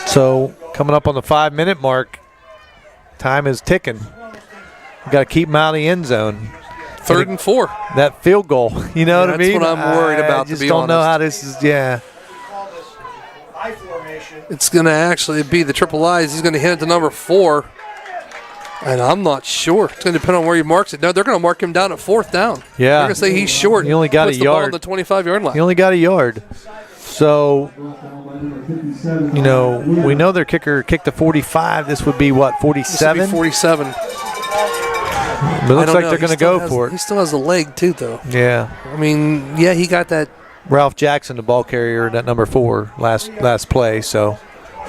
So coming up on the 5-minute mark, time is ticking. You got to keep them out of the end zone. 3rd and 4. That field goal, what I mean? That's what I'm worried about, I just to be don't know honest. how this is, It's going to actually be the triple I's. He's going to hand it to number 4. And I'm not sure. It's going to depend on where he marks it. No, they're going to mark him down at 4th down. Yeah. They're going to say he's short. He only got puts a the ball yard. on the 25-yard line. He only got a yard. So, we know their kicker kicked a 45. This would be what, 47? This would be 47. But it looks like they're going to go for it. He still has a leg, too, though. Yeah. I mean, yeah, he got that. Ralph Jackson, the ball carrier, that number 4, last play. So,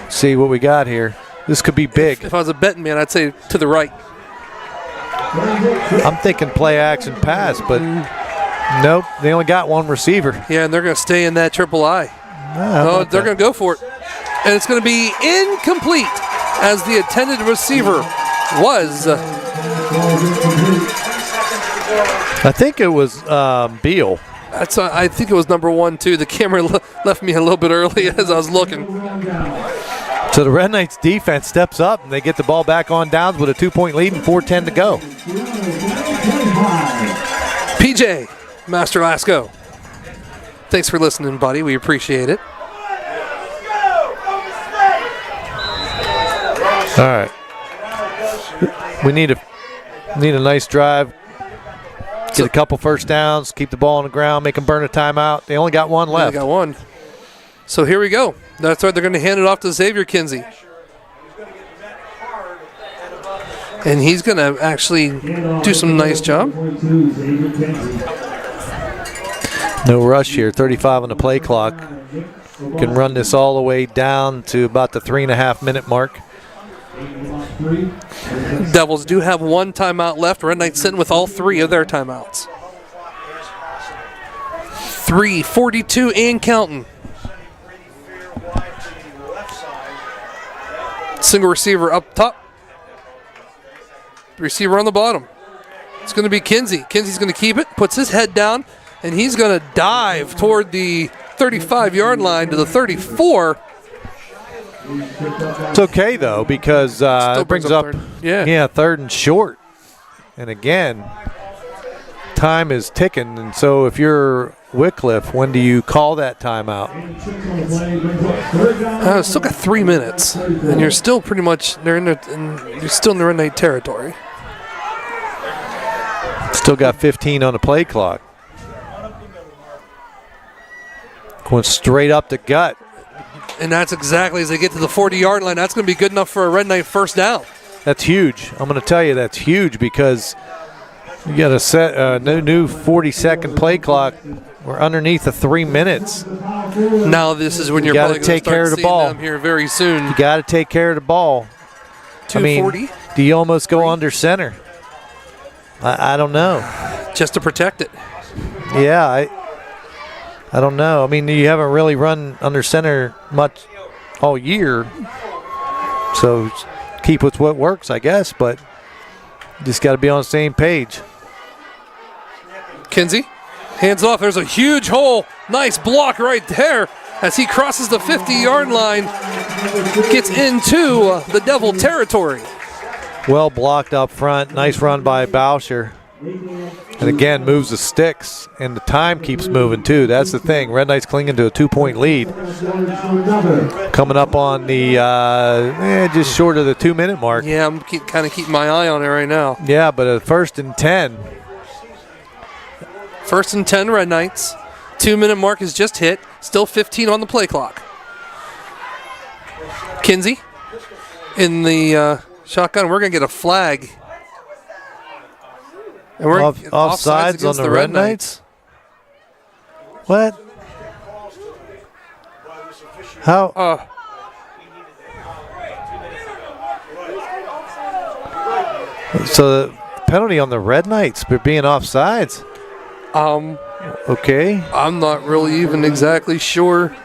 see what we got here. This could be big. If I was a betting man, I'd say to the right. I'm thinking play action pass, but nope, they only got one receiver. Yeah, and they're going to stay in that triple I. They're going to go for it. And it's going to be incomplete as the intended receiver was. I think it was Beal. I think it was number 1, too. The camera left me a little bit early as I was looking. So the Red Knights defense steps up and they get the ball back on downs with a 2-point lead and 4:10 to go. PJ Master Lasco, thanks for listening, buddy. We appreciate it. All right. We need a nice drive. Get a couple first downs, keep the ball on the ground, make them burn a timeout. They only got one left. They got one. So here we go. That's right. They're going to hand it off to Xavier Kinsey. And he's going to actually do some nice job. No rush here. 35 on the play clock. Can run this all the way down to about the 3.5-minute mark. Devils do have one timeout left. Red Knights sitting with all 3 of their timeouts. 3:42 and counting. Single receiver up top. Receiver on the bottom. It's going to be Kinsey. Kinsey's going to keep it, puts his head down, and he's going to dive toward the 35-yard line to the 34. It's okay, though, because it brings up third and short. And again, time is ticking. And so if you're Wickliffe, when do you call that timeout? Still got 3 minutes, and you're still pretty much you're still in the Red Knight territory. Still got 15 on the play clock. Going straight up the gut. And that's exactly as they get to the 40-yard line. That's going to be good enough for a Red Knight first down. That's huge. I'm going to tell you that's huge because You got to set a new 40-second play clock. We're underneath the 3 minutes. Now this is when you're got probably to take going care to of the start ball seeing them here very soon. You got to take care of the ball. 240. Do you almost go under center? I don't know. Just to protect it. Yeah, I don't know. I mean, you haven't really run under center much all year, so keep with what works, I guess. But you just got to be on the same page. Kinsey, hands off. There's a huge hole. Nice block right there as he crosses the 50-yard line, gets into the Devil territory. Well blocked up front. Nice run by Boucher. And again, moves the sticks, and the time keeps moving too. That's the thing. Red Knights clinging to a 2-point lead. Coming up on the just short of the 2-minute mark. Yeah, I'm kind of keeping my eye on it right now. Yeah, but a 1st and 10. 1st and 10, Red Knights. 2-minute mark is just hit. Still 15 on the play clock. Kinsey in the shotgun. We're going to get a flag. And we're offsides on the Red Knights? What? How? So the penalty on the Red Knights for being offsides? Okay. I'm not really even exactly sure.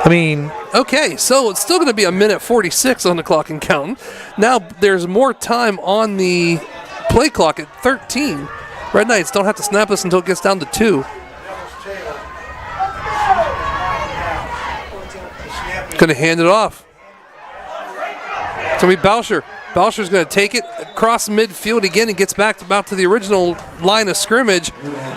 I mean, okay, so it's still going to be 1:46 on the clock and counting. Now there's more time on the play clock at 13. Red Knights don't have to snap this until it gets down to 2. Going to hand it off. It's going to be Boucher. Boucher's going to take it across midfield again and gets back about to the original line of scrimmage.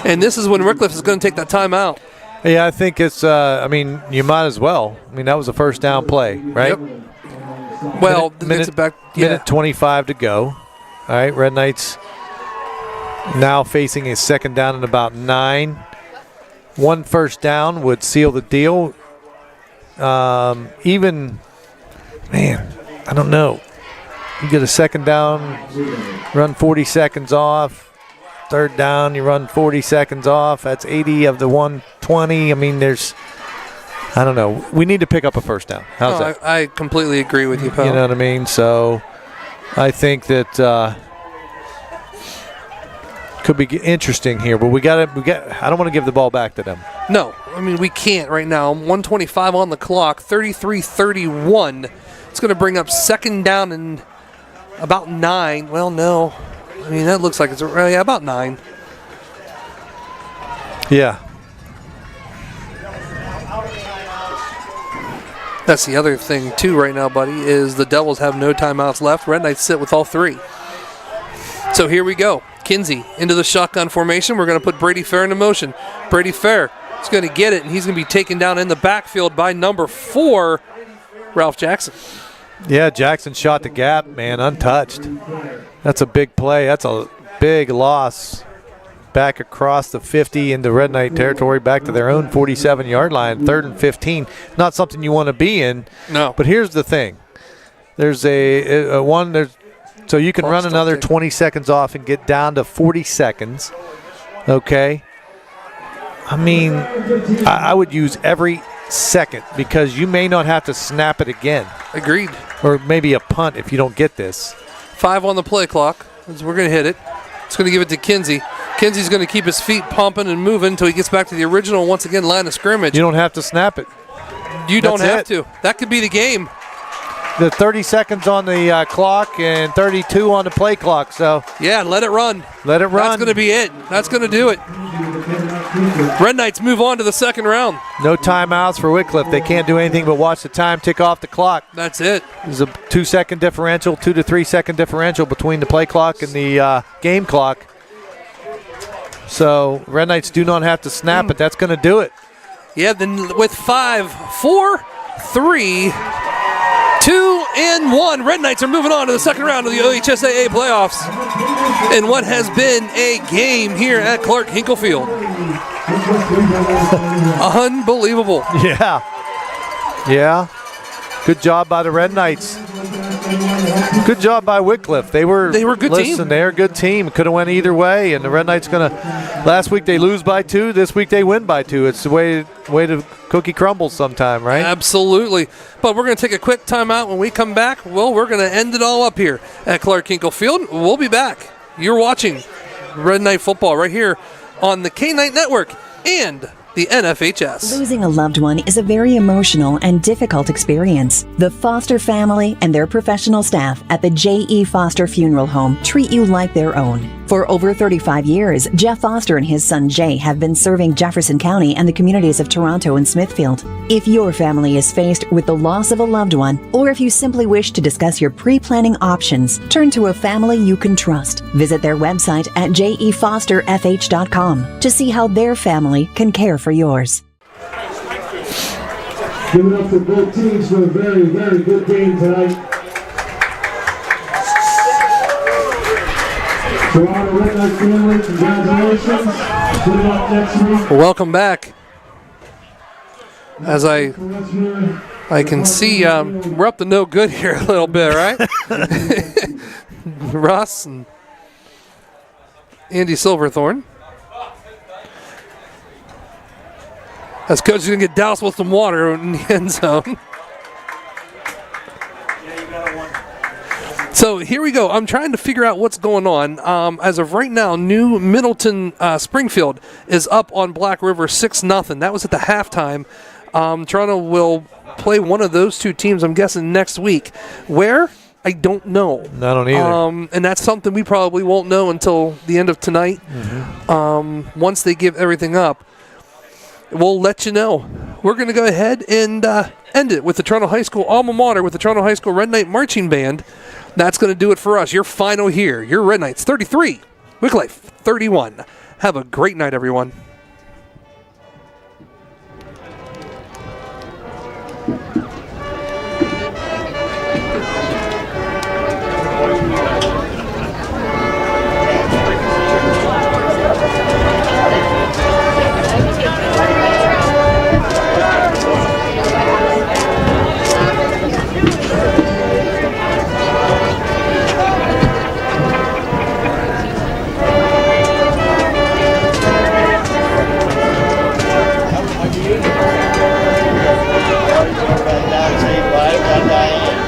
And this is when Wickliffe is going to take that timeout. Yeah, I think it's, I mean, you might as well. I mean, that was a first down play, right? Yep. Well, minute 25 to go. All right, Red Knights now facing a 2nd down and about 9. 1 first down would seal the deal. Even, man, I don't know. You get a 2nd down, run 40 seconds off. 3rd down, you run 40 seconds off. That's 80 of the 120. I mean, I don't know. We need to pick up a first down. How's that? I completely agree with you, pal. You know what I mean? So I think that could be interesting here, but we got. I don't want to give the ball back to them. No, I mean we can't right now. 1:25 on the clock. 33-31. It's going to bring up 2nd down and about 9. Well, no, I mean that looks like it's about 9. Yeah. That's the other thing too right now, buddy, is the Devils have no timeouts left. Red Knights sit with all 3. So here we go. Kinsey into the shotgun formation. We're going to put Brady Fair into motion. Brady Fair is going to get it, and he's going to be taken down in the backfield by number 4, Ralph Jackson. Yeah, Jackson shot the gap, man, untouched. That's a big play. That's a big loss. Back across the 50 into Red Knight territory, back to their own 47-yard line, 3rd and 15. Not something you want to be in. No. But here's the thing. There's so you can run another 20 seconds off and get down to 40 seconds. Okay? I mean, I would use every second because you may not have to snap it again. Agreed. Or maybe a punt if you don't get this. 5 on the play clock. We're going to hit it. It's going to give it to Kinsey. Kinsey's going to keep his feet pumping and moving until he gets back to the original, once again, line of scrimmage. You don't have to snap it. You don't have to. That could be the game. The 30 seconds on the clock and 32 on the play clock. So yeah, let it run. Let it run. That's going to be it. That's going to do it. Red Knights move on to the 2nd round. No timeouts for Wickliffe. They can't do anything but watch the time tick off the clock. That's it. There's a 2-second differential, 2 to 3 second differential between the play clock and the game clock. So Red Knights do not have to snap it. That's going to do it. Yeah, then with 5, 4, 3, 2, and 1. Red Knights are moving on to the 2nd round of the OHSAA playoffs in what has been a game here at Clark Hinkle Field. Unbelievable. Yeah. Good job by the Red Knights. Good job by Wickliffe. They were a good team. They're a good team. Could have went either way, and the Red Knights going to. Last week they lose by 2. This week they win by 2. It's the way the cookie crumbles sometime, right? Absolutely. But we're going to take a quick timeout. When we come back, well, we're going to end it all up here at Clark Hinkle Field. We'll be back. You're watching Red Knight football right here on the K-Night Network and the NFHS. Losing a loved one is a very emotional and difficult experience. The Foster family and their professional staff at the J.E. Foster Funeral Home treat you like their own. For over 35 years, Jeff Foster and his son Jay have been serving Jefferson County and the communities of Toronto and Smithfield. If your family is faced with the loss of a loved one, or if you simply wish to discuss your pre-planning options, turn to a family you can trust. Visit their website at jefosterfh.com to see how their family can care for yours. Give it up for both teams for a very, very good game tonight. Toronto Red Knight family, congratulations. Put it up next week. Welcome back. As I can see, we're up to no good here a little bit, right? Russ and Andy Silverthorne. As coach is going to get doused with some water in the end zone. So here we go. I'm trying to figure out what's going on. As of right now, New Middleton Springfield is up on Black River 6-0. That was at the halftime. Toronto will play one of those two teams, I'm guessing, next week. Where? I don't know. I don't either. And that's something we probably won't know until the end of tonight. Mm-hmm. Once they give everything up, we'll let you know. We're going to go ahead and end it with the Toronto High School alma mater, with the Toronto High School Red Knight Marching Band. That's going to do it for us. Your final here. Your Red Knights 33, Wickliffe 31. Have a great night, everyone. Bye.